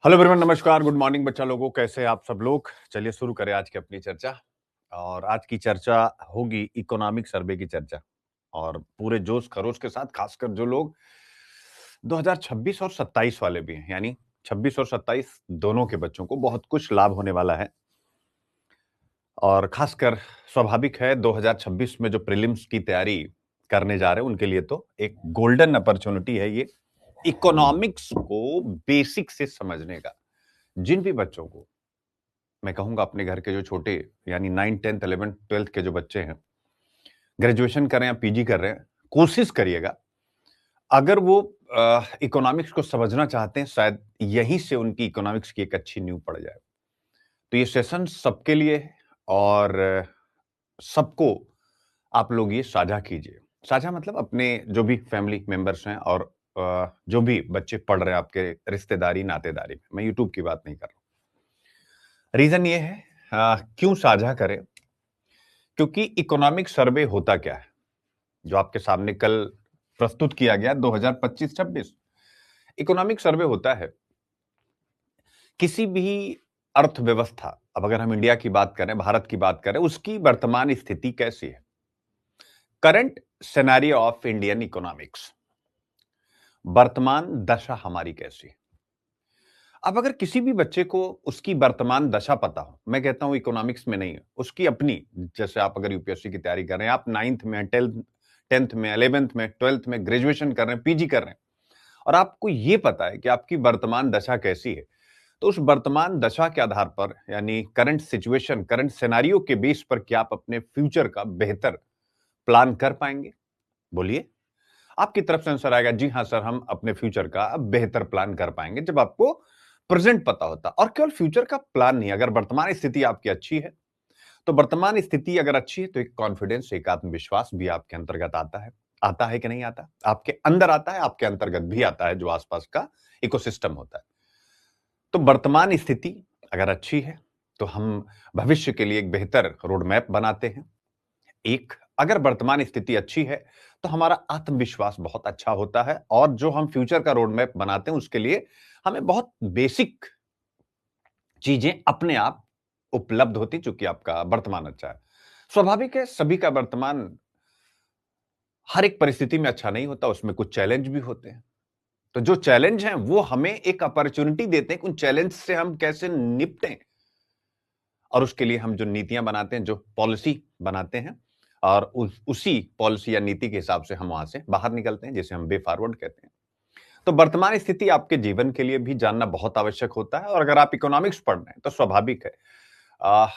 Hello everyone, नमस्कार, good morning बच्चा लोगों, कैसे हैं आप सब लोग। चलिए शुरू करें आज की अपनी चर्चा। और आज की चर्चा होगी इकोनॉमिक सर्वे की चर्चा। और पूरे जोश खरोश के साथ, खासकर जो लोग 2026 और 27 वाले भी हैं, यानी 26 और 27 दोनों के बच्चों को बहुत कुछ लाभ होने वाला है। और खासकर स्वाभाविक है 2026 में जो प्रीलिम्स की तैयारी करने जा रहे हैं उनके लिए तो एक गोल्डन अपॉर्चुनिटी है ये, इकोनॉमिक्स को बेसिक से समझने का। जिन भी बच्चों को, मैं कहूंगा अपने घर के जो छोटे यानी 9, 10, 11, 12 के जो बच्चे हैं, ग्रेजुएशन कर रहे हैं या पीजी कर रहे हैं, कोशिश करिएगा अगर वो इकोनॉमिक्स को समझना चाहते हैं, शायद यहीं से उनकी इकोनॉमिक्स की एक अच्छी नींव पड़ जाए। तो ये सेशन सबके लिए है और सबको आप लोग ये साझा कीजिए। साझा मतलब अपने जो भी फैमिली मेंबर्स हैं और जो भी बच्चे पढ़ रहे हैं आपके रिश्तेदारी नातेदारी में, मैं यूट्यूब की बात नहीं कर रहा हूं। रीजन ये है क्यों साझा करें, क्योंकि इकोनॉमिक सर्वे होता क्या है जो आपके सामने कल प्रस्तुत किया गया 2025-26। इकोनॉमिक सर्वे होता है किसी भी अर्थव्यवस्था, अब अगर हम इंडिया की बात करें, भारत की बात करें, उसकी वर्तमान स्थिति कैसी है, current scenario of Indian economics, वर्तमान दशा हमारी कैसी है। अब अगर किसी भी बच्चे को उसकी वर्तमान दशा पता हो, मैं कहता हूं इकोनॉमिक्स में नहीं है, उसकी अपनी, जैसे आप अगर यूपीएससी की तैयारी कर रहे हैं, आप 9th में, 10th में, 11th में, 12th में, ग्रेजुएशन कर रहे हैं, पीजी कर रहे हैं, और आपको यह पता है कि आपकी वर्तमान दशा कैसी है, तो उस वर्तमान दशा के आधार पर, यानी करंट सिचुएशन, करंट सिनेरियो के बेस पर क्या आप अपने फ्यूचर का बेहतर प्लान कर पाएंगे? बोलिए। आपकी तरफ से आंसर आएगा, जी हां सर, हम अपने फ्यूचर का बेहतर प्लान कर पाएंगे जब आपको प्रेजेंट पता होता। और केवल फ्यूचर का प्लान नहीं, अगर वर्तमान स्थिति आपकी अच्छी है, तो वर्तमान स्थिति अगर अच्छी है तो एक कॉन्फिडेंस, एक आत्मविश्वास भी आपके अंतर्गत आता है कि नहीं आता? आपके अंदर आता है, आपके अंतर्गत भी आता है, जो आसपास का इकोसिस्टम होता है। तो वर्तमान स्थिति अगर अच्छी है तो हम भविष्य के लिए एक बेहतर रोड मैप बनाते हैं। एक, अगर वर्तमान स्थिति अच्छी है तो हमारा आत्मविश्वास बहुत अच्छा होता है, और जो हम फ्यूचर का रोड मैप बनाते हैं उसके लिए हमें बहुत बेसिक चीजें अपने आप उपलब्ध होती, चूंकि आपका वर्तमान अच्छा है। स्वाभाविक है, सभी का वर्तमान हर एक परिस्थिति में अच्छा नहीं होता, उसमें कुछ चैलेंज भी होते हैं। तो जो चैलेंज हैं वो हमें एक अपॉर्चुनिटी देते हैं कि उन चैलेंज से हम कैसे निपटें, और उसके लिए हम जो नीतियां बनाते हैं, जो पॉलिसी बनाते हैं, और उसी पॉलिसी या नीति के हिसाब से हम वहां से बाहर निकलते हैं, जिसे हम वे फॉरवर्ड कहते हैं। तो वर्तमान स्थिति आपके जीवन के लिए भी जानना बहुत आवश्यक होता है, और अगर आप इकोनॉमिक्स पढ़ रहे हैं तो स्वाभाविक है आ,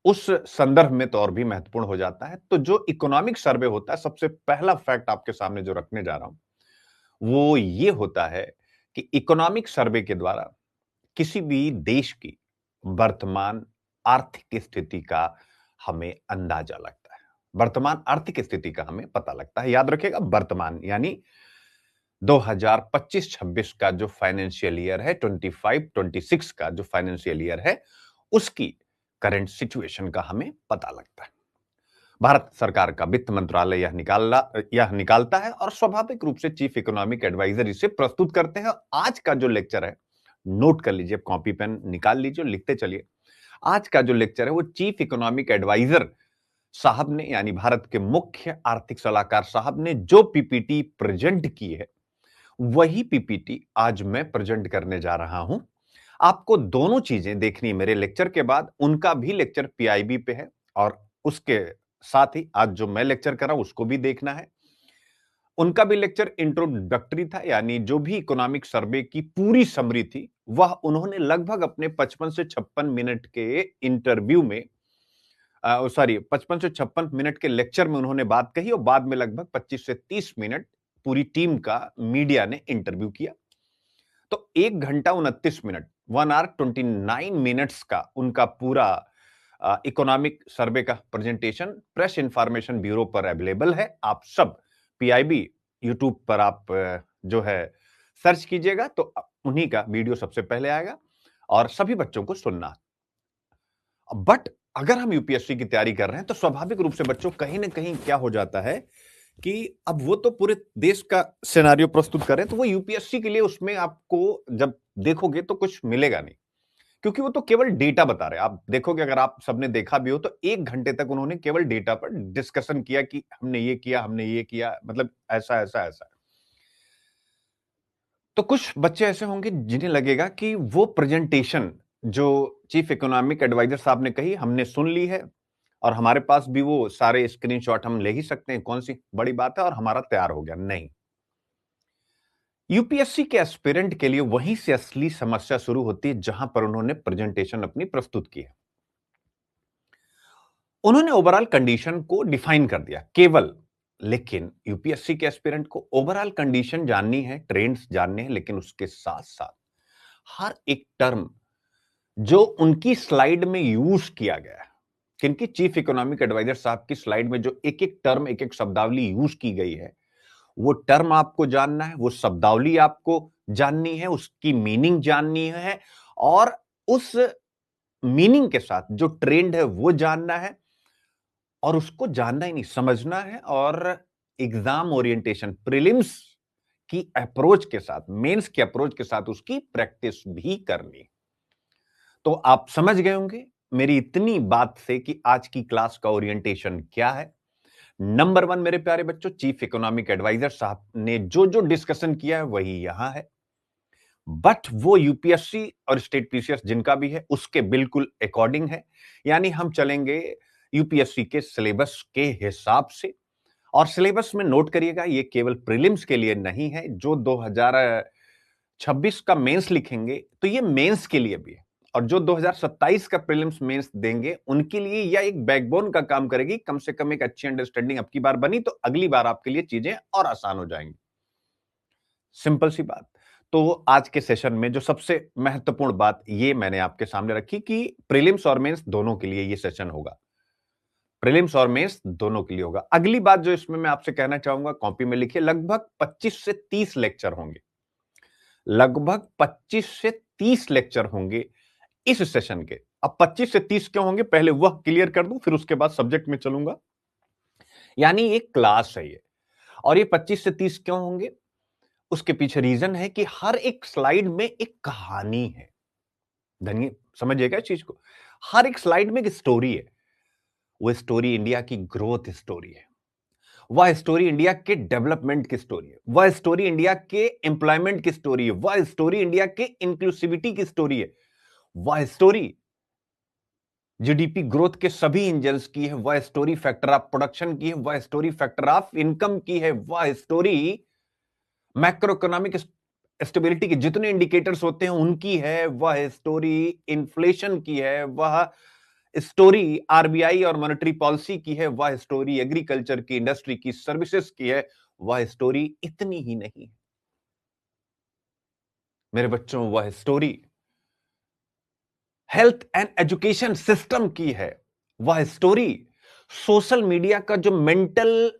उस संदर्भ में तो और भी महत्वपूर्ण हो जाता है। तो जो इकोनॉमिक सर्वे होता है, सबसे पहला फैक्ट आपके सामने जो रखने जा रहा हूं वो ये होता है कि इकोनॉमिक सर्वे के द्वारा किसी भी देश की वर्तमान आर्थिक स्थिति का हमें अंदाजा लगता है, वर्तमान आर्थिक स्थिति का हमें पता लगता है। याद रखिएगा, वर्तमान यानी 2025-26 का जो फाइनेंशियल ईयर है, 25-26 का जो फाइनेंशियल ईयर है, उसकी करंट सिचुएशन का हमें पता लगता है। भारत सरकार का वित्त मंत्रालय यह निकालता है, और स्वाभाविक रूप से चीफ इकोनॉमिक एडवाइजर इसे प्रस्तुत करते हैं। आज का जो लेक्चर है, नोट कर लीजिए, कॉपी पेन निकाल लीजिए, लिखते चलिए। आज का जो लेक्चर है वो चीफ इकोनॉमिक एडवाइजर साहब ने, यानी भारत के मुख्य आर्थिक सलाहकार साहब ने जो पीपीटी प्रेजेंट की है, वही पीपीटी आज मैं प्रेजेंट करने जा रहा हूं। आपको दोनों चीजें देखनी है मेरे लेक्चर के बाद। उनका भी लेक्चर पीआईबी पे है, और उसके साथ ही आज जो मैं लेक्चर कर रहा हूं उसको भी देखना है। उनका भी लेक्चर इंट्रोडक्टरी था, यानी जो भी इकोनॉमिक सर्वे की पूरी समरी थी वह उन्होंने लगभग अपने 55 से 56 मिनट के इंटरव्यू में, सॉरी, 55 से 56 मिनट के लेक्चर में उन्होंने बात कही, और बाद में लगभग 25 से 30 मिनट पूरी टीम का मीडिया ने इंटरव्यू किया। तो 1 घंटा 29 मिनट, 1 hour 29 मिनट्स का उनका पूरा इकोनॉमिक सर्वे का प्रेजेंटेशन प्रेस इंफॉर्मेशन ब्यूरो पर अवेलेबल है। आप सब पीआईबी यूट्यूब पर आप जो है सर्च कीजिएगा तो उन्हीं का वीडियो सबसे पहले आएगा, और सभी बच्चों को सुनना। बट अगर हम यूपीएससी की तैयारी कर रहे हैं तो स्वाभाविक रूप से बच्चों कहीं ना कहीं क्या हो जाता है कि अब वो तो पूरे देश का सिनेरियो प्रस्तुत करें, तो वो यूपीएससी के लिए उसमें आपको जब देखोगे तो कुछ मिलेगा नहीं, क्योंकि वो तो केवल डेटा बता रहे हैं। आप देखोगे, अगर आप सबने देखा भी हो, तो 1 घंटे तक उन्होंने केवल डेटा पर डिस्कशन किया कि हमने ये किया, हमने ये किया, मतलब ऐसा, ऐसा, ऐसा। तो कुछ बच्चे ऐसे होंगे जिन्हें लगेगा कि वो प्रेजेंटेशन जो चीफ इकोनॉमिक एडवाइजर साहब ने कही, हमने सुन ली है और हमारे पास भी वो सारे स्क्रीनशॉट हम ले ही सकते हैं, कौन सी बड़ी बात है, और हमारा तैयार हो गया। नहीं, यूपीएससी के एस्पिरेंट के लिए वहीं से असली समस्या शुरू होती है, जहां पर उन्होंने प्रेजेंटेशन अपनी प्रस्तुत की है। उन्होंने ओवरऑल कंडीशन को डिफाइन कर दिया केवल, लेकिन यूपीएससी के एस्पिरेंट को ओवरऑल कंडीशन जाननी है, ट्रेंड्स जानने हैं, लेकिन उसके साथ साथ हर एक टर्म जो उनकी स्लाइड में यूज किया गया है, किनकी, चीफ इकोनॉमिक एडवाइजर साहब की स्लाइड में जो एक एक टर्म, एक एक शब्दावली यूज की गई है, वो टर्म आपको जानना है, वो शब्दावली आपको जाननी है, उसकी मीनिंग जाननी है, और उस मीनिंग के साथ जो ट्रेंड है वो जानना है, और उसको जानना ही नहीं, समझना है, और एग्जाम ओरिएंटेशन, प्रीलिम्स की अप्रोच के साथ, मेंस की अप्रोच के साथ उसकी प्रैक्टिस भी करनी। तो आप समझ गए होंगे मेरी इतनी बात से कि आज की क्लास का ओरिएंटेशन क्या है। नंबर 1 मेरे प्यारे बच्चों, चीफ इकोनॉमिक एडवाइजर साहब ने जो जो डिस्कशन किया है वही यहां है, बट वो यूपीएससी और स्टेट पीसीएस जिनका भी है उसके बिल्कुल अकॉर्डिंग है, यानी हम चलेंगे यूपीएससी के सिलेबस के हिसाब से। और सिलेबस में नोट करिएगा, ये केवल प्रीलिम्स के लिए नहीं है, जो 2026 का मेंस लिखेंगे तो ये मेंस के लिए भी है, और जो 2027 का प्रीलिम्स मेंस देंगे उनके लिए यह एक बैकबोन का काम करेगी। कम से कम एक अच्छी अंडरस्टैंडिंग अब की बार बनी तो अगली बार आपके लिए चीजें और आसान हो जाएंगी। सिंपल सी बात। तो आज के सेशन में जो सबसे महत्वपूर्ण बात ये मैंने आपके सामने रखी कि प्रीलिम्स और मेंस दोनों के लिए ये सेशन होगा, प्रीलिम्स और मेंस दोनों के लिए होगा। अगली बात जो इसमें मैं आपसे कहना चाहूंगा, कॉपी में लिखिए, लगभग 25 से 30 लेक्चर होंगे, लगभग 25 से 30 लेक्चर होंगे इस सेशन के। अब 25 से 30 क्यों होंगे, पहले वह क्लियर कर दूं, फिर उसके बाद सब्जेक्ट में चलूंगा। यानी एक क्लास है ये, और ये 25 से 30 क्यों होंगे, उसके पीछे रीजन है कि हर एक स्लाइड में एक कहानी है। धनिए समझिएगा इस चीज को, हर एक स्लाइड में एक स्टोरी है। वो स्टोरी इंडिया की ग्रोथ स्टोरी है, वह स्टोरी इंडिया के डेवलपमेंट की स्टोरी है, वह स्टोरी इंडिया के एम्प्लॉयमेंट की स्टोरी है, वह स्टोरी इंडिया के इंक्लूसिविटी की स्टोरी है, वह स्टोरी जीडीपी ग्रोथ के सभी इंजन्स की है, वह स्टोरी फैक्टर ऑफ प्रोडक्शन की है, वह स्टोरी फैक्टर ऑफ इनकम की है, वह स्टोरी मैक्रो इकोनॉमिक स्टेबिलिटी के जितने इंडिकेटर्स होते हैं उनकी है, वह स्टोरी इन्फ्लेशन की है, वह स्टोरी आरबीआई और मॉनेटरी पॉलिसी की है, वह स्टोरी एग्रीकल्चर की, इंडस्ट्री की, सर्विसेज की है, वह स्टोरी इतनी ही नहीं मेरे बच्चों, वह story health and education system की है, वह स्टोरी सोशल मीडिया का जो मेंटल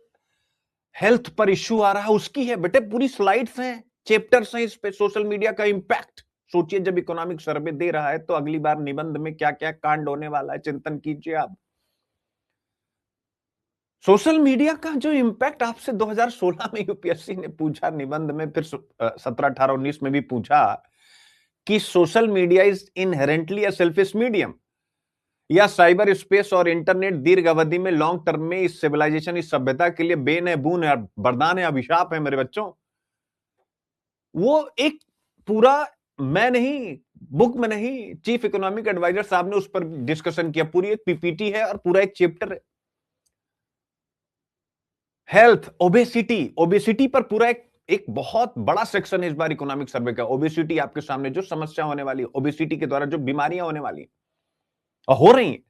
हेल्थ पर इश्यू आ रहा है उसकी है। बेटे पूरी स्लाइड्स हैं, चैप्टर्स हैं इस पे, सोशल मीडिया का इंपैक्ट। सोचिए जब इकोनॉमिक सर्वे दे रहा है तो अगली बार निबंध में क्या क्या कांड होने वाला है, चिंतन कीजिए आप। सोशल मीडिया का जो इंपैक्ट आपसे 2016 में यूपीएससी ने पूछा निबंध में, फिर 17, 18, 19 में भी पूछा कि social media is inherently a selfish medium, या साइबर स्पेस और इंटरनेट दीर्घ अवधि में, लॉन्ग टर्म में इस सिविलाइजेशन, इस सभ्यता के लिए बेन है, बून है, वरदान है, अभिशाप है मेरे बच्चों। वो एक पूरा, मैं नहीं, बुक में नहीं, चीफ इकोनॉमिक एडवाइजर साहब ने उस पर डिस्कशन किया, पूरी एक पीपीटी है और पूरा एक चैप्टर है। हेल्थ, ओबेसिटी, ओबेसिटी पर पूरा एक एक बहुत बड़ा सेक्शन है इस बार इकोनॉमिक सर्वे का। ओबेसिटी आपके सामने जो समस्या होने वाली है, ओबेसिटी के द्वारा जो बीमारियां होने वाली हैं और हो रही हैं,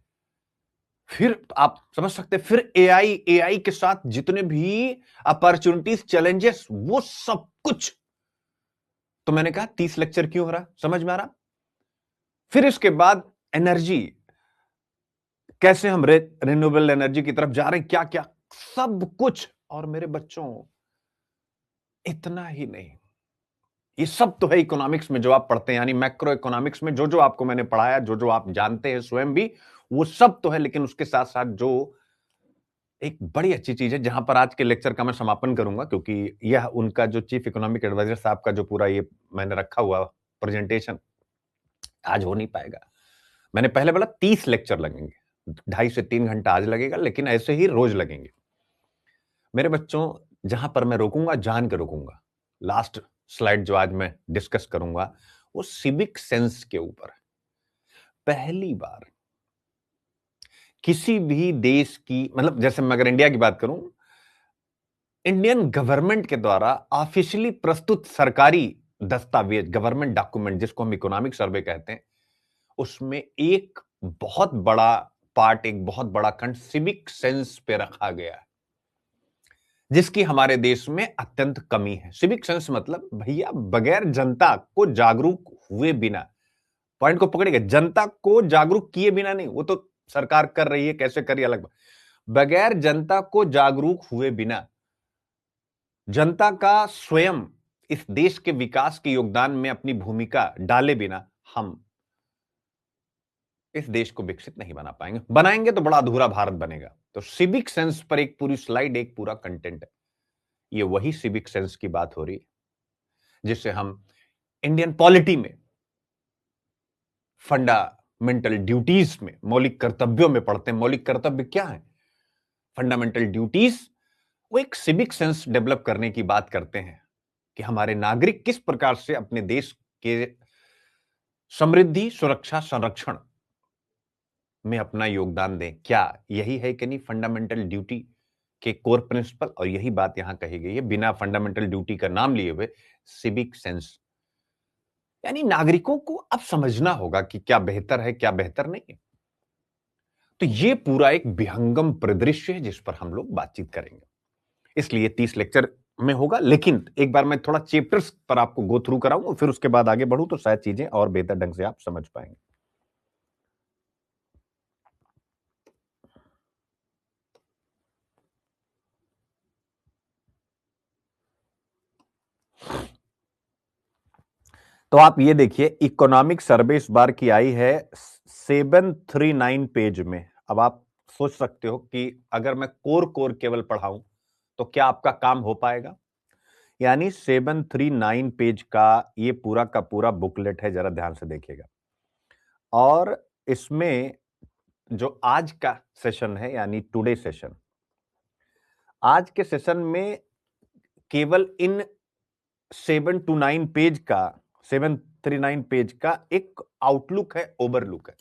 फिर आप समझ सकते हैं, फिर एआई, एआई के साथ जितने भी अपॉर्चुनिटीज, चैलेंजेस, वो सब कुछ। तो मैंने कहा 30 लेक्चर क्यों हो रहा, समझ में आ रहा। फिर इसके बाद एनर्जी, कैसे हम रिन्यूएबल एनर्जी की तरफ जा रहे हैं, क्या क्या सब कुछ। और मेरे बच्चों इतना ही नहीं, ये सब तो है इकोनॉमिक्स में जो आप पढ़ते हैं, यानी मैक्रो इकोनॉमिक्स में जो जो आपको मैंने पढ़ाया, जो जो आप जानते हैं स्वयं भी, वो सब तो है, लेकिन उसके साथ साथ जो एक बड़ी अच्छी चीज़ है जहाँ पर आज के लेक्चर का मैं समापन करूँगा, क्योंकि यह उनका जो चीफ इकोनॉमिक एडवाइज़र साहब का जो पूरा ये मैंने रखा हुआ प्रेजेंटेशन आज हो नहीं पाएगा। मैंने पहले बोला 30 लेक्चर लगेंगे, 2.5 से 3 घंटा आज लगेगा, लेकिन ऐसे ही रोज लगेंगे। मेरे बच्चों, जहां पर मैं रोकूंगा जान के रोकूंगा। लास्ट स्लाइड जो आज मैं डिस्कस करूंगा वो सिविक सेंस के ऊपर है। पहली बार किसी भी देश की, मतलब जैसे मैं अगर इंडिया की बात करूं, इंडियन गवर्नमेंट के द्वारा ऑफिशियली प्रस्तुत सरकारी दस्तावेज, गवर्नमेंट डॉक्यूमेंट, जिसको हम इकोनॉमिक सर्वे कहते हैं, उसमें एक बहुत बड़ा पार्ट, एक बहुत बड़ा खंड सिविक सेंस पे रखा गया है, जिसकी हमारे देश में अत्यंत कमी है। सिविक सेंस मतलब भैया बगैर जनता को जागरूक हुए बिना, पॉइंट को पकड़िएगा, जनता को जागरूक किए बिना नहीं, वो तो सरकार कर रही है, कैसे कर रही है अलग बात। बगैर जनता को जागरूक हुए बिना, जनता का स्वयं इस देश के विकास के योगदान में अपनी भूमिका डाले बिना हम इस देश को विकसित नहीं बना पाएंगे। बनाएंगे तो बड़ा अधूरा भारत बनेगा। तो सिविक सेंस पर एक पूरी स्लाइड, एक पूरा कंटेंट है। ये वही सिविक सेंस की बात हो रही है जिससे हम इंडियन पॉलिटी में, फंडामेंटल ड्यूटीज में, मौलिक कर्तव्यों में पढ़ते हैं। मौलिक कर्तव्य क्या है? फंडामेंटल ड्यूटीज, वो एक सिविक सेंस डेवलप करने की बात करते हैं कि हमारे नागरिक किस प्रकार से अपने देश के समृद्धि, सुरक्षा, संरक्षण में अपना योगदान दें। क्या यही है कि नहीं फंडामेंटल ड्यूटी के कोर प्रिंसिपल? और यही बात यहां कही गई है, बिना फंडामेंटल ड्यूटी का नाम लिए हुए सिविक सेंस, यानी नागरिकों को अब समझना होगा कि क्या बेहतर है, क्या बेहतर नहीं है। तो ये पूरा एक विहंगम परिदृश्य है जिस पर हम लोग बातचीत करेंगे, इसलिए 30 लेक्चर में होगा। लेकिन एक बार मैं थोड़ा चैप्टर्स पर आपको गो थ्रू कराऊंगा, फिर उसके बाद आगे बढ़ूं तो शायद चीजें और बेहतर ढंग से आप समझ पाएंगे। तो आप ये देखिए, इकोनॉमिक सर्वे इस बार की आई है 739 पेज में। अब आप सोच सकते हो कि अगर मैं कोर कोर केवल पढ़ाऊं तो क्या आपका काम हो पाएगा? यानी 739 पेज का ये पूरा का पूरा बुकलेट है, जरा ध्यान से देखिएगा। और इसमें जो आज का सेशन है, यानी टुडे सेशन, आज के सेशन में केवल इन 739 पेज का एक आउटलुक है, ओवरलुक है,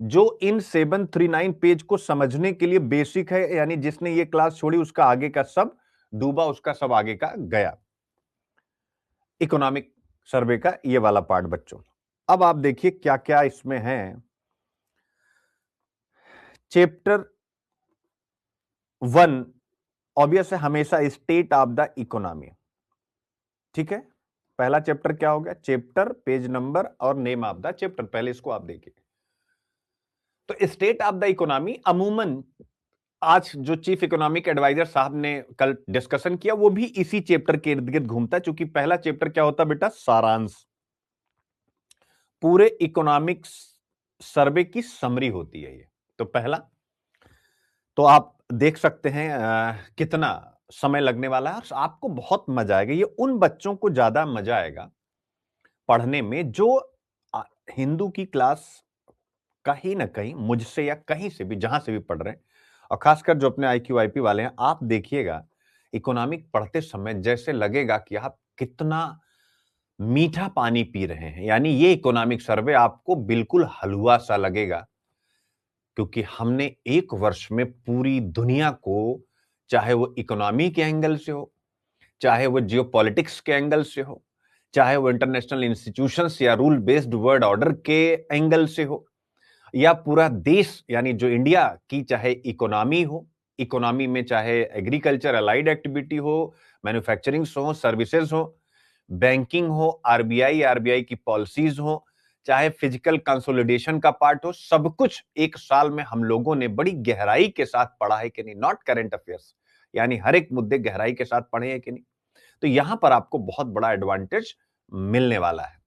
जो इन 739 पेज को समझने के लिए बेसिक है। यानी जिसने ये क्लास छोड़ी उसका आगे का सब डूबा, उसका सब आगे का गया। इकोनॉमिक सर्वे का ये वाला पार्ट बच्चों। अब आप देखिए क्या क्या इसमें है। चैप्टर 1 ऑब्वियस है, हमेशा स्टेट ऑफ द इकोनॉमी। ठीक है, पहला चैप्टर क्या हो गया? चैप्टर, पेज नंबर और नेम ऑफ द चैप्टर। पहले इसको आप देखिए। तो स्टेट ऑफ द इकोनॉमी अमूमन आज जो चीफ इकोनॉमिक एडवाइजर साहब ने कल डिस्कशन किया वो भी इसी चैप्टर के इर्द गिर्द घूमता है, क्योंकि पहला चैप्टर क्या होता है बेटा? सारांश, पूरे इकोनॉमिक सर्वे की समरी होती है ये। तो पहला, तो आप देख सकते हैं कितना समय लगने वाला है, और आपको बहुत मजा आएगा। ये उन बच्चों को ज्यादा मजा आएगा पढ़ने में जो हिंदू की क्लास कहीं ना कहीं मुझसे या कहीं से भी, जहां से भी पढ़ रहे हैं, और खासकर जो अपने IQ IP वाले हैं, आप देखिएगा इकोनॉमिक पढ़ते समय जैसे लगेगा कि आप कितना मीठा पानी पी रहे हैं। यानी ये इकोनॉमिक सर्वे आपको बिल्कुल हलवा सा लगेगा, क्योंकि हमने एक वर्ष में पूरी दुनिया को, चाहे वो इकोनॉमी के एंगल से हो, चाहे वो जियोपॉलिटिक्स के एंगल से हो, चाहे वो इंटरनेशनल इंस्टीट्यूशंस या रूल बेस्ड वर्ल्ड ऑर्डर के एंगल से हो, या पूरा देश यानी जो इंडिया की चाहे इकोनॉमी हो, इकोनॉमी में चाहे एग्रीकल्चर अलाइड एक्टिविटी हो, मैन्युफैक्चरिंग हो, सर्विसेज हो, बैंकिंग हो, आरबीआई की पॉलिसीज हो, चाहे फिजिकल कंसोलिडेशन का पार्ट हो, सब कुछ एक साल में हम लोगों ने बड़ी गहराई के साथ पढ़ा है कि नहीं? नॉट करंट अफेयर्स, यानी हर एक मुद्दे गहराई के साथ पढ़े हैं कि नहीं? तो यहां पर आपको बहुत बड़ा एडवांटेज मिलने वाला है।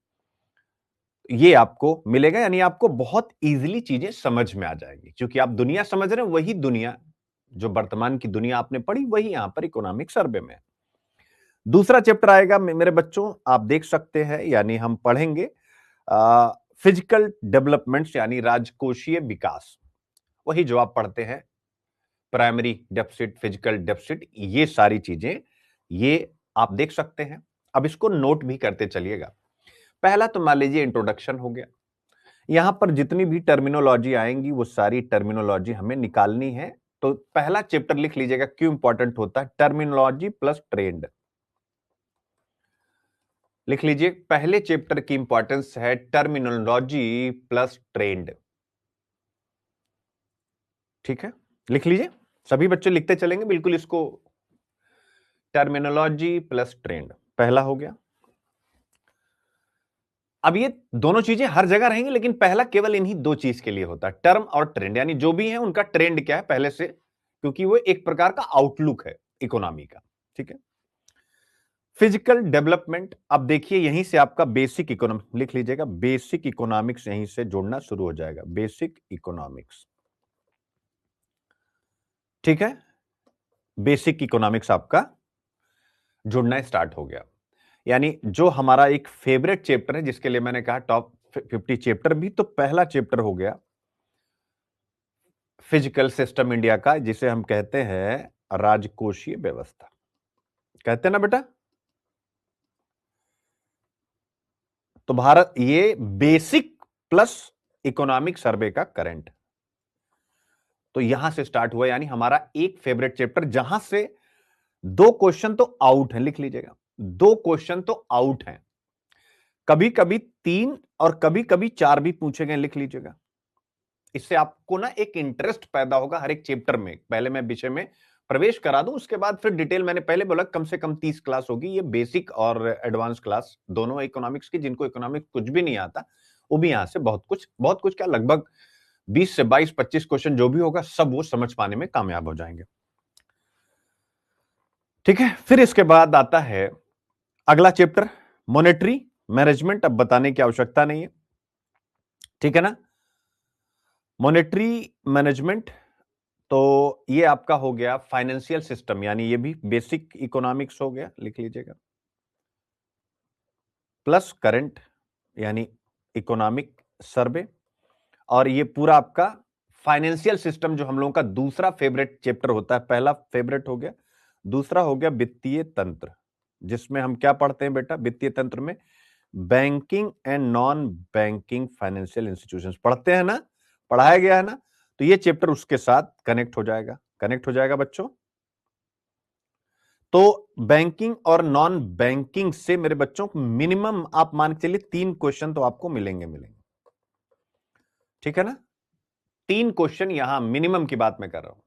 ये आपको मिलेगा, यानी आपको बहुत इजीली चीजें समझ में आ जाएगी, क्योंकि आप दुनिया समझ रहे हैं, वही दुनिया जो वर्तमान की दुनिया आपने पढ़ी वही यहां पर इकोनॉमिक सर्वे में है। दूसरा चैप्टर आएगा मेरे बच्चों, आप देख सकते हैं, यानी हम पढ़ेंगे फिजिकल डेवलपमेंट्स यानी राजकोषीय विकास। वही जो आप पढ़ते हैं, प्राइमरी डेफिसिट, फिजिकल डेफिसिट, ये सारी चीजें ये आप देख सकते हैं। अब इसको नोट भी करते चलिएगा। पहला तो मान लीजिए इंट्रोडक्शन हो गया। यहां पर जितनी भी टर्मिनोलॉजी आएंगी वो सारी टर्मिनोलॉजी हमें निकालनी है। तो पहला चैप्टर लिख लीजिएगा, क्यों इंपॉर्टेंट होता है, टर्मिनोलॉजी प्लस ट्रेंड। लिख लीजिए, पहले चैप्टर की इंपॉर्टेंस है टर्मिनोलॉजी प्लस ट्रेंड। ठीक है, लिख लीजिए, सभी बच्चे लिखते चलेंगे बिल्कुल इसको। टर्मिनोलॉजी प्लस ट्रेंड पहला हो गया। अब ये दोनों चीजें हर जगह रहेंगी, लेकिन पहला केवल इन्हीं दो चीज के लिए होता है, टर्म और ट्रेंड, यानी जो भी है उनका ट्रेंड क्या है पहले से, क्योंकि वो एक प्रकार का आउटलुक है इकोनॉमी का। ठीक है, फिजिकल डेवलपमेंट, अब देखिए यहीं से आपका बेसिक इकोनॉमिक्स लिख लीजिएगा, बेसिक इकोनॉमिक्स यहीं से जुड़ना शुरू हो जाएगा, बेसिक इकोनॉमिक्स। ठीक है, बेसिक इकोनॉमिक्स आपका जुड़ना स्टार्ट हो गया। यानी जो हमारा एक फेवरेट चैप्टर है, जिसके लिए मैंने कहा टॉप 50 चैप्टर भी, तो पहला चैप्टर हो गया फिजिकल सिस्टम इंडिया का, जिसे हम कहते हैं राजकोषीय व्यवस्था। कहते हैं ना बेटा, तो भारत ये बेसिक प्लस इकोनॉमिक सर्वे का करंट, तो यहां से स्टार्ट हुआ, यानी हमारा एक फेवरेट चैप्टर, जहां से दो क्वेश्चन तो आउट है, लिख लीजिएगा, दो क्वेश्चन तो आउट हैं, कभी कभी तीन और कभी कभी चार भी पूछे गए, लिख लीजिएगा। इससे आपको ना एक इंटरेस्ट पैदा होगा हर एक चैप्टर में। पहले मैं विषय में प्रवेश करा दूं, उसके बाद फिर डिटेल, मैंने पहले बोला कम से कम 30 क्लास होगी, ये बेसिक और एडवांस क्लास दोनों है इकोनॉमिक्स की। जिनको इकोनॉमिक्स कुछ भी नहीं आता वो भी यहां से बहुत कुछ क्या, लगभग 20 से 22-25 क्वेश्चन जो भी होगा सब वो समझ पाने में कामयाब हो जाएंगे। ठीक है, फिर इसके बाद आता है अगला चैप्टर, मॉनेटरी मैनेजमेंट। अब बताने की आवश्यकता नहीं है, ठीक है ना। मॉनेटरी मैनेजमेंट, तो ये आपका हो गया फाइनेंशियल सिस्टम, यानी ये भी बेसिक इकोनॉमिक्स हो गया, लिख लीजिएगा, प्लस करंट यानी इकोनॉमिक सर्वे। और ये पूरा आपका फाइनेंशियल सिस्टम, जो हम लोगों का दूसरा फेवरेट चैप्टर होता है, पहला फेवरेट हो गया, दूसरा हो गया वित्तीय तंत्र, जिसमें हम क्या पढ़ते हैं बेटा, वित्तीय तंत्र में banking and non banking financial institutions पढ़ते हैं ना, पढ़ाया गया है ना। तो ये चैप्टर उसके साथ कनेक्ट हो जाएगा बच्चों। तो बैंकिंग और नॉन बैंकिंग से मेरे बच्चों मिनिमम आप मान के चलिए 3 क्वेश्चन तो आपको मिलेंगे। ठीक है ना, 3 क्वेश्चन यहां मिनिमम की बात मैं कर रहा हूं।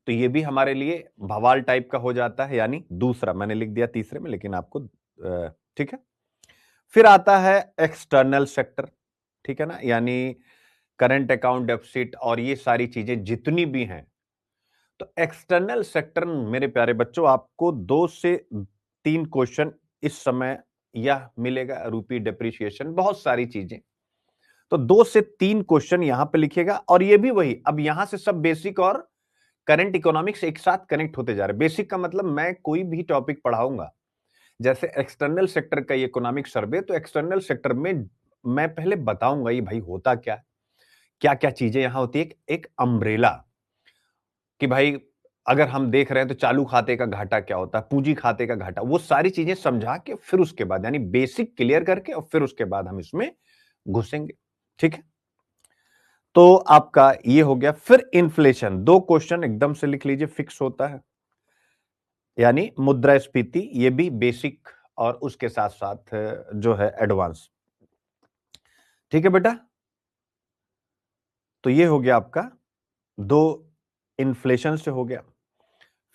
तो ये भी हमारे लिए भवाल टाइप का हो जाता है, यानी दूसरा मैंने लिख दिया तीसरे में, लेकिन आपको ठीक है। फिर आता है एक्सटर्नल सेक्टर, ठीक है ना, यानी करंट अकाउंट डेफिसिट और ये सारी चीजें जितनी भी हैं। तो एक्सटर्नल सेक्टर मेरे प्यारे बच्चों आपको 2 से 3 क्वेश्चन इस समय यह मिलेगा, रूपी डेप्रिसिएशन, बहुत सारी चीजें। तो 2 से 3 क्वेश्चन यहां पे लिखिएगा, और ये भी वही, अब यहां से सब बेसिक और करंट इकोनॉमिक्स एक साथ कनेक्ट होते जा रहे हैं। बेसिक का मतलब मैं कोई भी टॉपिक पढ़ाऊंगा, जैसे एक्सटर्नल सेक्टर का इकोनॉमिक सर्वे, तो एक्सटर्नल सेक्टर में मैं पहले बताऊंगा ये भाई होता क्या है, क्या क्या चीजें यहां होती है, एक अम्ब्रेला, कि भाई अगर हम देख रहे हैं तो चालू खाते का घाटा क्या होता है, पूंजी खाते का घाटा, वो सारी चीजें समझा के फिर उसके बाद, यानी बेसिक क्लियर करके और फिर उसके बाद हम इसमें घुसेंगे। ठीक है, तो आपका ये हो गया। फिर इन्फ्लेशन, 2 क्वेश्चन एकदम से लिख लीजिए, फिक्स होता है, यानी मुद्रास्फीति, ये भी बेसिक और उसके साथ साथ जो है एडवांस। ठीक है बेटा, तो ये हो गया आपका 2 इन्फ्लेशन से हो गया।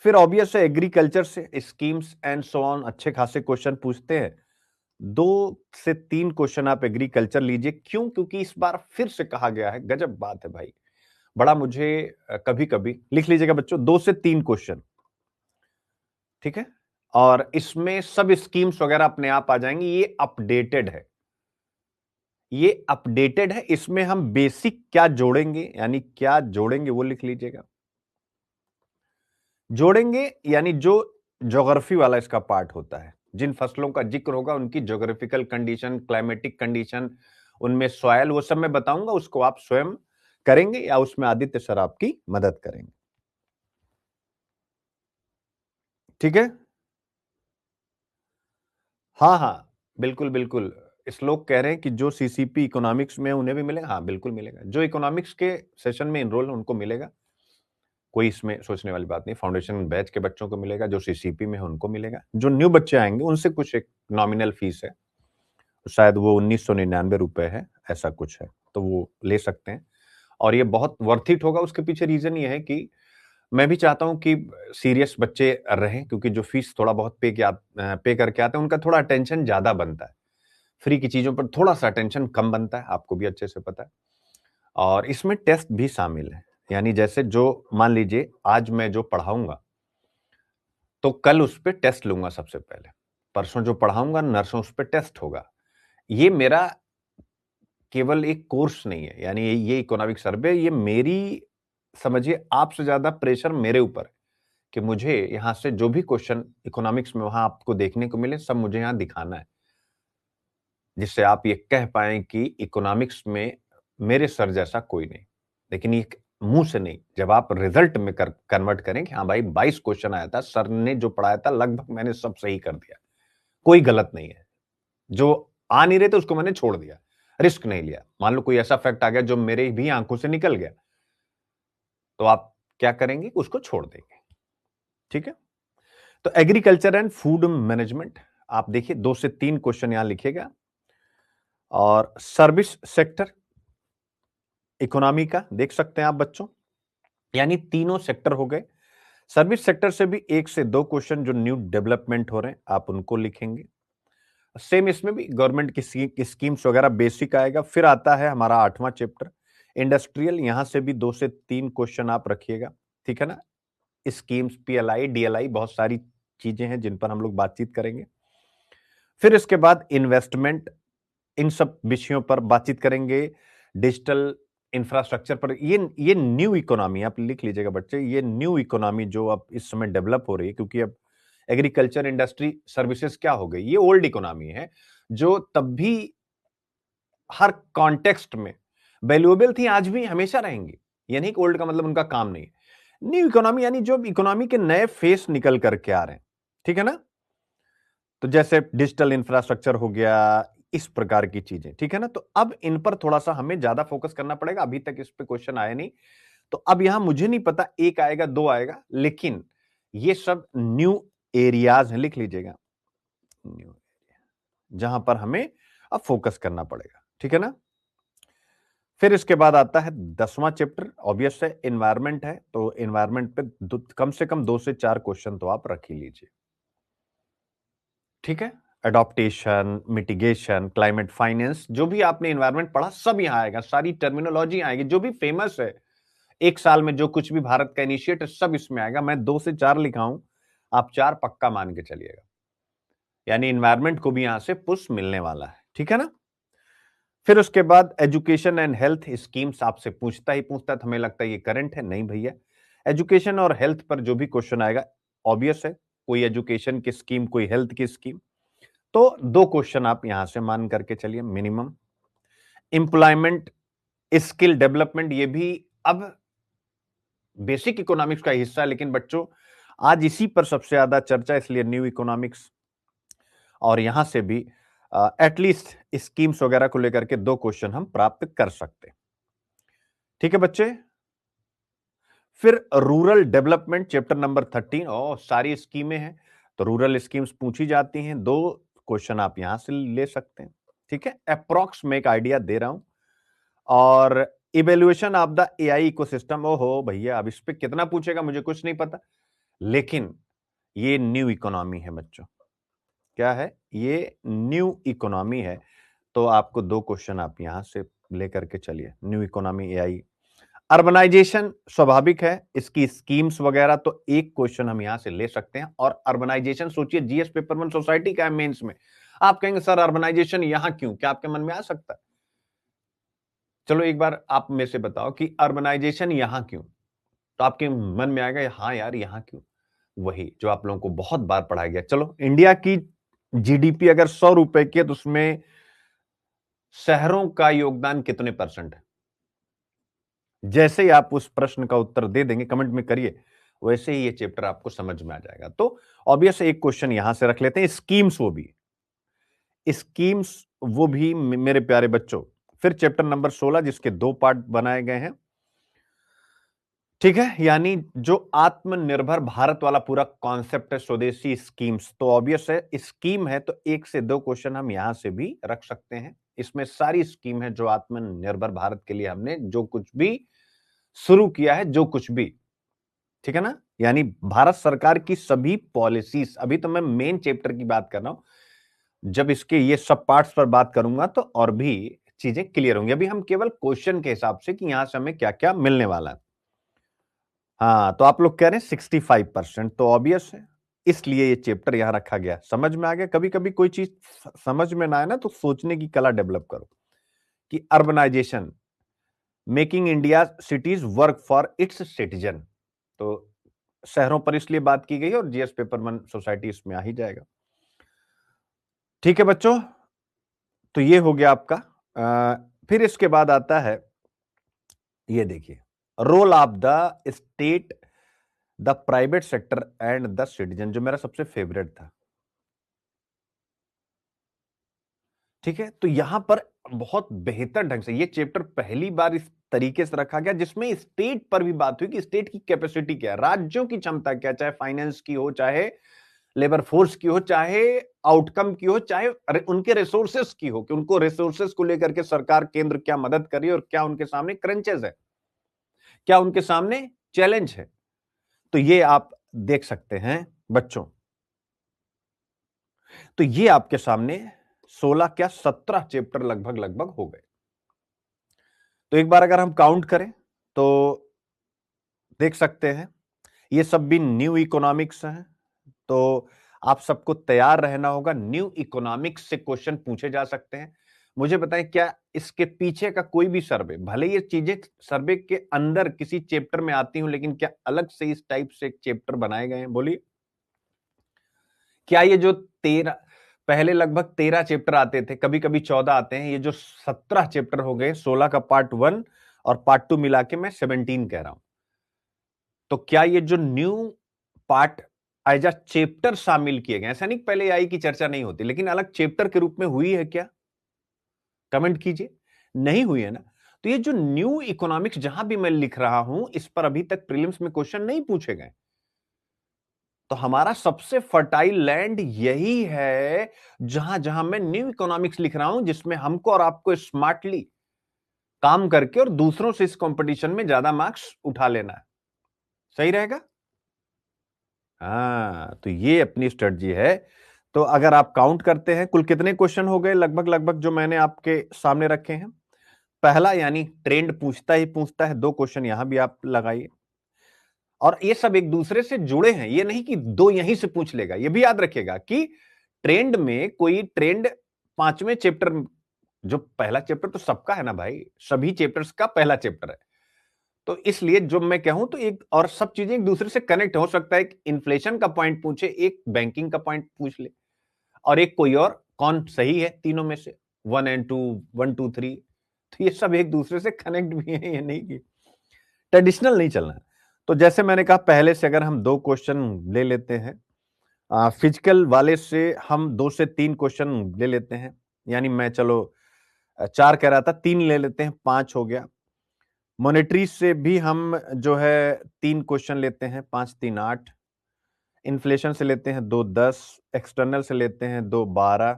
फिर ऑब्वियस है एग्रीकल्चर से स्कीम्स एंड सो ऑन, अच्छे खासे क्वेश्चन पूछते हैं। 2 से 3 क्वेश्चन आप एग्रीकल्चर लीजिए, क्यों, क्योंकि इस बार फिर से कहा गया है, गजब बात है भाई, बड़ा मुझे कभी कभी, लिख लीजिएगा बच्चों 2 से 3 क्वेश्चन, ठीक है। और इसमें सब स्कीम्स वगैरह अपने आप आ जाएंगी, ये अपडेटेड है, इसमें हम बेसिक क्या जोड़ेंगे, यानी क्या जोड़ेंगे वो लिख लीजिएगा। जोड़ेंगे यानी जो ज्योग्राफी वाला इसका पार्ट होता है, जिन फसलों का जिक्र होगा उनकी ज्योग्राफिकल कंडीशन, क्लाइमेटिक कंडीशन, उनमें सॉइल, वो सब मैं बताऊंगा, उसको आप स्वयं करेंगे या उसमें आदित्य सर आपकी मदद करेंगे। ठीक है। हाँ हाँ, बिल्कुल बिल्कुल। श्लोक कह रहे हैं कि जो सीसीपी इकोनॉमिक्स में उन्हें भी मिलेगा। हाँ बिल्कुल मिलेगा, जो इकोनॉमिक्स के सेशन में इनरोल है उनको मिलेगा, कोई इसमें सोचने वाली बात नहीं। फाउंडेशन बैच के बच्चों को मिलेगा, जो सीसीपी में है उनको मिलेगा, जो न्यू बच्चे आएंगे उनसे कुछ एक नॉमिनल फीस है, शायद वो 1999 रुपए है, ऐसा कुछ है, तो वो ले सकते हैं। और ये बहुत वर्थ इट होगा। उसके पीछे रीजन ये है कि मैं भी चाहता हूं कि सीरियस बच्चे रहें, क्योंकि जो फीस थोड़ा बहुत पे करके आते हैं उनका थोड़ा अटेंशन ज्यादा बनता है, फ्री की चीजों पर थोड़ा सा अटेंशन कम बनता है, आपको भी अच्छे से पता है। और इसमें टेस्ट भी शामिल है, यानी जैसे जो मान लीजिए आज मैं जो पढ़ाऊंगा तो कल उस पर टेस्ट लूंगा सबसे पहले, परसों जो पढ़ाऊंगा नरसों उस पर टेस्ट होगा। ये मेरा केवल एक कोर्स नहीं है, यानी ये इकोनॉमिक सर्वे, ये मेरी, समझिए आपसे ज्यादा प्रेशर मेरे ऊपर है कि मुझे यहां से जो भी क्वेश्चन इकोनॉमिक्स में वहां आपको देखने को मिले सब मुझे यहां दिखाना है, जिससे आप ये कह पाए कि इकोनॉमिक्स में मेरे सर जैसा कोई नहीं। लेकिन ये मुंह से नहीं, जब आप रिजल्ट में कन्वर्ट करें कि हाँ भाई 22 क्वेश्चन आया था, सर ने जो पढ़ाया था लगभग मैंने सब सही कर दिया, कोई गलत नहीं है, जो आ नहीं रहे थे उसको मैंने छोड़ दिया, रिस्क नहीं लिया। मान लो कोई ऐसा फैक्ट आ गया जो मेरे भी आंखों से निकल गया, तो आप क्या करेंगे, उसको छोड़ देंगे। ठीक है। तो एग्रीकल्चर एंड फूड मैनेजमेंट, आप देखिए 2 से 3 क्वेश्चन यहां लिखेगा। और सर्विस सेक्टर इकोनॉमी का देख सकते हैं आप बच्चों, यानी तीनों सेक्टर हो गए। सर्विस सेक्टर से भी 1 से 2 क्वेश्चन जो न्यू डेवलपमेंट हो रहे हैं आप उनको लिखेंगे। सेम इसमें भी गवर्नमेंट की स्कीम्स वगैरह बेसिक आएगा। फिर आता है हमारा 8वां चैप्टर इंडस्ट्रियल, यहां से भी 2 से 3 क्वेश्चन आप रखिएगा। ठीक है ना। स्कीम्स, पीएलआई, डीएलआई, बहुत सारी चीजें हैं जिन पर हम लोग बातचीत करेंगे। फिर इसके बाद इन्वेस्टमेंट, इन सब विषयों पर बातचीत करेंगे। डिजिटल इंफ्रास्ट्रक्चर पर, ये न्यू इकोनॉमी आप लिख लीजिएगा बच्चे, ये न्यू इकोनॉमी जो अब इस समय डेवलप हो रही है, क्योंकि अब एग्रीकल्चर, इंडस्ट्री, सर्विसेज क्या हो गई, ये ओल्ड इकोनॉमी है जो तब भी हर कॉन्टेक्स्ट में वैल्यूएबल थी, आज भी हमेशा रहेंगी। ये नहीं कि ओल्ड का मतलब उनका काम नहीं है। न्यू इकोनॉमी यानी जो इकोनॉमी के नए फेस निकल करके आ रहे हैं। ठीक है ना। तो जैसे डिजिटल इंफ्रास्ट्रक्चर हो गया, इस प्रकार की चीजें। ठीक है ना। तो अब इन पर थोड़ा सा हमें ज्यादा फोकस करना पड़ेगा, अभी तक इस पे क्वेश्चन आया नहीं, तो अब यहां मुझे नहीं पता एक आएगा दो आएगा, लेकिन ये सब न्यू एरियाज हैं, लिख लीजिएगा, न्यू, जहां पर हमें अब फोकस करना पड़ेगा। ठीक है ना। फिर इसके बाद आता है 10वां चैप्टर, ऑब्वियस है एनवायरमेंट है, तो एनवायरमेंट पे कम से कम 2 से 4 क्वेश्चन तो आप रख ही लीजिए। ठीक है। अडॉप्टेशन, मिटिगेशन, क्लाइमेट फाइनेंस, जो भी आपने एनवायरमेंट पढ़ा सब यहां आएगा, सारी टर्मिनोलॉजी आएगी, जो भी फेमस है एक साल में, जो कुछ भी भारत का इनिशिएटिव सब इसमें आएगा। मैं 2 से 4 लिखा हूं, आप 4 पक्का मान के चलिएगा, यानी इन्वायरमेंट को भी यहां से पुश मिलने वाला है। ठीक है ना। फिर उसके बाद एजुकेशन एंड हेल्थ स्कीम्स आपसे पूछता ही पूछता है, तो हमें लगता है ये करंट है, नहीं भैया। एजुकेशन और हेल्थ पर जो भी क्वेश्चन आएगा, ऑब्वियस है, कोई एजुकेशन की स्कीम, कोई हेल्थ की स्कीम, तो 2 क्वेश्चन आप यहां से मान करके चलिए मिनिमम। एम्प्लॉयमेंट, स्किल डेवलपमेंट, ये भी अब बेसिक इकोनॉमिक्स का हिस्सा है, लेकिन बच्चों आज इसी पर सबसे ज्यादा चर्चा, इसलिए न्यू इकोनॉमिक्स, और यहां से भी एटलीस्ट स्कीम्स वगैरह को लेकर के 2 क्वेश्चन हम प्राप्त कर सकते हैं। ठीक है बच्चे। फिर रूरल डेवलपमेंट चैप्टर नंबर 13, और सारी स्कीमें हैं, तो रूरल स्कीम्स पूछी जाती हैं, 2 क्वेश्चन आप यहां से ले सकते हैं। ठीक है। अप्रोक्स में एक आइडिया दे रहा हूं। और evaluation of the AI ecosystem, ओहो भैया अब इस पे कितना पूछेगा मुझे कुछ नहीं पता, लेकिन ये न्यू इकोनॉमी है बच्चों। क्या है ये, न्यू इकोनॉमी है, तो आपको 2 क्वेश्चन आप यहां से लेकर के चलिए। न्यू इकोनॉमी, एआई, अर्बनाइजेशन स्वाभाविक है, इसकी स्कीम्स वगैरह, तो 1 क्वेश्चन हम यहां से ले सकते हैं। और अर्बनाइजेशन सोचिए, जीएस पेपर 1 सोसाइटी का है मेंस में, आप कहेंगे सर अर्बनाइजेशन यहां क्यों, क्या आपके मन में आ सकता है? चलो एक बार आप में से बताओ कि अर्बनाइजेशन यहां क्यों, तो आपके मन में आएगा हाँ यार यहां क्यों, वही जो आप लोगों को बहुत बार पढ़ाया गया। चलो, इंडिया की जीडीपी अगर 100 रुपए की है तो उसमें शहरों का योगदान कितने परसेंट है? जैसे ही आप उस प्रश्न का उत्तर दे देंगे, कमेंट में करिए, वैसे ही ये चैप्टर आपको समझ में आ जाएगा। तो ऑब्वियस एक क्वेश्चन यहां से रख लेते हैं, स्कीम्स वो भी मेरे प्यारे बच्चों। फिर चैप्टर नंबर 16 जिसके 2 पार्ट बनाए गए हैं, ठीक है, यानी जो आत्मनिर्भर भारत वाला पूरा कॉन्सेप्ट है, स्वदेशी स्कीम्स। तो ऑब्वियस है, स्कीम है तो 1 से 2 क्वेश्चन हम यहां से भी रख सकते हैं। इसमें सारी स्कीम है जो आत्मनिर्भर भारत के लिए हमने जो कुछ भी शुरू किया है, जो कुछ भी, ठीक है ना, यानी भारत सरकार की सभी पॉलिसीज। अभी तो मैं मेन चैप्टर की बात कर रहा हूं, जब इसके ये सब पार्ट्स पर बात करूंगा तो और भी चीजें क्लियर होंगी। अभी हम केवल क्वेश्चन के हिसाब से कि यहां से हमें क्या क्या मिलने वाला है। हाँ, तो आप लोग कह रहे हैं 65%, तो ऑब्वियस है, इसलिए ये चैप्टर यहां रखा गया। समझ में आ गया? कभी कभी कोई चीज समझ में ना आए ना तो सोचने की कला डेवलप करो कि urbanisation, making India cities work for its citizen. तो शहरों पर इसलिए बात की गई है और जीएस पेपर 1 सोसाइटी इसमें आ ही जाएगा। ठीक है बच्चों, तो ये हो गया आपका। फिर इसके बाद आता है, ये देखिए, role of the state, the private sector and the citizen, जो मेरा सबसे फेवरेट था। ठीक है, तो यहां पर बहुत बेहतर ढंग से ये चैप्टर पहली बार इस तरीके से रखा गया जिसमें स्टेट पर भी बात हुई कि स्टेट की कैपेसिटी क्या है, राज्यों की क्षमता क्या, चाहे फाइनेंस की हो, चाहे लेबर फोर्स की हो, चाहे आउटकम की हो, चाहे उनके रिसोर्सेस की हो, कि उनको रिसोर्सेस को लेकर के सरकार केंद्र क्या मदद कर रही है और क्या उनके सामने क्रंचेस है, क्या उनके सामने चैलेंज है। तो ये आप देख सकते हैं बच्चों। तो ये आपके सामने 16 क्या 17 चैप्टर लगभग लगभग हो गए। तो एक बार अगर हम काउंट करें तो देख सकते हैं ये सब भी न्यू इकोनॉमिक्स हैं। तो आप सबको तैयार रहना होगा, न्यू इकोनॉमिक्स से क्वेश्चन पूछे जा सकते हैं। मुझे बताएं, क्या इसके पीछे का कोई भी सर्वे, भले ये चीजें सर्वे के अंदर किसी चैप्टर में आती हूं, लेकिन क्या अलग से इस टाइप से एक चैप्टर बनाए गए हैं? बोलिए, क्या ये जो 13, पहले लगभग 13 चैप्टर आते थे, कभी कभी 14 आते हैं, ये जो 17 चैप्टर हो गए, 16 का पार्ट 1 और पार्ट 2 मिला के मैं 17 कह रहा हूं, तो क्या ये जो new part as a chapter शामिल किए गए? ऐसा नहीं पहले आई की चर्चा नहीं होती, लेकिन अलग चैप्टर के रूप में हुई है क्या? कमेंट कीजिए। नहीं हुई है ना? तो ये जो न्यू इकोनॉमिक्स जहां भी मैं लिख रहा हूं, इस पर अभी तक प्रीलिम्स में क्वेश्चन नहीं पूछे गए। तो हमारा सबसे फर्टाइल लैंड यही है, जहां जहां मैं न्यू इकोनॉमिक्स लिख रहा हूं, जिसमें हमको और आपको स्मार्टली काम करके और दूसरों से इस कंपटीशन में ज्यादा मार्क्स उठा लेना है। सही रहेगा? हाँ, तो ये अपनी स्ट्रेटजी है। तो अगर आप काउंट करते हैं कुल कितने क्वेश्चन हो गए लगभग लगभग जो मैंने आपके सामने रखे हैं। पहला, यानी ट्रेंड पूछता ही पूछता है, 2 क्वेश्चन यहां भी आप लगाइए। और ये सब एक दूसरे से जुड़े हैं, ये नहीं कि 2 यहीं से पूछ लेगा। ये भी याद रखिएगा कि ट्रेंड में कोई ट्रेंड 5वें चैप्टर, जो पहला चैप्टर तो सबका है ना भाई, सभी चैप्टर्स का पहला चैप्टर है। तो इसलिए जो मैं कहूं तो एक और सब चीजें एक दूसरे से कनेक्ट हो सकता है। एक इन्फ्लेशन का पॉइंट पूछे, एक बैंकिंग का पॉइंट पूछ ले, और एक कोई और, कौन सही है तीनों में से, 1 और 2, 1 2 3। तो ये सब एक दूसरे से कनेक्ट भी है, ये नहीं कि ट्रेडिशनल नहीं चलना है। तो जैसे मैंने कहा, पहले से अगर हम 2 क्वेश्चन ले लेते हैं, फिजिकल वाले से हम 2 से 3 क्वेश्चन ले लेते हैं, यानी मैं चलो 4 कह रहा था, 3 ले लेते हैं, 5 हो गया। मॉनेटरी से भी हम जो है 3 क्वेश्चन लेते हैं, 5 3 8। इन्फ्लेशन से लेते हैं 2 10। एक्सटर्नल से लेते हैं 2 12।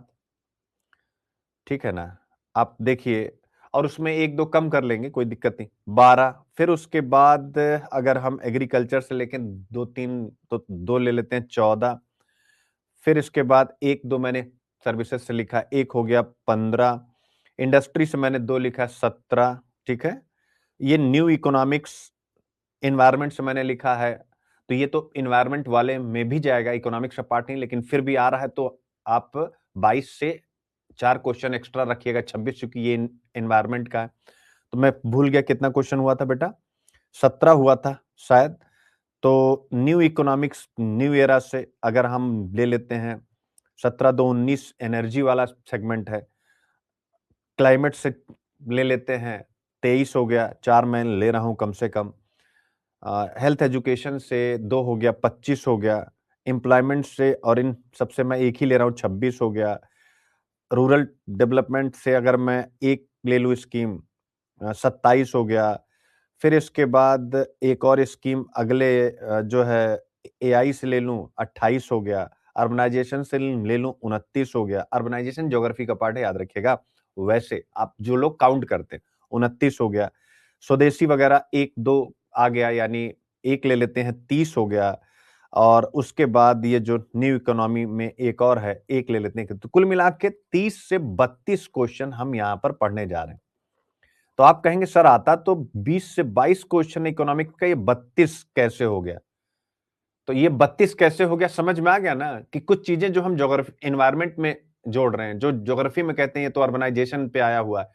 ठीक है ना? आप देखिए, और उसमें 1 2 कम कर लेंगे, कोई दिक्कत नहीं, 12। फिर उसके बाद अगर हम एग्रीकल्चर से लेके 2 3, तो 2 ले लेते हैं, 14। फिर इसके बाद 1 2 मैंने सर्विसेज से लिखा, 1 हो गया, 15। इंडस्ट्री से मैंने 2 लिखा, 17। ठीक है, ये न्यू इकोनॉमिक्स इन्वायरमेंट से मैंने लिखा है, तो ये तो इन्वायरमेंट वाले में भी जाएगा, इकोनॉमिक्स का पार्ट नहीं, लेकिन फिर भी आ रहा है, तो आप 22 से 4 क्वेश्चन एक्स्ट्रा रखिएगा, 26, क्योंकि ये इन्वायरमेंट का है। तो मैं भूल गया कितना क्वेश्चन हुआ था बेटा, 17 हुआ था शायद। तो न्यू इकोनॉमिक्स न्यू एरा से अगर हम ले लेते हैं 17-19 एनर्जी वाला सेगमेंट है, क्लाइमेट से ले लेते हैं 23 हो गया, 4 मैं ले रहा हूं कम से कम। हेल्थ एजुकेशन से 2 हो गया, 25 हो गया। एम्प्लॉयमेंट से और इन सबसे मैं एक ही ले रहा हूं, 26 हो गया। रूरल डेवलपमेंट से अगर मैं एक ले लूं स्कीम, 27 हो गया। फिर इसके बाद एक और स्कीम अगले जो है एआई से ले लूं, 28 हो गया। अर्बनाइजेशन से ले लूं, 29 हो गया। अर्बनाइजेशन ज्योग्राफी का पार्ट है, याद रखिएगा। वैसे आप जो लोग काउंट करते हैं, 29 हो गया। स्वदेशी वगैरह 1-2 आ गया, यानी एक ले लेते हैं, 30 हो गया। और उसके बाद ये जो न्यू इकोनॉमी में एक और है, एक ले लेते हैं। तो कुल मिला के 30 से 32 क्वेश्चन हम यहां पर पढ़ने जा रहे हैं। तो आप कहेंगे सर आता तो 20 से 22 क्वेश्चन इकोनॉमिक का, ये 32 कैसे हो गया? तो ये 32 कैसे हो गया, समझ में आ गया ना कि कुछ चीजें जो हम ज्योग्राफी एनवायरमेंट में जोड़ रहे हैं, जो ज्योग्राफी में कहते हैं ये तो अर्बनाइजेशन पे आया हुआ है,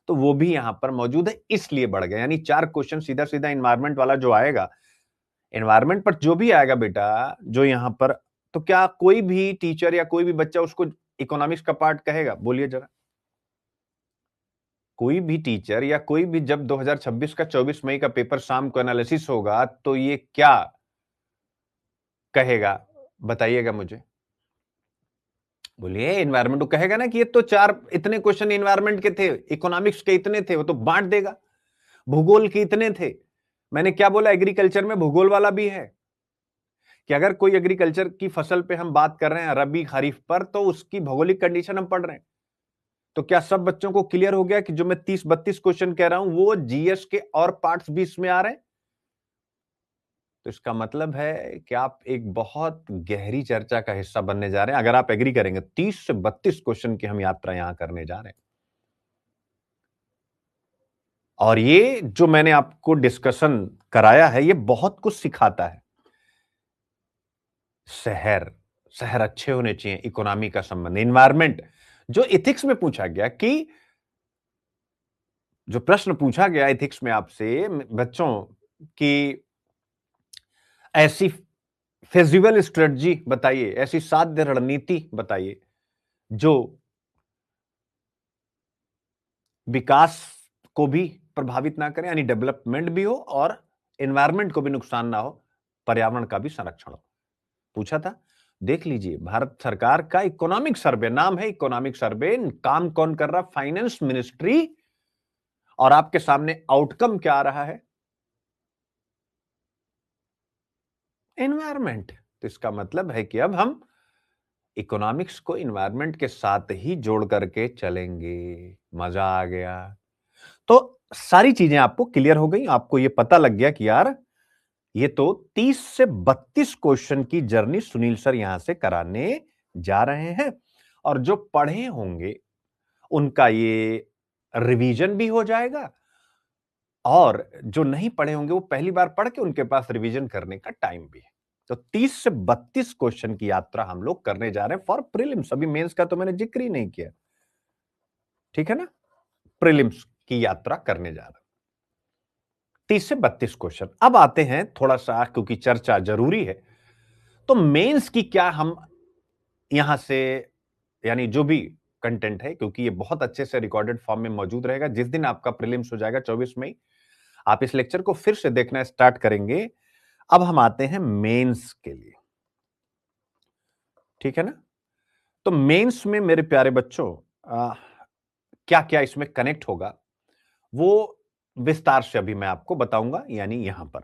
तो वो भी यहां पर मौजूद है, इसलिए बढ़ गया। यानी 4 क्वेश्चन सीधा सीधा एनवायरनमेंट वाला जो आएगा, एनवायरनमेंट पर जो भी आएगा बेटा, जो यहां पर, तो क्या कोई भी टीचर या कोई भी बच्चा उसको इकोनॉमिक्स का पार्ट कहेगा? बोलिए जरा। कोई भी टीचर या कोई भी, जब 2026 का 24 मई का पेपर शाम को एनालिसिस होगा, तो ये क्या कहेगा? बताइएगा मुझे। बोलिए, एनवायरमेंट को कहेगा ना कि ये तो 4 इतने क्वेश्चन एनवायरमेंट के थे, इकोनॉमिक्स के इतने थे, वो तो बांट देगा। भूगोल के इतने थे। मैंने क्या बोला, एग्रीकल्चर में भूगोल वाला भी है कि अगर कोई एग्रीकल्चर की फसल पे हम बात कर रहे हैं, रबी खरीफ पर, तो उसकी भौगोलिक कंडीशन हम पढ़ रहे हैं। तो क्या सब बच्चों को क्लियर हो गया कि जो मैं 30-32 क्वेश्चन कह रहा हूं, वो जीएस के और पार्ट्स भी इसमें आ रहे हैं? तो इसका मतलब है कि आप एक बहुत गहरी चर्चा का हिस्सा बनने जा रहे हैं, अगर आप एग्री करेंगे। 30 से 32 क्वेश्चन की हम यात्रा यहां करने जा रहे हैं। और ये जो मैंने आपको डिस्कशन कराया है, ये बहुत कुछ सिखाता है। शहर शहर अच्छे होने चाहिए, इकोनॉमी का संबंध, एनवायरमेंट। जो इथिक्स में पूछा गया कि, जो प्रश्न पूछा गया इथिक्स में आपसे बच्चों की, ऐसी फिजिबल स्ट्रेटजी बताइए, ऐसी साध्य रणनीति बताइए जो विकास को भी प्रभावित ना करे, यानी डेवलपमेंट भी हो और एनवायरमेंट को भी नुकसान ना हो, पर्यावरण का भी संरक्षण हो। पूछा था। देख लीजिए, भारत सरकार का इकोनॉमिक सर्वे, नाम है इकोनॉमिक सर्वे, काम कौन कर रहा? Finance ministry. और आपके सामने आउटकम क्या आ रहा है? एनवायरमेंट। तो इसका मतलब है कि अब हम इकोनॉमिक्स को एनवायरमेंट के साथ ही जोड़ करके चलेंगे। मजा आ गया। तो सारी चीजें आपको क्लियर हो गई, आपको यह पता लग गया कि यार ये तो 30 से 32 क्वेश्चन की जर्नी सुनील सर यहां से कराने जा रहे हैं। और जो पढ़े होंगे उनका ये रिवीजन भी हो जाएगा, और जो नहीं पढ़े होंगे वो पहली बार पढ़ के उनके पास रिवीजन करने का टाइम भी है। तो 30 से 32 क्वेश्चन की यात्रा हम लोग करने जा रहे हैं फॉर प्रीलिम्स। अभी मेंस का तो मैंने जिक्र ही नहीं किया, ठीक है ना? प्रीलिम्स की यात्रा करने जा रहे हैं 30 से 32 क्वेश्चन। अब आते हैं थोड़ा सा, क्योंकि चर्चा जरूरी है, तो मेंस की क्या हम यहां से, यानी जो भी कंटेंट है, क्योंकि ये बहुत अच्छे से रिकॉर्डेड फॉर्म में मौजूद रहेगा, जिस दिन आपका प्रीलिम्स हो जाएगा 24 मई, आप इस लेक्चर को फिर से देखना स्टार्ट करेंगे। अब हम आते हैं मेंस के लिए, ठीक है ना? तो मेंस में मेरे प्यारे बच्चों, क्या क्या इसमें कनेक्ट होगा, वो विस्तार से अभी मैं आपको बताऊंगा, यानी यहां पर।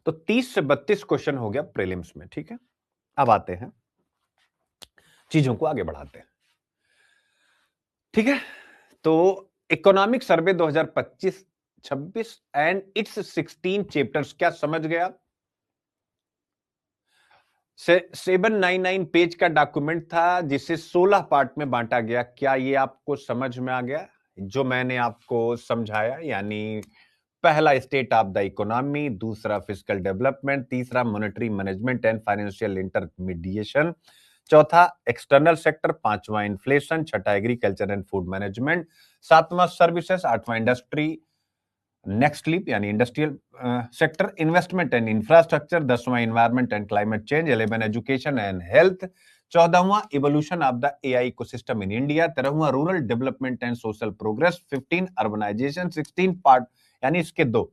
तो 30 से 32 क्वेश्चन हो गया प्रीलिम्स में, ठीक है? अब आते हैं, चीजों को आगे बढ़ाते हैं, ठीक है? तो economic survey 2025-26 and it's 16 chapters, क्या समझ गया? 799 पेज का डॉक्यूमेंट था, जिसे 16 पार्ट में बांटा गया। क्या ये आपको समझ में आ गया जो मैंने आपको समझाया? यानी पहला स्टेट ऑफ द इकोनॉमी, दूसरा फिजिकल डेवलपमेंट, तीसरा monetary management and financial intermediation, चौथा एक्सटर्नल सेक्टर, पांचवा इन्फ्लेशन, छठा एग्रीकल्चर एंड फूड मैनेजमेंट, सातवां सर्विसेज, आठवां इंडस्ट्री, नेक्स्ट लीप यानी industrial sector, investment and infrastructure, 10वां environment and climate change, 11 education and health, 14वां evolution of the AI ecosystem in India, 13वां rural development and social progress, 15 urbanisation, 16 part यानी इसके दो,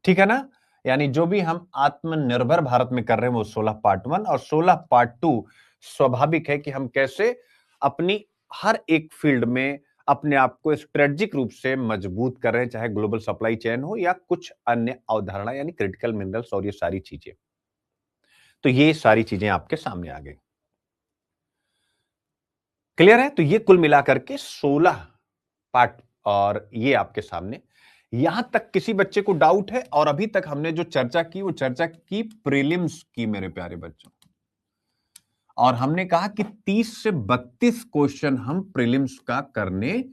ठीक है ना। यानी जो भी हम आत्मनिर्भर भारत में कर रहे हैं वो 16 पार्ट 1 और 16 पार्ट 2 स्वाभाविक है कि हम कैसे अपनी हर एक फील्ड में अपने आप को स्ट्रेटेजिक रूप से मजबूत कर रहे हैं, चाहे ग्लोबल सप्लाई चेन हो या कुछ अन्य अवधारणा यानी क्रिटिकल मिनरल्स और ये सारी चीजें। तो ये सारी चीजें आपके सामने आ गई, क्लियर है। तो ये कुल मिलाकर के 16 पार्ट और ये आपके सामने। यहां तक किसी बच्चे को डाउट है? और अभी तक हमने जो चर्चा की वो चर्चा की प्रीलिम्स की मेरे प्यारे बच्चों, और हमने कहा कि 30 से 32 क्वेश्चन हम प्रीलिम्स का करने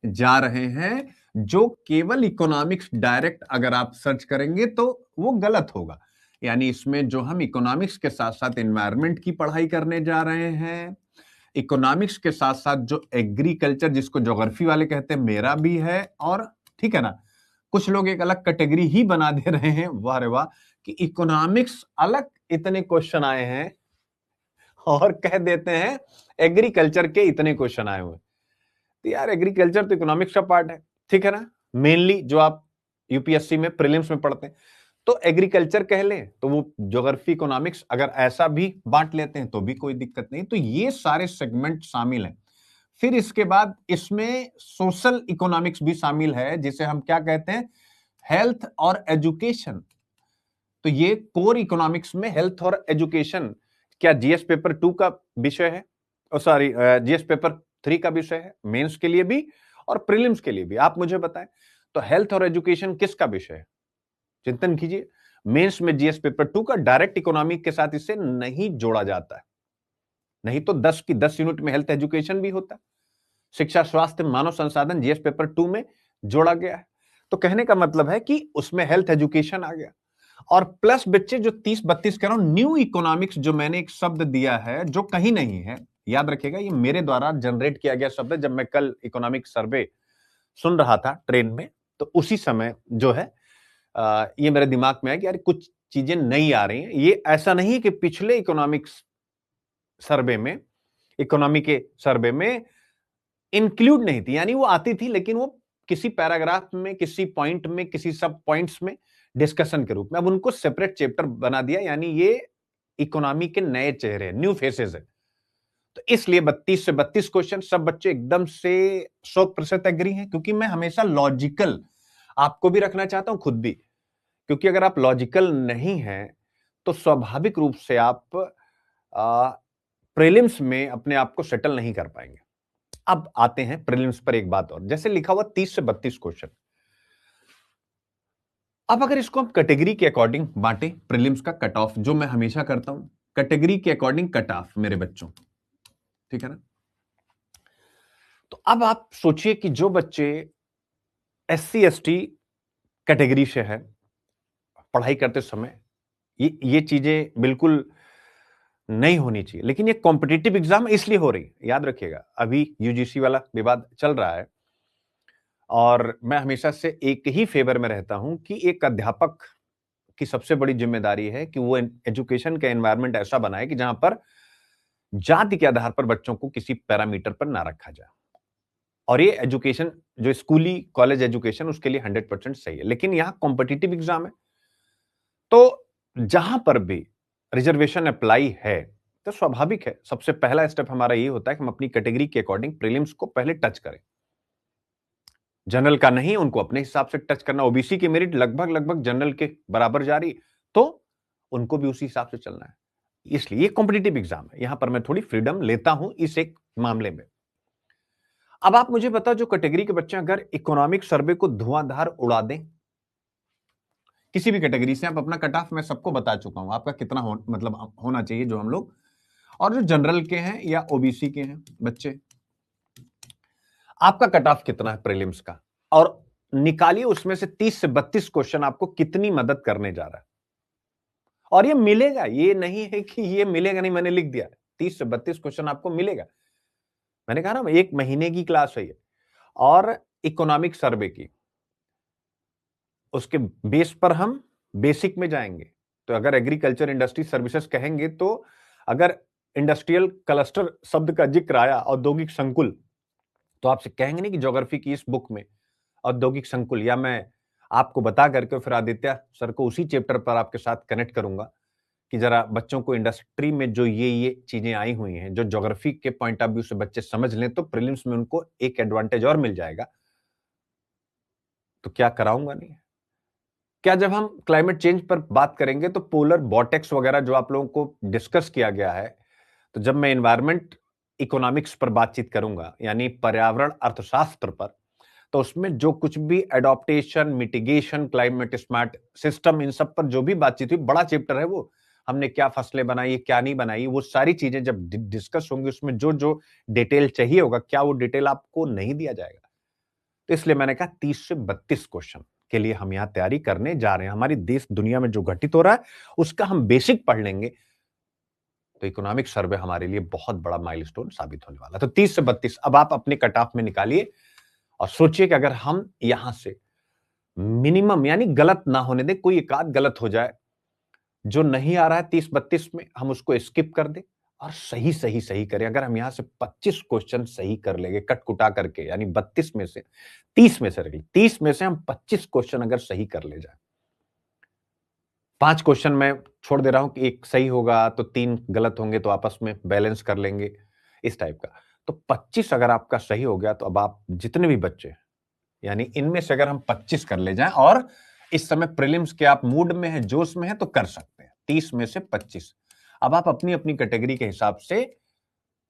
जा रहे हैं, जो केवल इकोनॉमिक्स डायरेक्ट अगर आप सर्च करेंगे तो वो गलत होगा। यानी इसमें जो हम इकोनॉमिक्स के साथ साथ एनवायरनमेंट की पढ़ाई करने जा रहे हैं, इकोनॉमिक्स के साथ साथ जो एग्रीकल्चर जिसको ज्योग्राफी वाले कहते हैं मेरा भी है, और ठीक है ना, कुछ लोग एक अलग कैटेगरी ही बना दे रहे हैं, वाह रे वाह, कि इकोनॉमिक्स अलग इतने क्वेश्चन आए हैं और कह देते हैं एग्रीकल्चर के इतने क्वेश्चन आए हुए। तो यार एग्रीकल्चर तो इकोनॉमिक्स का पार्ट है, ठीक है ना, मेनली जो आप यूपीएससी में प्रीलिम्स में पढ़ते हैं। तो एग्रीकल्चर कह लें तो वो ज्योग्राफी इकोनॉमिक्स अगर ऐसा भी बांट लेते हैं तो भी कोई दिक्कत नहीं। तो ये सारे सेगमेंट शामिल हैं। फिर इसके बाद इसमें सोशल इकोनॉमिक्स भी शामिल है, जिसे हम क्या कहते हैं, हेल्थ और एजुकेशन। तो ये कोर इकोनॉमिक्स में हेल्थ और एजुकेशन क्या जीएस पेपर 2 का विषय है, सॉरी जीएस पेपर 3 का विषय है, मेंस के लिए भी और प्रीलिम्स के लिए भी। आप मुझे बताएं तो हेल्थ और एजुकेशन किसका विषय है? चिंतन कीजिए। मेंस में जीएस पेपर 2 का डायरेक्ट इकोनॉमिक के साथ इसे नहीं जोड़ा जाता है, नहीं तो 10 की 10 यूनिट में हेल्थ एजुकेशन भी होता है। शिक्षा, स्वास्थ्य, मानव संसाधन जीएस पेपर 2 में जोड़ा गया है। तो कहने का मतलब है कि उसमें हेल्थ एजुकेशन आ गया, और प्लस बच्चे जो 30-32 कह रहा हूं, न्यू इकोनॉमिक्स जो मैंने एक शब्द दिया है जो कहीं नहीं है, याद रखिएगा, ये मेरे द्वारा जनरेट किया गया शब्द है। जब मैं कल इकोनॉमिक सर्वे सुन रहा था ट्रेन में, तो उसी समय जो है ये मेरे दिमाग में है कि यार कुछ चीजें नई आ रही हैं। ये ऐसा नहीं है कि पिछले इकोनॉमिक्स सर्वे में, इकोनॉमी के सर्वे में इंक्लूड नहीं थी, यानी वो आती थी लेकिन वो किसी पैराग्राफ में, किसी पॉइंट में, किसी सब पॉइंट्स में डिस्कशन के रूप में। अब उनको सेपरेट चैप्टर बना दिया, यानी ये इकोनॉमी के नए चेहरे, न्यू फेसेस है। तो इसलिए 32 से 32 क्वेश्चन, सब बच्चे एकदम से 100% एग्री हैं, क्योंकि मैं हमेशा लॉजिकल आपको भी रखना चाहता हूं, खुद भी। क्योंकि अगर आप लॉजिकल नहीं हैं तो स्वाभाविक रूप से आप प्रीलिम्स में अपने आप को सेटल नहीं कर पाएंगे। अब आते हैं प्रीलिम्स पर एक बात और, जैसे लिखा हुआ 30 से 32 क्वेश्चन। अब अगर इसको हम कैटेगरी के अकॉर्डिंग बांटे, प्रीलिम्स का कट ऑफ जो मैं हमेशा करता हूं, कैटेगरी के अकॉर्डिंग कट ऑफ मेरे बच्चों, ठीक है ना। तो अब आप सोचिए कि जो बच्चे एससी एसटी कैटेगरी से है, पढ़ाई करते समय ये चीजें बिल्कुल नहीं होनी चाहिए, लेकिन ये कॉम्पिटिटिव एग्जाम इसलिए हो रही है। याद रखिएगा, अभी यूजीसी वाला विवाद चल रहा है, और मैं हमेशा से एक ही फेवर में रहता हूं कि एक अध्यापक की सबसे बड़ी जिम्मेदारी है कि वो एजुकेशन का एनवायरनमेंट ऐसा बनाए कि जहां पर जाति के आधार पर बच्चों को किसी पैरामीटर पर ना रखा जाए। और ये एजुकेशन जो स्कूली कॉलेज एजुकेशन उसके लिए 100% सही है, लेकिन यहां कॉम्पिटिटिव एग्जाम है, तो जहां पर भी रिजर्वेशन अप्लाई है तो स्वाभाविक है सबसे पहला स्टेप हमारा ये होता है कि हम अपनी कैटेगरी के अकॉर्डिंग प्रीलिम्स को पहले टच करें। जनरल का नहीं, उनको अपने हिसाब से टच करना। ओबीसी की मेरिट लगभग लगभग जनरल के बराबर जा रही, तो उनको भी उसी हिसाब से चलना है। इसलिए ये कॉम्पिटिटिव एग्जाम है, यहां पर मैं थोड़ी फ्रीडम लेता हूं इस एक मामले में। अब आप मुझे बताओ, जो कैटेगरी के बच्चे अगर इकोनॉमिक सर्वे को धुआंधार उड़ा दें, किसी भी कैटेगरी से, आप अपना कट ऑफ मैं सबको बता चुका हूं आपका कितना मतलब होना चाहिए जो हम लोग, और जो जनरल के हैं या ओबीसी के हैं बच्चे, आपका कट ऑफ कितना है प्रीलिम्स का, और निकालिए उसमें से 30 से 32 क्वेश्चन आपको कितनी मदद करने जा रहा है। और ये मिलेगा, ये नहीं है कि ये मिलेगा नहीं, मैंने लिख दिया 30 से 32 क्वेश्चन आपको मिलेगा। मैंने कहा ना, एक महीने की क्लास है ये, और इकोनॉमिक सर्वे की। उसके बेस पर हम बेसिक में जाएंगे। तो अगर एग्रीकल्चर इंडस्ट्री सर्विसेज कहेंगे तो अगर इंडस्ट्रियल क्लस्टर शब्द का जिक्र आया, औद्योगिक संकुल, तो आपसे कहेंगे नहीं कि ज्योग्राफी की इस बुक में औद्योगिक संकुल, या मैं आपको बता करके फिर आदित्य सर को उसी चैप्टर पर आपके साथ कनेक्ट करूंगा कि जरा बच्चों को इंडस्ट्री में जो ये चीजें आई हुई हैं, जो ज्योग्राफी के पॉइंट ऑफ व्यू से बच्चे समझ लें, तो प्रीलिम्स में उनको एक एडवांटेज और मिल जाएगा। तो क्या कराऊंगा नहीं? क्या जब हम क्लाइमेट चेंज पर बात करेंगे तो पोलर बॉटेक्स वगैरह जो आप लोगों को डिस्कस किया गया है, तो जब मैं एनवायरमेंट इकोनॉमिक्स पर बातचीत करूंगा, यानी पर्यावरण अर्थशास्त्र पर, तो उसमें जो कुछ भी adaptation, mitigation, climate smart system, इन सब पर जो भी बातचीत हुई, बड़ा चैप्टर है वो। हमने क्या फसलें बनाई, क्या नहीं बनाई, वो सारी चीजें जब डिस्कस होंगी, उसमें जो जो डिटेल चाहिए होगा, क्या वो डिटेल आपको नहीं दिया जाएगा? तो इसलिए मैंने कहा 30 से 32 क्वेश्चन के लिए हम यहां तैयारी करने जा रहे हैं। हमारी देश दुनिया में जो घटित हो रहा है उसका हम बेसिक पढ़ लेंगे, तो इकोनॉमिक सर्वे हमारे लिए बहुत बड़ा माइलस्टोन साबित होने वाला है। तो 30 से 32 अब आप अपने कट ऑफ में निकालिए और सोचिए कि अगर हम यहां से मिनिमम, यानी गलत ना होने दें, कोई एक आध गलत हो जाए, जो नहीं आ रहा है 30-32 में, हम उसको स्किप कर दें और सही सही सही करें। अगर हम यहां से 25 क्वेश्चन सही कर लेंगे कट कुटा करके, यानी 32 में से 30 में से, रही 30 में से हम 25 क्वेश्चन अगर सही कर ले जाए, 5 क्वेश्चन मैं छोड़ दे रहा हूं कि एक सही होगा तो 3 गलत होंगे, तो आपस में बैलेंस कर लेंगे, इस टाइप का। तो 25 अगर आपका सही हो गया, तो अब आप जितने भी बच्चे, यानी इनमें से अगर हम 25 कर ले जाएं, और इस समय प्रीलिम्स के आप मूड में है, जोश में है, तो कर सकते हैं 30 में से 25। अब आप अपनी अपनी कैटेगरी के हिसाब से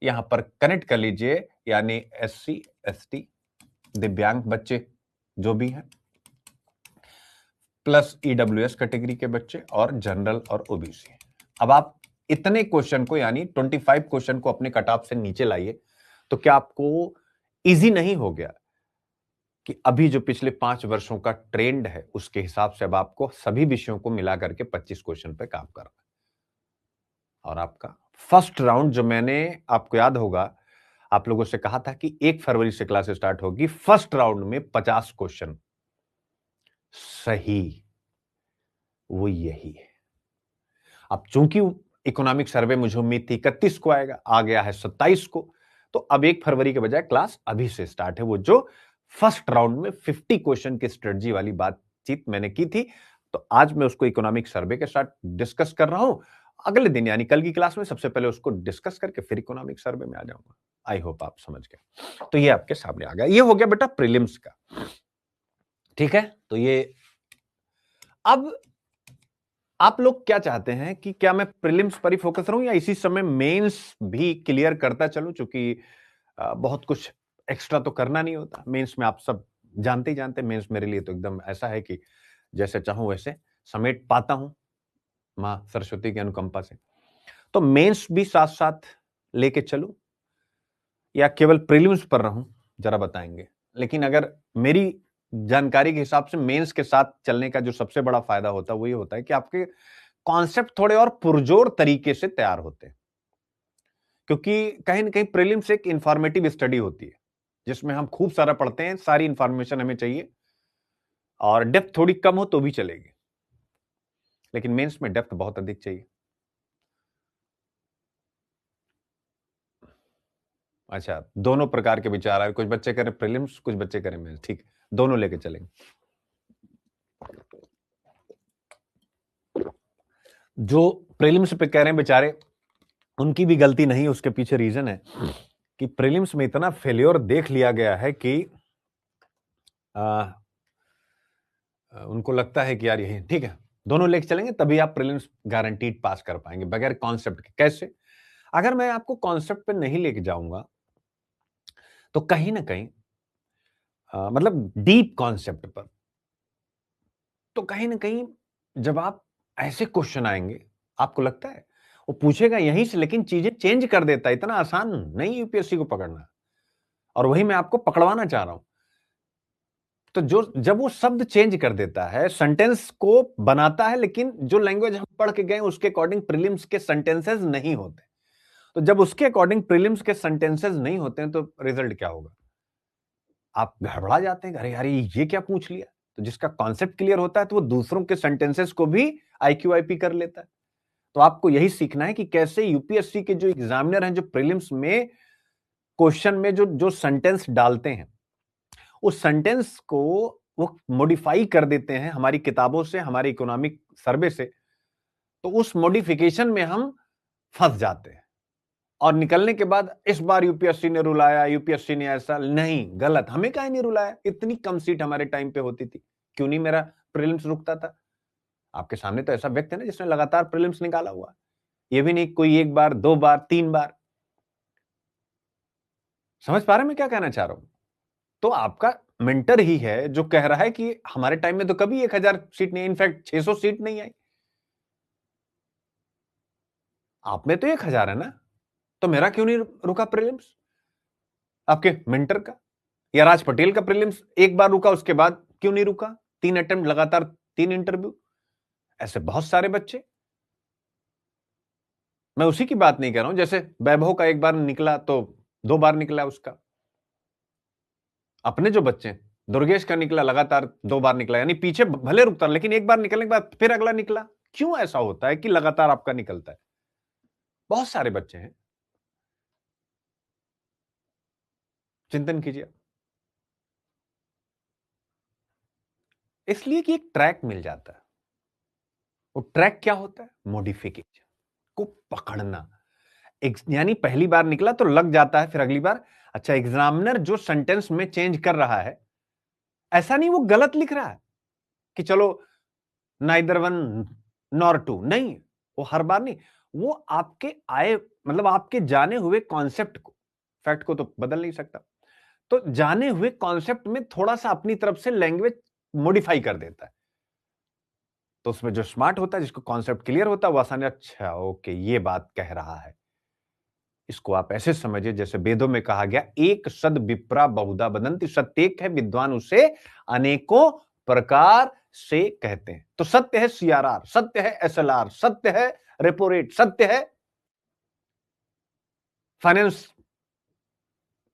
यहां पर कनेक्ट कर लीजिए, यानी SC ST, दिव्यांग बच्चे जो भी हैं, प्लस EWS कैटेगरी के बच्चे, और जनरल और OBC। अब आप इतने क्वेश्चन को, यानी 25 क्वेश्चन को अपने कट ऑफ से नीचे लाइए, तो क्या आपको इजी नहीं हो गया कि अभी जो पिछले 5 वर्षों का ट्रेंड है उसके हिसाब से अब आपको सभी विषयों को मिला करके 25 क्वेश्चन पे काम करना है। और आपका फर्स्ट राउंड, जो मैंने, आपको याद होगा, आप लोगों से कहा था कि 1 फरवरी से क्लास स्टार्ट होगी, फर्स्ट राउंड में 50 क्वेश्चन सही, वो यही है। अब चूंकि इकोनॉमिक सर्वे मुझे उम्मीद थी 31 को आएगा, आ गया है 27 को, तो अब 1 फरवरी के बजाय क्लास अभी से स्टार्ट है। वो जो फर्स्ट राउंड में 50 क्वेश्चन की स्ट्रेटजी वाली बातचीत मैंने की थी, तो आज मैं उसको इकोनॉमिक सर्वे के साथ डिस्कस कर रहा हूं। अगले दिन, यानी कल की क्लास में, सबसे पहले उसको डिस्कस करके फिर इकोनॉमिक सर्वे में आ जाऊंगा। आई होप आप समझ गए। तो ये आपके सामने आ गया, ये हो गया बेटा प्रीलिम्स का। ठीक है, तो ये अब आप लोग क्या चाहते हैं कि क्या मैं प्रीलिम्स पर ही फोकस रहूं, या इसी समय मेंस भी क्लियर करता चलूं? चूंकि बहुत कुछ एक्स्ट्रा तो करना नहीं होता मेंस में, आप सब जानते ही जानते हैं। मेंस मेरे लिए तो एकदम ऐसा है कि जैसे चाहूं वैसे समेट पाता हूं, मां सरस्वती की अनुकंपा से। तो मेंस भी साथ साथ लेके चलूं, या केवल प्रीलिम्स पर रहूं, जरा बताएंगे। लेकिन अगर मेरी जानकारी के हिसाब से मेंस के साथ चलने का जो सबसे बड़ा फायदा होता है वो ये होता है कि आपके कॉन्सेप्ट थोड़े और पुरजोर तरीके से तैयार होते हैं, क्योंकि कहीं ना कहीं प्रीलिम्स एक इंफॉर्मेटिव स्टडी होती है जिसमें हम खूब सारा पढ़ते हैं, सारी इंफॉर्मेशन हमें चाहिए, और डेप्थ थोड़ी कम हो तो भी चलेगी, लेकिन मेंस में डेप्थ बहुत अधिक चाहिए। अच्छा, दोनों प्रकार के विचार आए, कुछ बच्चे करें प्रीलिम्स, कुछ बच्चे करें मेंस, ठीक, दोनों लेके चलेंगे। जो प्रीलिम्स पे कह रहे हैं बेचारे, उनकी भी गलती नहीं, उसके पीछे रीजन है कि प्रीलिम्स में इतना फेल्योर देख लिया गया है कि उनको लगता है कि यार यही ठीक है, दोनों लेके चलेंगे तभी आप प्रीलिम्स गारंटीड पास कर पाएंगे बगैर कॉन्सेप्ट के। कैसे? अगर मैं आपको कॉन्सेप्ट पे नहीं लेके जाऊंगा, तो कहीं ना कहीं मतलब डीप कॉन्सेप्ट पर, तो कहीं ना कहीं जब आप ऐसे क्वेश्चन आएंगे, आपको लगता है वो पूछेगा यहीं से, लेकिन चीजें चेंज कर देता है। इतना आसान नहीं यूपीएससी को पकड़ना, और वही मैं आपको पकड़वाना चाह रहा हूं। तो जो जब वो शब्द चेंज कर देता है, सेंटेंस को बनाता है, लेकिन जो लैंग्वेज हम पढ़ के गए उसके अकॉर्डिंग प्रीलिम्स के सेंटेंसेस नहीं होते, तो जब उसके अकॉर्डिंग प्रीलिम्स के सेंटेंसेस नहीं होते हैं, तो रिजल्ट क्या होगा? आप गड़बड़ा जाते हैं, अरे यार ये क्या पूछ लिया। तो जिसका कॉन्सेप्ट क्लियर होता है तो वो दूसरों के सेंटेंसेस को भी IQIP कर लेता है। तो आपको यही सीखना है कि कैसे यूपीएससी के जो एग्जामिनर हैं, जो प्रीलिम्स में क्वेश्चन में जो जो सेंटेंस डालते हैं, उस सेंटेंस को वो मॉडिफाई कर देते हैं हमारी किताबों से, हमारे इकोनॉमिक सर्वे से। तो उस मॉडिफिकेशन में हम फंस जाते हैं और निकलने के बाद इस बार यूपीएससी ने रुलाया, यूपीएससी ने ऐसा नहीं, गलत। हमें काहे नहीं रुलाया? इतनी कम सीट हमारे टाइम पे होती थी, क्यों नहीं मेरा प्रीलिम्स रुकता था? आपके सामने तो ऐसा व्यक्ति है ना जिसने लगातार प्रीलिम्स निकाला हुआ, ये भी नहीं कोई एक बार, दो बार, तीन बार। समझ पा रहे हैं मैं क्या कहना चाह रहा हूं? तो आपका मेंटर ही है जो कह रहा है कि हमारे टाइम में तो कभी 1000 सीट नहीं, इनफैक्ट 600 सीट नहीं आई। आप में तो 1000 है ना, तो मेरा क्यों नहीं रुका प्रीलिम्स? आपके मेंटर का या राज पटेल का प्रीलिम्स एक बार रुका, उसके बाद क्यों नहीं रुका? 3 अटेम्प्ट लगातार, 3 इंटरव्यू। ऐसे बहुत सारे बच्चे। मैं उसी की बात नहीं कर रहा हूं, जैसे वैभव का एक बार निकला तो 2 बार निकला उसका। अपने जो बच्चे हैं, दुर्गेश का निकला लगातार 2 बार निकला, यानी पीछे भले रुकता लेकिन एक बार निकलने के बाद फिर अगला निकला। क्यों ऐसा होता है कि लगातार आपका निकलता है? बहुत सारे बच्चे हैं, चिंतन कीजिए। इसलिए कि एक ट्रैक मिल जाता है। वो ट्रैक क्या होता है? मॉडिफिकेशन को पकड़ना। यानी पहली बार निकला तो लग जाता है, फिर अगली बार अच्छा एग्जामिनर जो सेंटेंस में चेंज कर रहा है, ऐसा नहीं वो गलत लिख रहा है कि चलो नाइदर वन नॉर टू, नहीं, वो हर बार नहीं, वो आपके आए मतलब आपके जाने हुए कॉन्सेप्ट को, फैक्ट को तो बदल नहीं सकता, तो जाने हुए कॉन्सेप्ट में थोड़ा सा अपनी तरफ से लैंग्वेज मॉडिफाई कर देता है। तो उसमें जो स्मार्ट होता है, जिसको कॉन्सेप्ट क्लियर होता है, वो आसानी, अच्छा ओके ये बात कह रहा है। इसको आप ऐसे समझिए जैसे वेदों में कहा गया, एक सद विप्रा बहुधा वदंती, सत्य एक है, विद्वान उसे अनेकों प्रकार से कहते हैं। तो सत्य है सीआरआर, सत्य है एसएलआर, सत्य है रेपो रेट, सत्य है फाइनेंस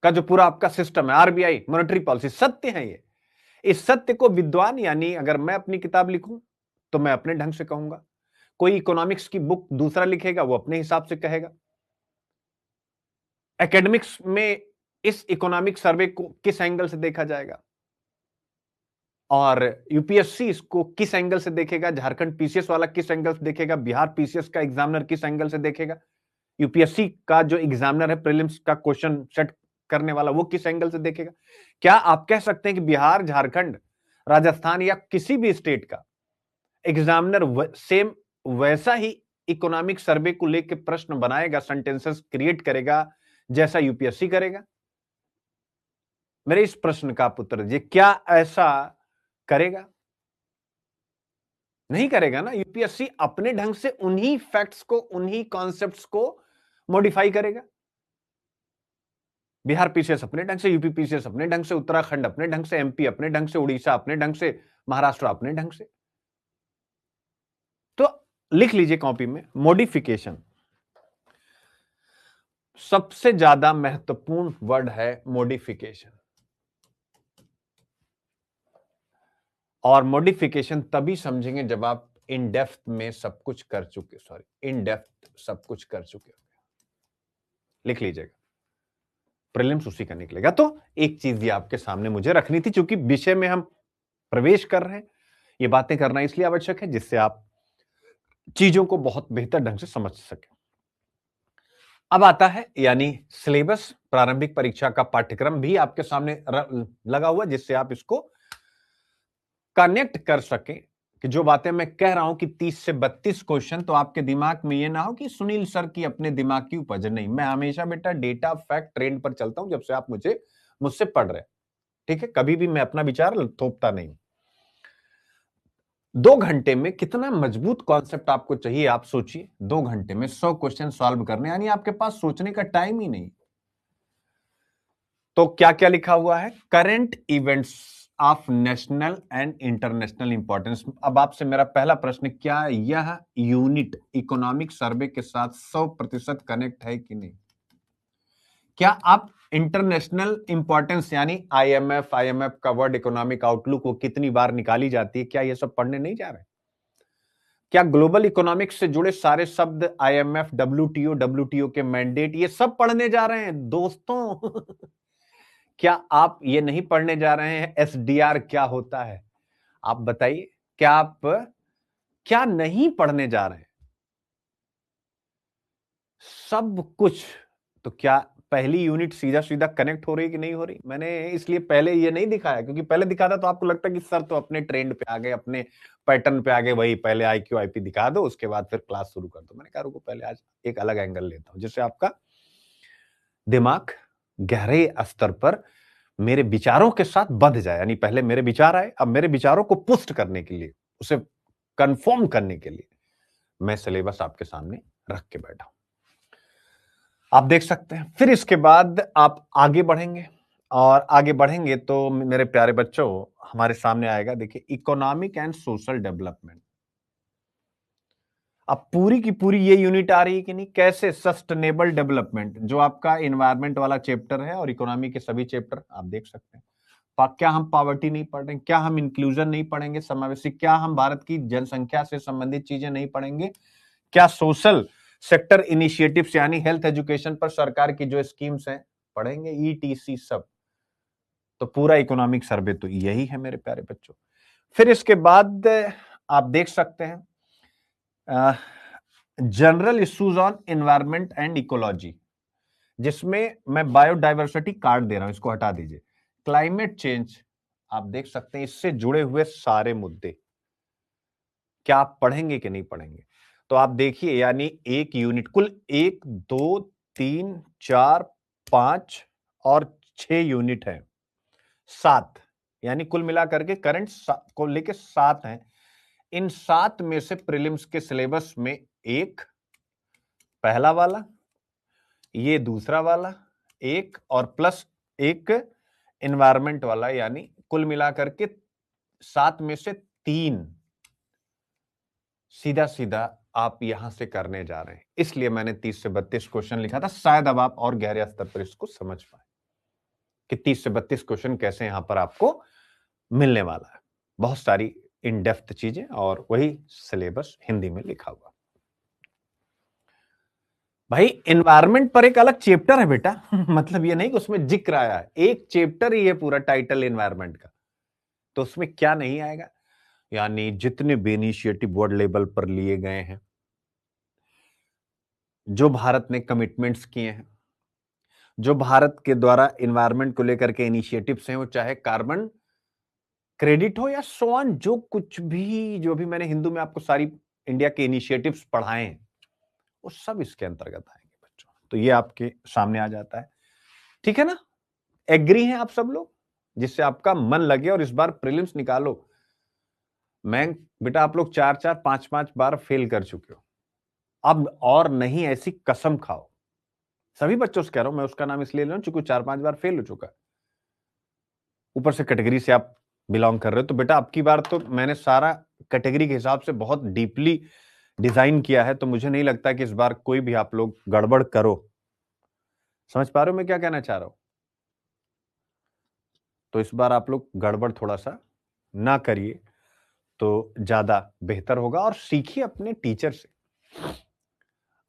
का जो पूरा आपका सिस्टम है, आरबीआई मॉनेटरी पॉलिसी, सत्य है ये। इस सत्य को विद्वान, यानी अगर मैं अपनी किताब लिखूं तो मैं अपने ढंग से कहूंगा, कोई इकोनॉमिक्स की बुक दूसरा लिखेगा वो अपने हिसाब से कहेगा। एकेडमिक्स में इस इकोनॉमिक सर्वे को किस एंगल से देखा जाएगा और यूपीएससी इसको किस एंगल से देखेगा, झारखंड पीसीएस वाला किस एंगल से देखेगा, बिहार पीसीएस का एग्जामिनर किस एंगल से देखेगा, यूपीएससी का जो एग्जामिनर है प्रीलिम्स का क्वेश्चन सेट करने वाला वो किस एंगल से देखेगा। क्या आप कह सकते हैं कि बिहार, झारखंड, राजस्थान या किसी भी स्टेट का एग्जामिनर सेम वैसा ही इकोनॉमिक सर्वे को लेकर प्रश्न बनाएगा, सेंटेंसेस क्रिएट करेगा जैसा यूपीएससी करेगा? मेरे इस प्रश्न का आप उत्तर दीजिए, क्या ऐसा करेगा? नहीं करेगा ना। यूपीएससी अपने ढंग से उन्हीं फैक्ट्स को, उन्हीं कॉन्सेप्ट्स को मॉडिफाई करेगा। बिहार पीसीएस अपने ढंग से, यूपी पीसीएस अपने ढंग से, उत्तराखंड अपने ढंग से, एमपी अपने ढंग से, उड़ीसा अपने ढंग से, महाराष्ट्र अपने ढंग से। तो लिख लीजिए कॉपी में, मॉडिफिकेशन सबसे ज्यादा महत्वपूर्ण वर्ड है, मॉडिफिकेशन। और मॉडिफिकेशन तभी समझेंगे जब आप इन डेप्थ में सब कुछ कर चुके, इन डेप्थ सब कुछ कर चुके हो। लिख लीजिएगा, प्रीलिम्स उसी का निकलेगा। तो एक चीज ये आपके सामने मुझे रखनी थी, क्योंकि विषय में हम प्रवेश कर रहे हैं, ये बातें करना इसलिए आवश्यक है जिससे आप चीजों को बहुत बेहतर ढंग से समझ सके। अब आता है यानी सिलेबस, प्रारंभिक परीक्षा का पाठ्यक्रम भी आपके सामने लगा हुआ, जिससे आप इसको कनेक्ट कर सके कि जो बातें मैं कह रहा हूं कि 30 से 32 क्वेश्चन, तो आपके दिमाग में ये ना हो कि सुनील सर की अपने दिमाग की उपज नहीं। मैं हमेशा बेटा डेटा, फैक्ट, ट्रेंड पर चलता हूं, जब से आप मुझसे पढ़ रहे हैं, ठीक है? कभी भी मैं अपना विचार थोपता नहीं। 2 घंटे में कितना मजबूत कॉन्सेप्ट आपको चाहिए, आप सोचिए। 2 घंटे में 100 क्वेश्चन सॉल्व करने, यानी आपके पास सोचने का टाइम ही नहीं। तो क्या क्या लिखा हुआ है? Current events of national and international importance. अब आपसे मेरा पहला प्रश्न, क्या यह यूनिट इकोनॉमिक सर्वे के साथ 100% कनेक्ट है कि नहीं? क्या आप इंटरनेशनल इंपॉर्टेंस यानी आईएमएफ का वर्ल्ड इकोनॉमिक आउटलुक वो कितनी बार निकाली जाती है, क्या ये सब पढ़ने नहीं जा रहे? क्या ग्लोबल इकोनॉमिक्स से जुड़े सारे शब्द आईएमएफ, डब्ल्यूटीओ के मैंडेट ये सब पढ़ने जा रहे हैं दोस्तों? क्या आप ये नहीं पढ़ने जा रहे हैं एसडीआर क्या होता है? आप बताइए, क्या आप क्या नहीं पढ़ने जा रहे हैं? सब कुछ। तो क्या पहली यूनिट सीधा सीधा कनेक्ट हो रही कि नहीं हो रही? मैंने इसलिए पहले ये नहीं दिखाया, क्योंकि पहले दिखाता तो आपको लगता कि सर तो अपने ट्रेंड पे आ गए, अपने पैटर्न पे आ गए, वही पहले आईक्यू आईपी दिखा दो, उसके बाद फिर क्लास शुरू कर दो। मैंने कहा रुको, पहले आज एक अलग एंगल लेता हूं, जिससे आपका दिमाग गहरे स्तर पर मेरे विचारों के साथ बंध जाए। यानी पहले मेरे विचार आए, अब मेरे विचारों को पुष्ट करने के लिए, उसे कंफर्म करने के लिए मैं सिलेबस आपके सामने रख के बैठा हूं। आप देख सकते हैं। फिर इसके बाद आप आगे बढ़ेंगे, और आगे बढ़ेंगे तो मेरे प्यारे बच्चों हमारे सामने आएगा, देखिए, इकोनॉमिक एंड सोशल डेवलपमेंट। अब पूरी की पूरी ये यूनिट आ रही है कि नहीं, कैसे सस्टेनेबल डेवलपमेंट, जो आपका इन्वायरमेंट वाला चैप्टर है और इकोनॉमी के सभी चैप्टर आप देख सकते हैं। क्या हम पॉवर्टी नहीं पढ़ रहे? क्या हम इंक्लूजन नहीं पढ़ेंगे, समावेशी? क्या हम भारत की जनसंख्या से संबंधित चीजें नहीं पढ़ेंगे? क्या सोशल सेक्टर इनिशिएटिव्स यानी हेल्थ एजुकेशन पर सरकार की जो स्कीम्स हैं पढ़ेंगे? ईटीसी सब। तो पूरा इकोनॉमिक सर्वे तो यही है मेरे प्यारे बच्चों। फिर इसके बाद आप देख सकते हैं general issues on environment and ecology, जिसमें मैं बायोडायवर्सिटी कार्ड दे रहा हूं, इसको हटा दीजिए। क्लाइमेट चेंज आप देख सकते हैं, इससे जुड़े हुए सारे मुद्दे क्या आप पढ़ेंगे कि नहीं पढ़ेंगे? तो आप देखिए, यानी एक यूनिट कुल 1 2 3 4 5 और 6 यूनिट है, 7, यानी कुल मिलाकर के करंट को लेके 7 हैं। इन 7 में से प्रीलिम्स के सिलेबस में एक पहला वाला, ये दूसरा वाला, एक और प्लस एक एनवायरमेंट वाला, यानी कुल मिलाकर के 7 में से 3 सीधा सीधा आप यहां से करने जा रहे हैं। इसलिए मैंने 30 से 32 क्वेश्चन लिखा था, शायद अब आप और गहरे स्तर पर इसको समझ पाए कि 30 से 32 क्वेश्चन कैसे यहां पर आपको मिलने वाला है। बहुत सारी इन डेप्थ चीजें, और वही सिलेबस हिंदी में लिखा हुआ। भाई एनवायरमेंट पर एक अलग चैप्टर है बेटा। मतलब ये नहीं कि उसमें जिक्र आया है, एक चैप्टर ही है पूरा टाइटल एनवायरमेंट का, तो उसमें क्या नहीं आएगा? यानी जितने भी इनिशिएटिव वर्ल्ड लेवल पर लिए गए हैं, जो भारत ने कमिटमेंट्स किए हैं, जो भारत के द्वारा एनवायरमेंट को लेकर के इनिशिएटिव्स हैं, वो चाहे कार्बन क्रेडिट हो या सोन, जो कुछ भी, जो भी मैंने हिंदू में आपको सारी इंडिया के इनिशिएटिव्स पढ़ाए हैं, वो सब इसके अंतर्गत आएंगे बच्चों। तो ये आपके सामने आ जाता है, ठीक है ना? एग्री हैं आप सब लोग, जिससे आपका मन लगे और इस बार प्रीलिम्स निकालो। मैं बेटा, आप लोग 4-4 5-5 बार फेल कर चुके हो, अब और नहीं, ऐसी कसम खाओ। सभी बच्चों से कह रहा हूं मैं, उसका नाम इसलिए ले रहा हूं क्योंकि 4-5 बार फेल हो चुका है, ऊपर से कैटेगरी से आप बिलोंग कर रहे हो। तो बेटा अब की बार तो मैंने सारा कैटेगरी के हिसाब से बहुत डीपली डिजाइन किया है, तो मुझे नहीं लगता कि इस बार कोई भी आप लोग गड़बड़ करो। समझ पा रहे हो मैं क्या कहना चाह रहा हूं? तो इस बार आप लोग गड़बड़ थोड़ा सा ना करिए तो ज्यादा बेहतर होगा, और सीखिए अपने टीचर से।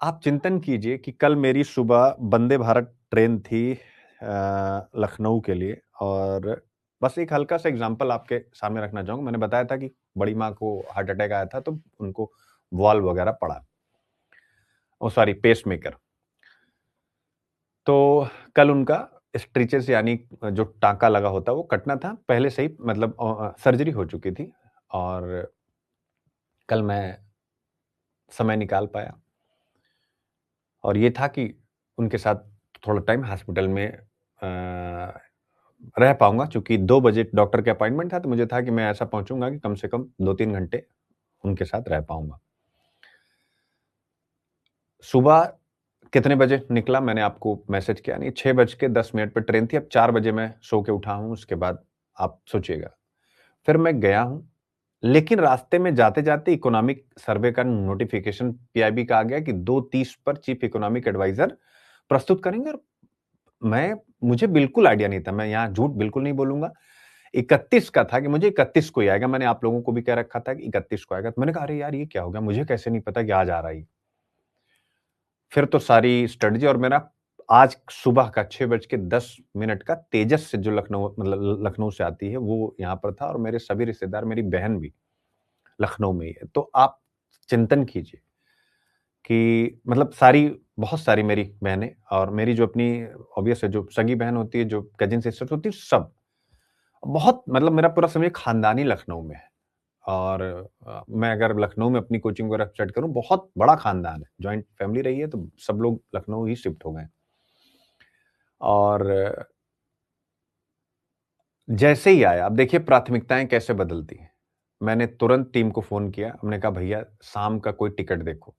आप चिंतन कीजिए कि कल मेरी सुबह वंदे भारत ट्रेन थी लखनऊ के लिए, और बस एक हल्का सा एग्जांपल आपके सामने रखना चाहूंगा। मैंने बताया था कि बड़ी माँ को हार्ट अटैक आया था, तो उनको वॉल्व वगैरह पड़ा, ओ सॉरी पेसमेकर। तो कल उनका स्ट्रिचेस यानी जो टांका लगा होता है वो कटना था, पहले से ही मतलब सर्जरी हो चुकी थी, और कल मैं समय निकाल पाया, और ये था कि उनके साथ थोड़ा टाइम हॉस्पिटल में रह पाऊंगा, क्योंकि 2 बजे डॉक्टर के अपॉइंटमेंट था, तो मुझे था कि मैं ऐसा पहुंचूंगा कि कम से कम 2-3 घंटे उनके साथ रह पाऊंगा। सुबह कितने बजे निकला मैंने आपको मैसेज किया, नहीं 6:10 पे ट्रेन थी, अब 4 बजे मैं सो के उठा हूं, उसके बाद आप सोचिएगा। फिर मैं गया हूं, लेकिन रास्ते में जाते जाते इकोनॉमिक सर्वे का नोटिफिकेशन पीआईबी का आ गया कि 2:30 पर चीफ इकोनॉमिक एडवाइजर प्रस्तुत करेंगे, और मुझे बिल्कुल आइडिया नहीं था, मैं यहाँ झूठ बिल्कुल नहीं बोलूँगा। 31 का था कि मुझे 31 को ही आएगा, मैंने आप लोगों को भी कह रखा था कि 31 को आएगा। तो मैंने कहा अरे यार ये क्या हो गया? मुझे कैसे नहीं पता कि आज आ रहा है ये? फिर तो सारी स्ट्रेटजी और मेरा आज सुबह का 6:10 का तेजस से जो लखनऊ मतलब लखनऊ से आती है, वो यहाँ पर था और मेरे सभी रिश्तेदार, मेरी बहन भी लखनऊ में ही है। तो आप चिंतन कीजिए कि मतलब बहुत सारी मेरी बहनें और मेरी जो अपनी ऑब्वियस है, जो सगी बहन होती है, जो कज़िन सिस्टर्स होती है, सब। बहुत मतलब मेरा पूरा समझिए खानदान ही लखनऊ में है और मैं अगर लखनऊ में अपनी कोचिंग वगैरह सेट करूँ, बहुत बड़ा खानदान है, जॉइंट फैमिली रही है, तो सब लोग लखनऊ ही शिफ्ट हो गए। और जैसे ही आया, अब देखिए प्राथमिकताएँ कैसे बदलती हैं। मैंने तुरंत टीम को फ़ोन किया, हमने कहा भैया शाम का कोई टिकट देखो।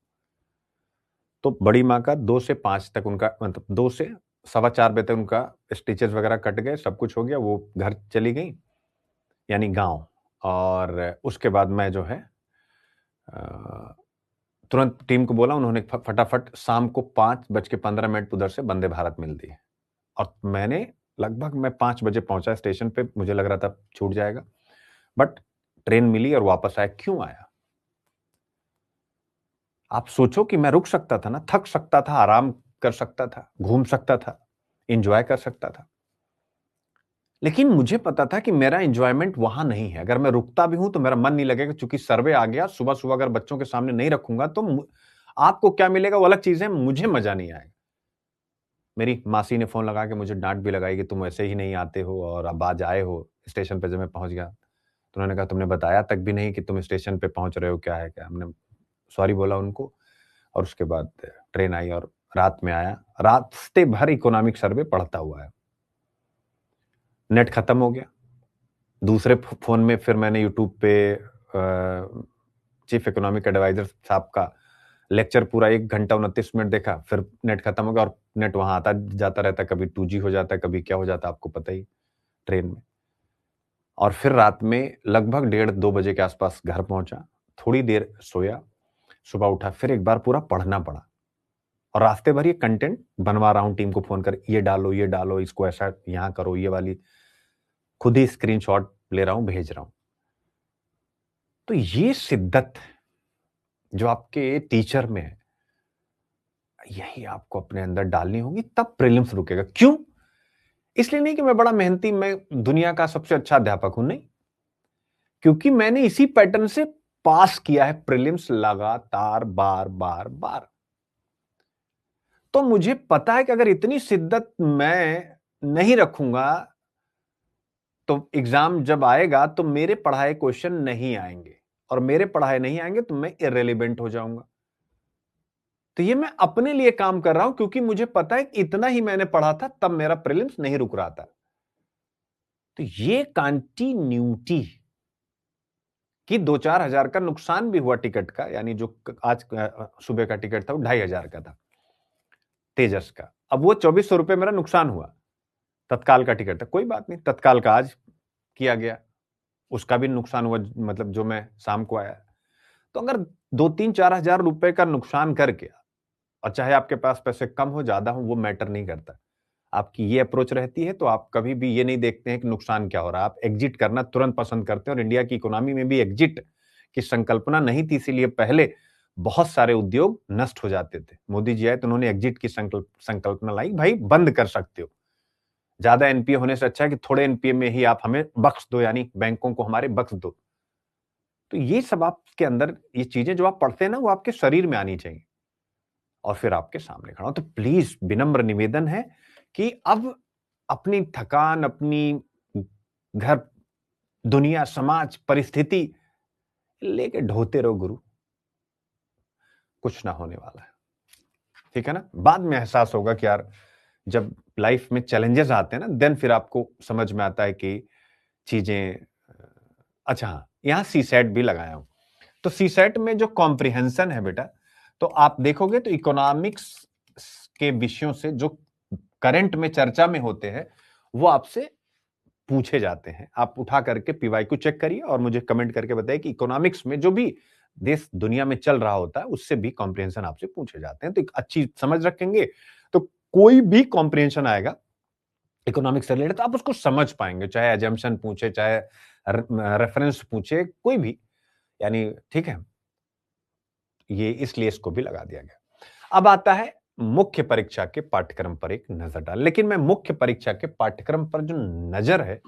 तो बड़ी माँ का 2 से 5 तक उनका मतलब 2 से सवा 4 बजे तक उनका स्टिचेज़ वगैरह कट गए, सब कुछ हो गया, वो घर चली गईं, यानी गाँव। और उसके बाद मैं जो है अ, तुरंत टीम को बोला, उन्होंने फटाफट शाम को 5:15 उधर से वंदे भारत मिल दी। और मैंने लगभग मैं 5 बजे पहुँचा स्टेशन पे, मुझे लग रहा था छूट जाएगा, बट ट्रेन मिली और वापस आया। क्यों आया? आप सोचो कि मैं रुक सकता था ना, थक सकता था, आराम कर सकता था, घूम सकता था, एन्जॉय कर सकता था। लेकिन मुझे पता था कि मेरा एन्जॉयमेंट वहाँ नहीं है। अगर मैं रुकता भी हूँ तो मेरा मन नहीं लगेगा, चूँकि सर्वे आ गया, सुबह-सुबह अगर बच्चों के सामने नहीं रखूँगा तो आपको क्या मिलेगा वो अलग चीज़ है, मुझे मज़ा नहीं आएगा। मेरी मासी ने फ़ोन लगा के मुझे डाँट भी लगाई कि तुम ऐसे ही नहीं आते हो और अब आज आए हो। स्टेशन पे जब मैं पहुँच गया, तो उन्होंने कहा तुमने बताया तक भी नहीं कि तुम स्टेशन पे पहुँच रहे हो, क्या है क्या? हमने सॉरी बोला उनको और उसके बाद ट्रेन आई और रात में आया। रास्ते भर इकोनॉमिक सर्वे पढ़ता हुआ आया। नेट खत्म हो गया। दूसरे फ़ोन में फिर मैंने यूट्यूब पे चीफ इकोनॉमिक एडवाइज़र साहब का लेक्चर पूरा 1 घंटा 29 मिनट देखा, फिर नेट खत्म हो गया और नेट वहाँ आता जाता रहता है, कभी 2G हो जाता है, कभी क्या हो जाता है, आपको पता ही ट्रेन में। और फिर रात में लगभग डेढ़ 2 बजे के आस-पास घर पहुँचा, थोड़ी देर सोया, सुबह उठा, फिर एक बार पूरा पढ़ना पड़ा और रास्ते भर ये कंटेंट बनवा रहा हूँ टीम को फ़ोन करके, ये डालो, इसको ऐसा यहाँ करो, ये वाली खुद ही स्क्रीनशॉट ले रहा हूँ, भेज रहा हूँ। तो ये शिद्दत जो आपके टीचर में है, यही आपको अपने अंदर डालनी होगी, तब प्रीलिम्स रुकेगा। क्यों? इसलिए नहीं कि मैं बड़ा मेहनती, मैं दुनिया का सबसे अच्छा अध्यापक हूं, नहीं। क्योंकि मैंने इसी पैटर्न से पास किया है प्रीलिम्स लगातार, बार बार बार। तो मुझे पता है कि अगर इतनी शिद्दत मैं नहीं रखूंगा तो एग्जाम जब आएगा तो मेरे पढ़ाए क्वेश्चन नहीं आएंगे और मेरे पढ़ाए नहीं आएंगे तो मैं इररिलेवेंट हो जाऊंगा। तो ये मैं अपने लिए काम कर रहा हूं क्योंकि मुझे पता है कि इतना ही मैंने पढ़ा था तब मेरा प्रीलिम्स नहीं रुक रहा था। तो ये कंटिन्यूटी कि 2-4 हजार का नुकसान भी हुआ टिकट का, यानी जो आज सुबह का टिकट था वो 2,500 का था तेजस का। अब वो 2400 रुपए मेरा नुकसान हुआ। तत्काल का टिकट था, कोई बात नहीं, तत्काल का आज किया गया, उसका भी नुकसान हुआ, मतलब जो मैं शाम को आया। तो अगर 2-3-4 हजार रुपए का नुकसान करके, और चाहे आपके पास पैसे कम हो ज्यादा हो वो मैटर नहीं करता, आपकी ये अप्रोच रहती है तो आप कभी भी ये नहीं देखते हैं कि नुकसान क्या हो रहा है, आप एग्जिट करना तुरंत पसंद करते हैं। और इंडिया की इकोनॉमी में भी एग्जिट की संकल्पना नहीं थी, इसीलिए पहले बहुत सारे उद्योग नष्ट हो जाते थे। मोदी जी आए तो उन्होंने एग्जिट की संकल्पना लाई, भाई बंद कर सकते हो, ज्यादा एनपीए होने से अच्छा है कि थोड़े एनपीए में ही आप हमें बख्श दो, यानी बैंकों को हमारे बख्श दो। तो ये सब आपके अंदर, ये चीजें जो आप पढ़ते हैं ना, वो आपके शरीर में आनी चाहिए और फिर आपके सामने खड़ा हो। तो प्लीज विनम्र निवेदन है कि अब अपनी थकान, अपनी घर, दुनिया, समाज, परिस्थिति लेके ढोते रहो गुरु, कुछ ना होने वाला है। ठीक है ना? बाद में एहसास होगा कि यार जब लाइफ में चैलेंजेस आते हैं ना, देन फिर आपको समझ में आता है कि चीजें अच्छा हाँ, यहाँ सीसैट भी लगाया हूं। तो सीसैट में जो कॉम्प्रिहेंशन है बेटा, तो आप देखोगे तो इकोनॉमिक्स के विषयों से जो करंट में चर्चा में होते हैं वो आपसे पूछे जाते हैं। आप उठा करके पीवाई को चेक करिए और मुझे कमेंट करके बताइए कि इकोनॉमिक्स में जो भी देश दुनिया में चल रहा होता है उससे भी कॉम्प्रिहेंशन आपसे पूछे जाते हैं। तो एक अच्छी समझ रखेंगे तो कोई भी कॉम्प्रिहेंशन आएगा इकोनॉमिक्स से रिलेटेड, तो आप उसको समझ पाएंगे, चाहे एजम्पशन पूछे, चाहे रेफरेंस पूछे, कोई भी, यानी ठीक है, ये इसलिए इसको भी लगा दिया गया। अब आता है मुख्य परीक्षा के पाठ्यक्रम पर एक नजर डाल, लेकिन मैं मुख्य परीक्षा के पाठ्यक्रम पर जो नजर है,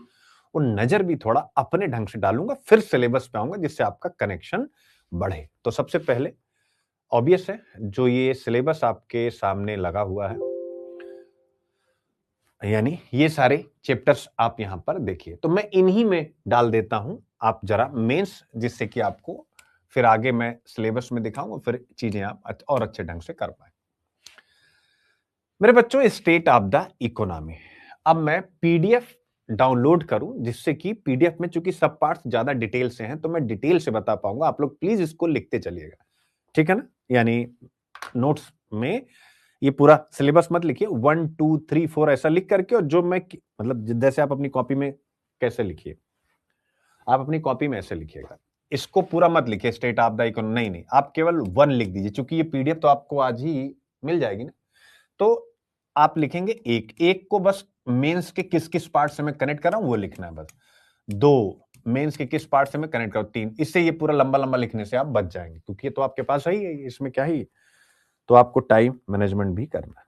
वो नजर भी थोड़ा अपने ढंग से डालूंगा, फिर सिलेबस पे आऊंगा, जिससे आपका कनेक्शन बढ़े। तो सबसे पहले ऑब्वियस है, जो ये सिलेबस आपके सामने लगा हुआ है, यानी ये सारे चैप्टर्स आप यहां पर देखिए, तो मैं इन्हीं में डाल देता हूं, आप जरा मेंस, जिससे कि आपको फिर आगे मैं सिलेबस में दिखाऊंगा, फिर चीजें आप और अच्छे ढंग से कर पाए। मेरे बच्चों, स्टेट ऑफ द इकोनॉमी, अब मैं पीडीएफ डाउनलोड करूं, जिससे कि पीडीएफ में चूंकि सब पार्ट्स ज्यादा डिटेल से हैं, तो मैं डिटेल से बता पाऊंगा। आप लोग प्लीज इसको लिखते चलिएगा, ठीक है ना, यानी नोट्स में ये पूरा सिलेबस मत लिखिए, 1 2 3 4 ऐसा लिख करके, और जो मैं मतलब जैसे आप अपनी कॉपी में कैसे लिखिए, आप अपनी कॉपी में ऐसे लिखिएगा, इसको पूरा मत लिखिए स्टेट ऑफ द इकोनॉमी, नहीं नहीं, आप केवल 1 लिख दीजिए, क्योंकि ये पीडीएफ तो आपको आज ही मिल जाएगी ना। तो आप लिखेंगे एक एक को बस मेंस के किस किस पार्ट से मैं कनेक्ट कर रहा हूं वो लिखना है बस। दो, मेंस के किस पार्ट से मैं कनेक्ट करूं। तीन, इससे ये पूरा लंबा लंबा लिखने से आप बच जाएंगे, क्योंकि ये तो आपके पास है ही, इसमें क्या ही, तो आपको टाइम मैनेजमेंट भी करना है।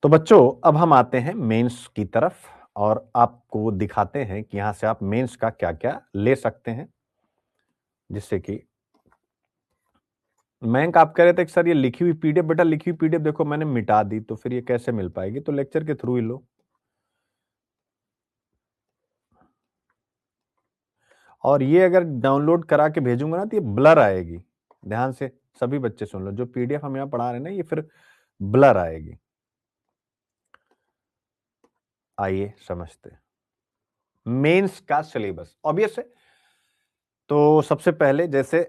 तो बच्चों, अब हम आते हैं मेंस की तरफ, और आपको दिखाते हैं कि यहां से आप मेंस का क्या क्या ले सकते हैं, जिससे कि मयंक आप कह रहे थे कि सर ये लिखी हुई पीडीएफ, बेटा लिखी हुई पीडीएफ देखो मैंने मिटा दी, तो फिर ये कैसे मिल पाएगी, तो लेक्चर के थ्रू ही लो। और ये अगर डाउनलोड करा के भेजूंगा ना, तो ये ब्लर आएगी, ध्यान से सभी बच्चे सुन लो, जो पीडीएफ हम यहाँ पढ़ा रहे हैं ना, ये फिर ब्लर आएगी। आइए समझते हैं मेंस का सिलेबस, ऑब्वियस है। तो सबसे पहले, जैसे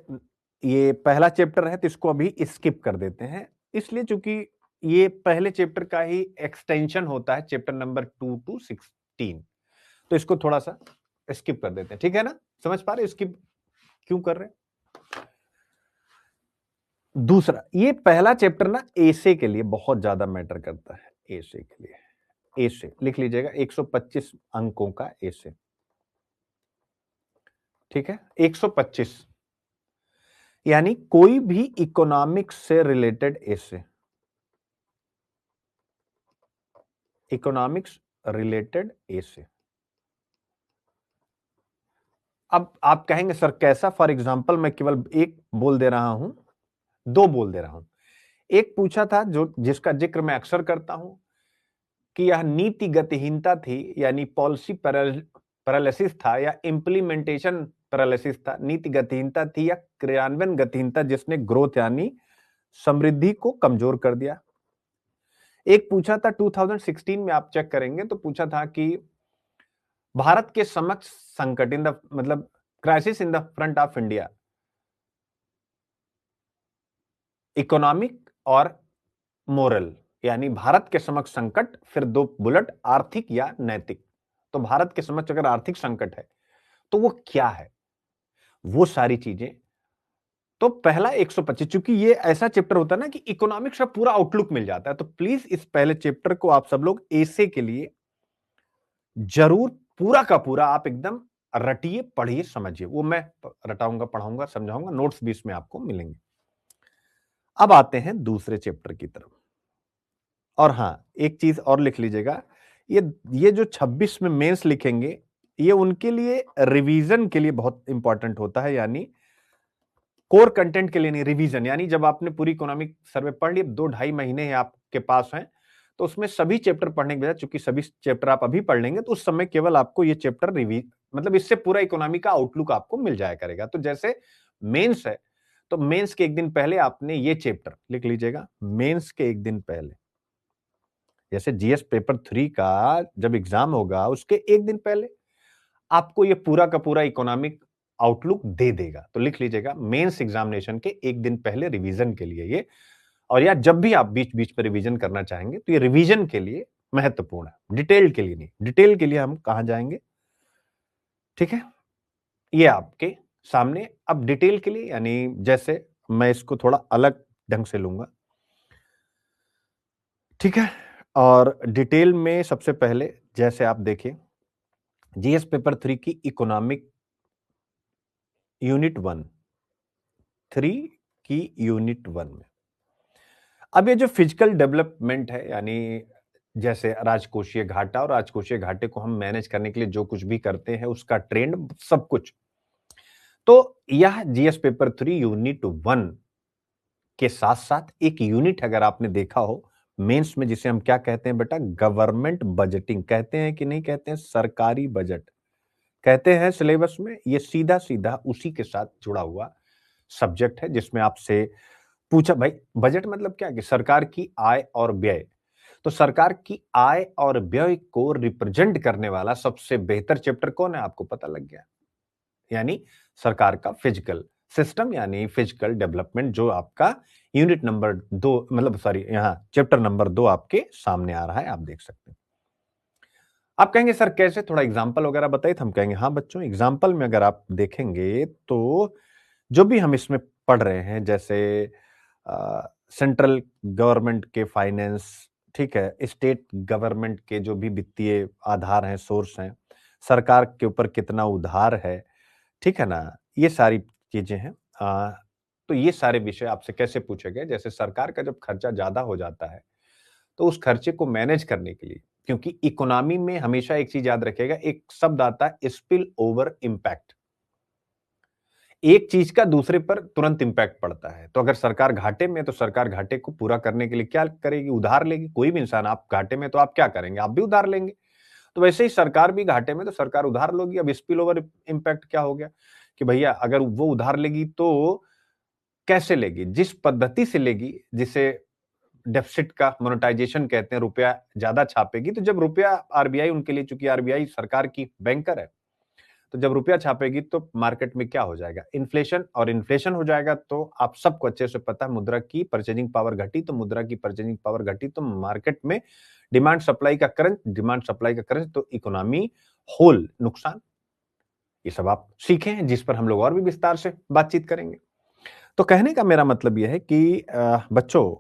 ये पहला चैप्टर है, तो इसको अभी स्किप कर देते हैं, इसलिए चूंकि ये पहले चैप्टर का ही एक्सटेंशन होता है, चैप्टर नंबर 2 to 16, तो इसको थोड़ा सा स्किप कर देते हैं, ठीक है ना, समझ पा रहे स्किप क्यों कर रहे हैं। दूसरा, ये पहला चैप्टर ना एसे के लिए बहुत ज्यादा मैटर करता है, एसे के लिए, एसे लिख लीजिएगा, 125 अंकों का एसे, ठीक है, 125, यानी कोई भी इकोनॉमिक्स से रिलेटेड एसे, इकोनॉमिक्स रिलेटेड एसे। अब आप कहेंगे सर कैसा, फॉर एग्जांपल मैं केवल एक बोल दे रहा हूं, दो बोल दे रहा हूं। एक पूछा था, जो जिसका जिक्र मैं अक्सर करता हूं, कि यह नीति गतिहीनता थी, यानी पॉलिसी पैरालिसिस था, या इंप्लीमेंटेशन पैरालिसिस था, नीति गतिहीनता थी या क्रियान्वयन गतिहीनता, जिसने ग्रोथ यानी समृद्धि को कमजोर कर दिया। एक पूछा था 2016 में, आप चेक करेंगे तो पूछा था कि भारत के समक्ष संकट इन द, मतलब crisis in the front of India, economic और मोरल, यानी भारत के समक्ष संकट, फिर दो बुलेट, आर्थिक या नैतिक। तो भारत के समक्ष अगर आर्थिक संकट है, तो वो क्या है, वो सारी चीजें। तो पहला 125, चूंकि ये ऐसा चैप्टर होता है ना कि इकोनॉमिक्स का पूरा आउटलुक मिल जाता है, तो प्लीज इस पहले चैप्टर को आप सब लोग एसे के लिए जरूर पूरा का पूरा आप एकदम रटिए, पढ़िए, समझिए, वो मैं रटाऊंगा, पढ़ाऊंगा, समझाऊंगा, नोट्स भी इसमें आपको मिलेंगे। अब आते हैं दूसरे चैप्टर की तरफ, और हां, एक चीज और लिख लीजिएगा, ये ये जो 26 में मेंस लिखेंगे, ये उनके लिए रिवीजन के लिए बहुत इंपॉर्टेंट होता है, यानी कोर कंटेंट के लिए नहीं, रिवीजन, यानी जब आपने पूरी इकोनॉमिक सर्वे पढ़ ली, 2-2.5 महीने आपके पास हैं, तो उसमें सभी चैप्टर पढ़ने के बजाय, चूंकि सभी चैप्टर आप अभी पढ़ लेंगे, तो उस समय केवल आपको ये चैप्टर रिवीज, मतलब इससे पूरा इकोनॉमी का आउटलुक आपको मिल जाया करेगा। तो जैसे मेंस है, तो मेंस के एक दिन पहले आपने ये चैप्टर लिख लीजिएगा, मेंस के एक दिन पहले, जैसे जीएस पेपर 3 का जब एग्जाम होगा, उसके एक दिन पहले आपको ये पूरा का पूरा इकोनॉमिक आउटलुक दे देगा। तो लिख लीजिएगा, मेंस एग्जामिनेशन के एक दिन पहले रिवीजन के लिए ये, और या जब भी आप बीच बीच में रिवीजन करना चाहेंगे, तो ये रिवीजन के लिए महत्वपूर्ण है, डिटेल के लिए नहीं। डिटेल के लिए हम कहां जाएंगे, ठीक है, ये आपके सामने। अब डिटेल के लिए, यानी जैसे मैं इसको थोड़ा अलग ढंग से लूंगा, ठीक है। और डिटेल में सबसे पहले जैसे आप देखिए जीएस पेपर 3 की इकोनॉमिक यूनिट 1, 3 की यूनिट 1 में अब ये जो फिजिकल डेवलपमेंट है, यानी जैसे राजकोषीय घाटा, और राजकोषीय घाटे को हम मैनेज करने के लिए जो कुछ भी करते हैं उसका ट्रेंड सब कुछ, तो यह जीएस पेपर 3 यूनिट 1 के साथ साथ एक यूनिट अगर आपने देखा हो मेंस में, जिसे हम क्या कहते हैं बेटा, गवर्नमेंट बजटिंग कहते हैं कि नहीं कहते हैं, सरकारी बजट कहते हैं सिलेबस में। ये सीधा सीधा उसी के साथ जुड़ा हुआ सब्जेक्ट है जिसमें आपसे पूछा भाई बजट मतलब क्या है कि सरकार की आय और व्यय, तो सरकार की आय और व्यय को रिप्रेजेंट करने वाला सबसे बेहतर चैप्टर कौन है, आपको पता लग गया, यानी सरकार का फिजिकल सिस्टम यानी फिजिकल डेवलपमेंट, जो आपका यूनिट नंबर 2 मतलब सॉरी यहां चैप्टर नंबर 2 आपके सामने आ रहा है, आप देख सकते हैं। आप कहेंगे सर कैसे, थोड़ा एग्जांपल वगैरह बताइए, तो हम कहेंगे हाँ बच्चों, एग्जांपल में अगर आप देखेंगे तो जो भी हम इसमें पढ़ रहे हैं, जैसे सेंट्रल गवर्नमेंट के फाइनेंस, ठीक है, स्टेट गवर्नमेंट के जो भी वित्तीय आधार हैं, सोर्स हैं, सरकार के ऊपर कितना उधार है, ठीक है ना, ये सारी चीजें हैं। तो ये सारे विषय आपसे कैसे पूछे गए, जैसे सरकार का जब खर्चा ज्यादा हो जाता है तो उस खर्चे को मैनेज करने के लिए, क्योंकि इकोनॉमी में हमेशा एक चीज याद रखिएगा, एक शब्द आता है स्पिल ओवर इम्पैक्ट, एक चीज का दूसरे पर तुरंत इंपैक्ट पड़ता है। तो अगर सरकार घाटे में, तो सरकार घाटे को पूरा करने के लिए क्या करेगी, उधार लेगी। कोई भी इंसान, आप घाटे में तो आप क्या करेंगे, आप भी उधार लेंगे। तो वैसे ही सरकार भी घाटे में, तो सरकार उधार लोगी। अब स्पिल ओवर इम्पैक्ट क्या हो गया कि भैया अगर वो उधार लेगी तो कैसे लेगी, जिस पद्धति से लेगी, जिसे डेफिसिट का मोनेटाइजेशन कहते हैं, रुपया ज्यादा छापेगी। तो जब रुपया आरबीआई उनके लिए, चूंकि आरबीआई सरकार की बैंकर है, तो जब रुपया छापेगी तो मार्केट में क्या हो जाएगा, इन्फ्लेशन, और इन्फ्लेशन हो जाएगा तो आप सबको अच्छे से पता है मुद्रा की परचेजिंग पावर घटी, तो मुद्रा की परचेजिंग पावर घटी तो मार्केट में डिमांड सप्लाई का करंट, डिमांड सप्लाई का करंट, तो इकोनॉमी होल नुकसान। ये सब आप सीखे हैं, जिस पर हम लोग और भी विस्तार से बातचीत करेंगे। तो कहने का मेरा मतलब यह है कि बच्चों,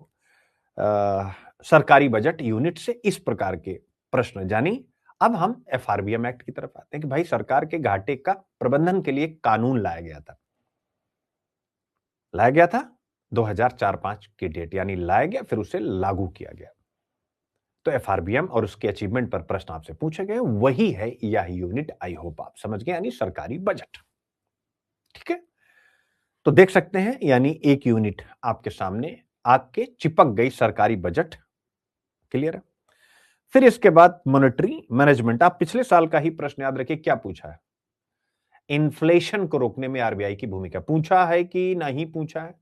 सरकारी बजट यूनिट से इस प्रकार के प्रश्न, यानी अब हम एफआरबीएम एक्ट की तरफ आते हैं कि भाई सरकार के घाटे का प्रबंधन के लिए कानून लाया गया था 2004-5 की डेट, यानी लाया गया फिर उसे लागू किया गया। तो एफआरबीएम और उसके अचीवमेंट पर प्रश्न आपसे पूछे गए, वही है यह यूनिट, आई होप आप समझ गए, यानी सरकारी बजट, ठीक है। तो देख सकते हैं, यानी एक यूनिट आपके सामने आके चिपक गई, सरकारी बजट, क्लियर है। फिर इसके बाद मॉनेटरी मैनेजमेंट, आप पिछले साल का ही प्रश्न याद रखिए, क्या पूछा है, इन्फ्लेशन को रोकने में आरबीआई की भूमिका, पूछा है कि नहीं पूछा है।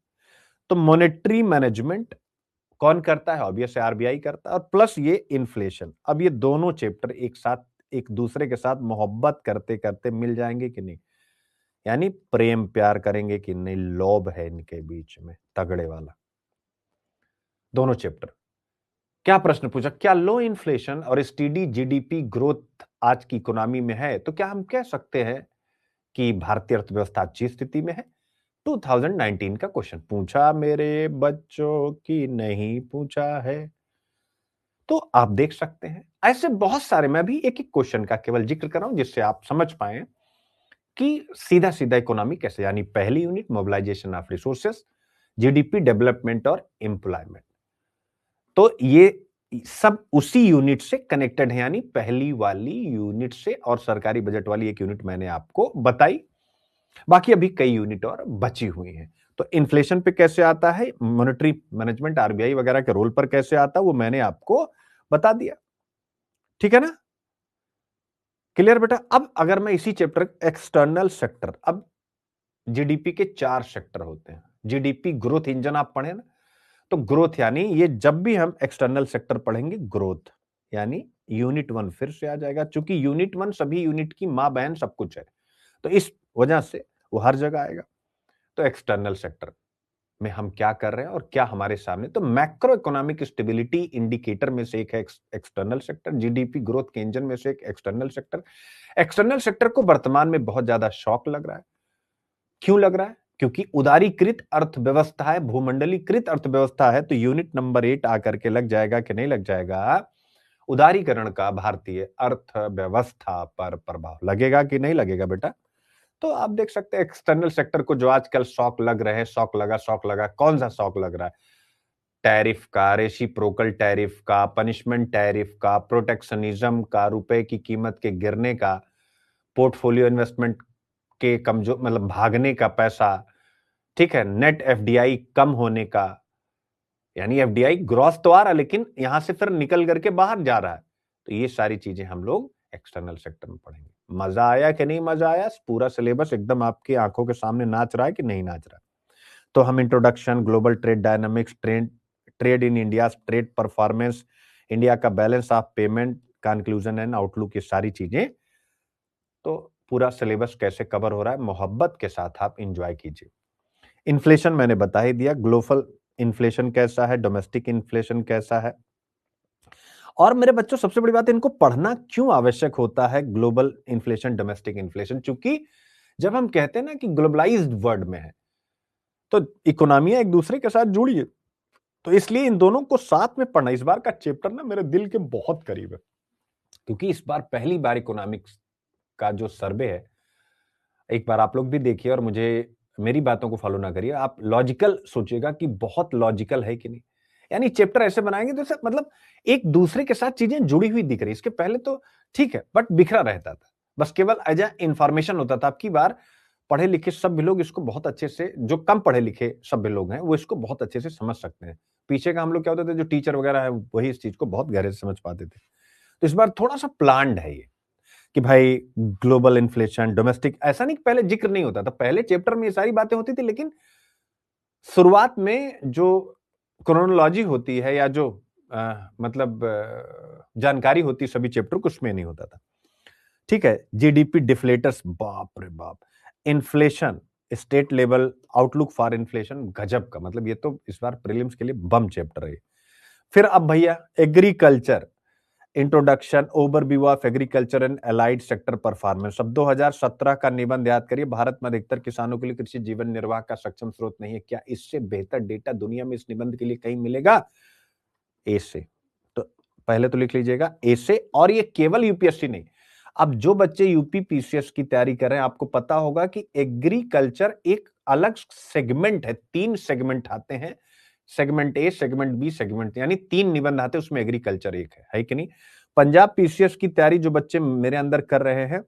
तो मॉनेटरी मैनेजमेंट कौन करता है, ऑब्वियस आरबीआई करता है, और प्लस ये इन्फ्लेशन। अब ये दोनों चैप्टर एक साथ एक दूसरे के साथ मोहब्बत करते करते मिल जाएंगे कि नहीं, यानी प्रेम प्यार करेंगे कि नहीं, लोभ है इनके बीच में तगड़े वाला, दोनों चैप्टर। क्या प्रश्न पूछा, क्या लो इन्फ्लेशन और स्टीडी जीडीपी ग्रोथ आज की इकोनॉमी में है, तो क्या हम कह सकते हैं कि भारतीय अर्थव्यवस्था अच्छी स्थिति में है। 2019 का क्वेश्चन पूछा मेरे बच्चों की नहीं पूछा है। तो आप देख सकते हैं ऐसे बहुत सारे, मैं भी एक एक क्वेश्चन का केवल जिक्र कर रहा हूं जिससे आप समझ पाए कि सीधा सीधा इकोनॉमी कैसे, यानी पहली unit mobilisation of resources, GDP development और एम्प्लॉयमेंट, तो ये सब उसी यूनिट से कनेक्टेड है, यानी पहली वाली यूनिट से, और सरकारी बजट वाली एक यूनिट मैंने आपको बताई, बाकी अभी कई यूनिट और बची हुई हैं। तो इन्फ्लेशन पे कैसे आता है, मॉनेटरी मैनेजमेंट आरबीआई वगैरह के रोल पर कैसे आता है, वो मैंने आपको बता दिया, ठीक है ना, क्लियर बेटा। अब अगर मैं इसी चैप्टर एक्सटर्नल सेक्टर, अब जीडीपी के 4 सेक्टर होते हैं, जीडीपी ग्रोथ इंजन आप पढ़े ना, तो ग्रोथ यानी ये जब भी हम एक्सटर्नल सेक्टर पढ़ेंगे, ग्रोथ यानी यूनिट 1 फिर से आ जाएगा, क्योंकि यूनिट 1 सभी यूनिट की मां बहन सब कुछ है, तो इस वजह से वो हर जगह आएगा। तो एक्सटर्नल सेक्टर में हम क्या कर रहे हैं और क्या हमारे सामने, तो मैक्रो इकोनॉमिक स्टेबिलिटी इंडिकेटर में से एक है एक्सटर्नल सेक्टर, जीडीपी ग्रोथ के इंजन में से एक एक्सटर्नल सेक्टर। एक्सटर्नल सेक्टर को वर्तमान में बहुत ज्यादा शॉक लग रहा है, क्यों लग रहा है, क्योंकि उदारीकृत अर्थव्यवस्था है, भूमंडलीकृत अर्थव्यवस्था है, तो यूनिट नंबर 8 आकर के लग जाएगा कि नहीं लग जाएगा? उदारीकरण का भारतीय अर्थव्यवस्था पर प्रभाव लगेगा कि नहीं लगेगा बेटा? तो आप देख सकते हैं एक्सटर्नल सेक्टर को जो आजकल शॉक लग रहे हैं, शॉक लगा, कौन-सा शॉक लग रहा है? टैरिफ का, रेसिप्रोकल टैरिफ का, पनिशमेंट टैरिफ का, प्रोटेक्शनिज्म का, रुपए की कीमत के गिरने का, पोर्टफोलियो इन्वेस्टमेंट के कमजोर मतलब भागने का पैसा, ठीक है? नेट एफडीआई कम होने का, यानी एफडीआई ग्रॉस तो आ रहा है लेकिन यहां से फिर निकल करके बाहर जा रहा है। तो ये सारी चीजें हम लोग एक्सटर्नल सेक्टर में पढ़ेंगे। मजा आया कि नहीं मजा आया? पूरा सिलेबस एकदम आपकी आंखों के सामने नाच रहा है कि नहीं नाच रहा? तो हम introduction, global trade dynamics, trade in India, trade performance, India का balance of payment, conclusion and outlook, ये सारी चीजें, तो पूरा सिलेबस कैसे कवर हो रहा है मोहब्बत के साथ आप इंजॉय कीजिए। इन्फ्लेशन मैंने बता ही दिया, ग्लोबल इन्फ्लेशन कैसा है, डोमेस्टिक इन्फ्लेशन कैसा है। और मेरे बच्चों सबसे बड़ी बात है, इनको पढ़ना क्यों आवश्यक होता है, ग्लोबल इन्फ्लेशन, डोमेस्टिक इन्फ्लेशन? चूंकि जब हम कहते हैं ना कि ग्लोबलाइज्ड वर्ल्ड में है, तो इकोनॉमियां एक दूसरे के साथ जुड़ी है, तो इसलिए इन दोनों को साथ में पढ़ना। इस बार का चैप्टर ना मेरे दिल के बहुत करीब है, क्योंकि इस बार पहली बार इकोनॉमिक्स का जो सर्वे है, एक बार आप लोग भी देखिए और मुझे मेरी बातों को फॉलो ना करिए, आप लॉजिकल सोचिएगा कि बहुत लॉजिकल है कि नहीं। यानी चैप्टर ऐसे बनाएंगे तो मतलब एक दूसरे के साथ चीजें जुड़ी हुई दिख रही। इसके पहले तो ठीक है, बट बिखरा रहता था, बस केवल एज ए इंफॉर्मेशन होता था। अब की बार पढ़े लिखे सभ्य लोग इसको बहुत अच्छे से, जो कम पढ़े लिखे सभ्य लोग हैं वो इसको बहुत अच्छे से समझ सकते हैं। पीछे का हम लोग क्या होते थे, जो टीचर वगैरह है वही इस चीज को बहुत गहरे से समझ पाते थे। तो इस बार थोड़ा सा प्लान्ड है ये, कि भाई ग्लोबल इन्फ्लेशन, डोमेस्टिक, ऐसा नहीं कि पहले जिक्र नहीं होता था, पहले चैप्टर में ये सारी बातें होती थी, लेकिन शुरुआत में जो क्रोनोलॉजी होती है या जो मतलब जानकारी होती है सभी चैप्टर को, उसमें नहीं होता था। ठीक है, जीडीपी डिफ्लेटर्स, बाप रे बाप, inflation, state level outlook for inflation, गजब का, मतलब ये तो इस बार प्रीलिम्स के लिए बम चैप्टर है। फिर अब भैया agriculture, introduction, overview of agriculture and allied sector performance. अब 2017 का निबंध याद करिए, भारत में अधिकतर किसानों के लिए कृषि जीवन निर्वाह का सक्षम स्रोत नहीं है। क्या इससे बेहतर डेटा दुनिया में इस निबंध के लिए कहीं मिलेगा? ए से, तो पहले तो लिख लीजिएगा ए से। और ये केवल यूपीएससी नहीं, अब जो बच्चे यूपी पीसीएस की तैयारी कर रहे हैं, आपको पता होगा कि एग्रीकल्चर एक अलग सेगमेंट है, 3 सेगमेंट आते हैं, segment A, segment B, segment, यानी 3 निबंध आते हैं, उसमें एग्रीकल्चर एक है कि नहीं? पंजाब पीसीएस की तैयारी जो बच्चे मेरे अंदर कर रहे हैं,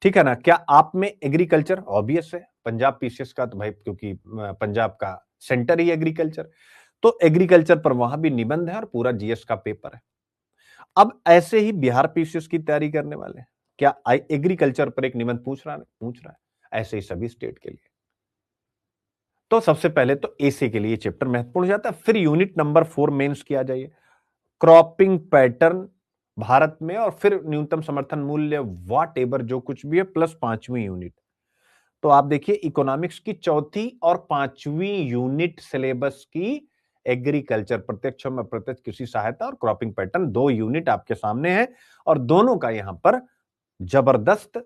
ठीक है ना, क्या आप में एग्रीकल्चर ऑब्वियस है, पंजाब पीसीएस का तो भाई, क्योंकि पंजाब का सेंटर ही एग्रीकल्चर, तो एग्रीकल्चर पर वहां भी निबंध है और पूरा जीएस का पेपर है। अब ऐसे ही बिहार पीसीएस की तैयारी करने वाले हैं, क्या एग्रीकल्चर पर एक निबंध पूछ रहा है, ऐसे ही सभी स्टेट के लिए। तो सबसे पहले तो एसी के लिए चैप्टर महत्वपूर्ण हो जाता है। फिर यूनिट नंबर 4 मेंस की आ जाइए, क्रॉपिंग पैटर्न भारत में, और फिर न्यूनतम समर्थन मूल्य, वाट एवर जो कुछ भी है, प्लस 5वीं यूनिट। तो आप देखिए इकोनॉमिक्स की चौथी और 5वीं यूनिट सिलेबस की एग्रीकल्चर, प्रत्यक्ष और अप्रत्यक्ष कृषि सहायता और क्रॉपिंग पैटर्न, 2 यूनिट आपके सामने है, और दोनों का यहां पर जबरदस्त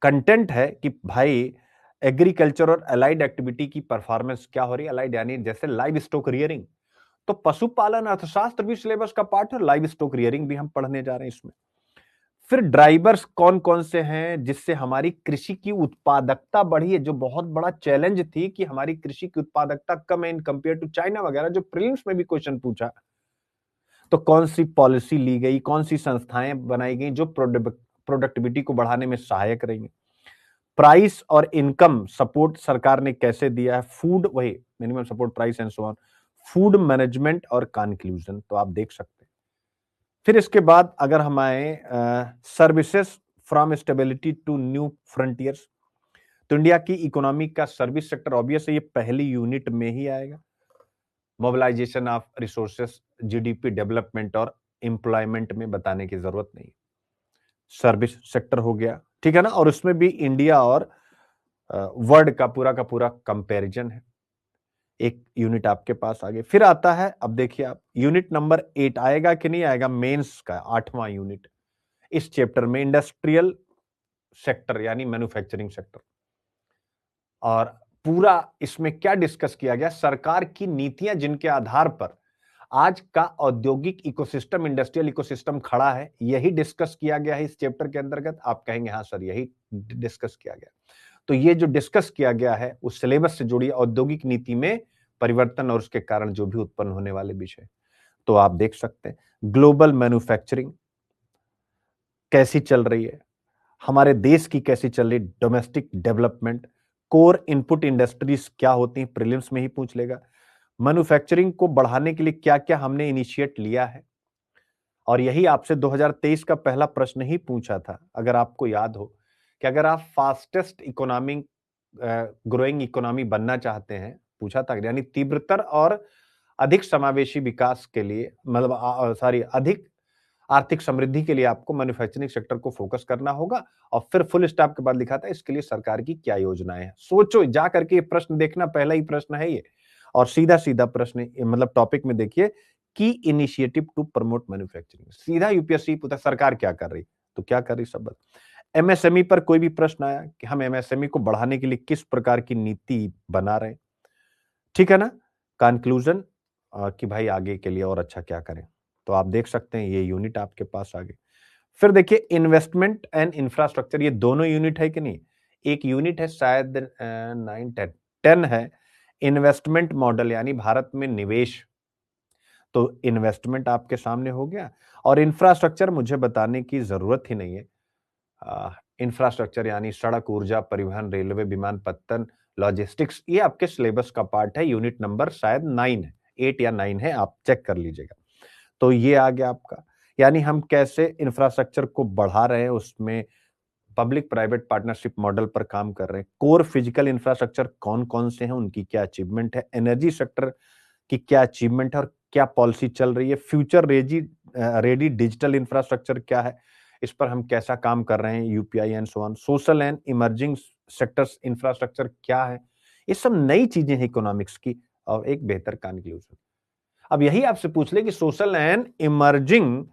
कंटेंट है कि भाई एग्रीकल्चर और अलाइड एक्टिविटी की परफॉर्मेंस क्या हो रही है। अलाइड यानी जैसे लाइव स्टॉक रियरिंग, तो पशुपालन अर्थशास्त्र भी सिलेबस का पार्ट है, लाइव स्टॉक रियरिंग भी हम पढ़ने जा रहे हैं इसमें। फिर ड्राइवर्स कौन कौन से हैं जिससे हमारी कृषि की उत्पादकता बढ़ी है, जो बहुत बड़ा चैलेंज थी कि हमारी कृषि की उत्पादकता कम है इन कंपेयर टू चाइना वगैरह, जो प्रीलिम्स में भी क्वेश्चन पूछा। तो कौन सी पॉलिसी ली गई, कौन सी संस्थाएं बनाई गई जो प्रोडक्टिविटी को बढ़ाने में सहायक रही। प्राइस और इनकम सपोर्ट सरकार ने कैसे दिया है, फूड, वही minimum support price and so on, food management और कंक्लूजन, तो आप देख सकते हैं। फिर इसके बाद अगर हम आए services from stability to new frontiers, तो इंडिया की इकोनॉमी का सर्विस सेक्टर ऑब्वियस है, ये पहली यूनिट में ही आएगा। Mobilisation of resources, GDP development और एम्प्लॉयमेंट में बताने की जरूरत नहीं, सर्विस सेक्टर हो गया, ठीक है ना, और उसमें भी इंडिया और वर्ल्ड का पूरा कंपैरिजन है। एक यूनिट आपके पास आ गई। फिर आता है, अब देखिए आप, यूनिट नंबर 8 आएगा कि नहीं आएगा, मेंस का 8वां यूनिट। इस चैप्टर में इंडस्ट्रियल सेक्टर यानी मैन्युफैक्चरिंग सेक्टर, और पूरा इसमें क्या डिस्कस किया गया, सरकार की नीतियां जिनके आधार पर आज का औद्योगिक इकोसिस्टम, इंडस्ट्रियल इकोसिस्टम खड़ा है, यही डिस्कस किया गया है इस चैप्टर के अंतर्गत। आप कहेंगे हाँ सर, यही डिस्कस किया गया। तो ये जो डिस्कस किया गया है उस सिलेबस से जुड़ी औद्योगिक नीति में परिवर्तन और उसके कारण जो भी उत्पन्न होने वाले विषय, तो आप देख सकते हैं ग्लोबल मैन्युफैक्चरिंग कैसी चल रही है, हमारे देश की कैसी चल रही, domestic development, core input industries क्या होती हैं, प्रीलिम्स में ही पूछ लेगा। मैन्युफैक्चरिंग को बढ़ाने के लिए क्या क्या हमने इनिशिएट लिया है, और यही आपसे 2023 का पहला प्रश्न ही पूछा था, अगर आपको याद हो, कि अगर आप फास्टेस्ट इकोनॉमिक ग्रोइंग इकोनॉमी बनना चाहते हैं, पूछा था, यानी तीव्रतर और अधिक समावेशी विकास के लिए, मतलब सॉरी, अधिक आर्थिक समृद्धि के लिए आपको मैन्युफैक्चरिंग सेक्टर को फोकस करना होगा। और फिर फुल स्टॉप के बाद लिखा था इसके लिए सरकार की क्या योजनाएं हैं। सोचो, जा करके ये प्रश्न देखना, पहला ही प्रश्न है ये, और सीधा सीधा प्रश्न, मतलब टॉपिक में देखिए, की इनिशिएटिव टू प्रमोट मैन्युफैक्चरिंग, सीधा यूपीएससी पूछा सरकार क्या कर रही, तो क्या कर रही सब। एमएसएमई पर कोई भी प्रश्न आया कि हम एमएसएमई को बढ़ाने के लिए किस प्रकार की नीति बना रहे हैं, ठीक है ना, कंक्लूजन कि भाई आगे के लिए और अच्छा क्या करें। तो आप देख सकते हैं ये यूनिट आपके पास आ गए। फिर देखिए इन्वेस्टमेंट एंड इंफ्रास्ट्रक्चर, ये दोनों यूनिट है कि नहीं, एक यूनिट है शायद 9, 10 है, इन्वेस्टमेंट मॉडल यानी भारत में निवेश, तो इन्वेस्टमेंट आपके सामने हो गया। और इंफ्रास्ट्रक्चर मुझे बताने की जरूरत ही नहीं है, इंफ्रास्ट्रक्चर यानी सड़क, ऊर्जा, परिवहन, रेलवे, विमानपत्तन, लॉजिस्टिक्स, ये आपके सिलेबस का पार्ट है, यूनिट नंबर शायद 9 है, 8 या 9 है, आप चेक कर लीजिएगा। तो ये आ गया आपका, यानी हम कैसे इंफ्रास्ट्रक्चर को बढ़ा रहे हैं, उसमें पब्लिक प्राइवेट पार्टनरशिप मॉडल पर काम कर रहे हैं। कोर फिजिकल इंफ्रास्ट्रक्चर कौन कौन से हैं, उनकी क्या अचीवमेंट है, एनर्जी सेक्टर की क्या अचीवमेंट है और क्या पॉलिसी चल रही है, फ्यूचर रेडी डिजिटल इंफ्रास्ट्रक्चर क्या है, इस पर हम कैसा काम कर रहे हैं, UPI and so on, social and emerging sectors infrastructure क्या है, ये सब नई चीजें हैं इकोनॉमिक्स की, और एक बेहतर कंक्लूजन। अब यही आपसे पूछ ले कि social and emerging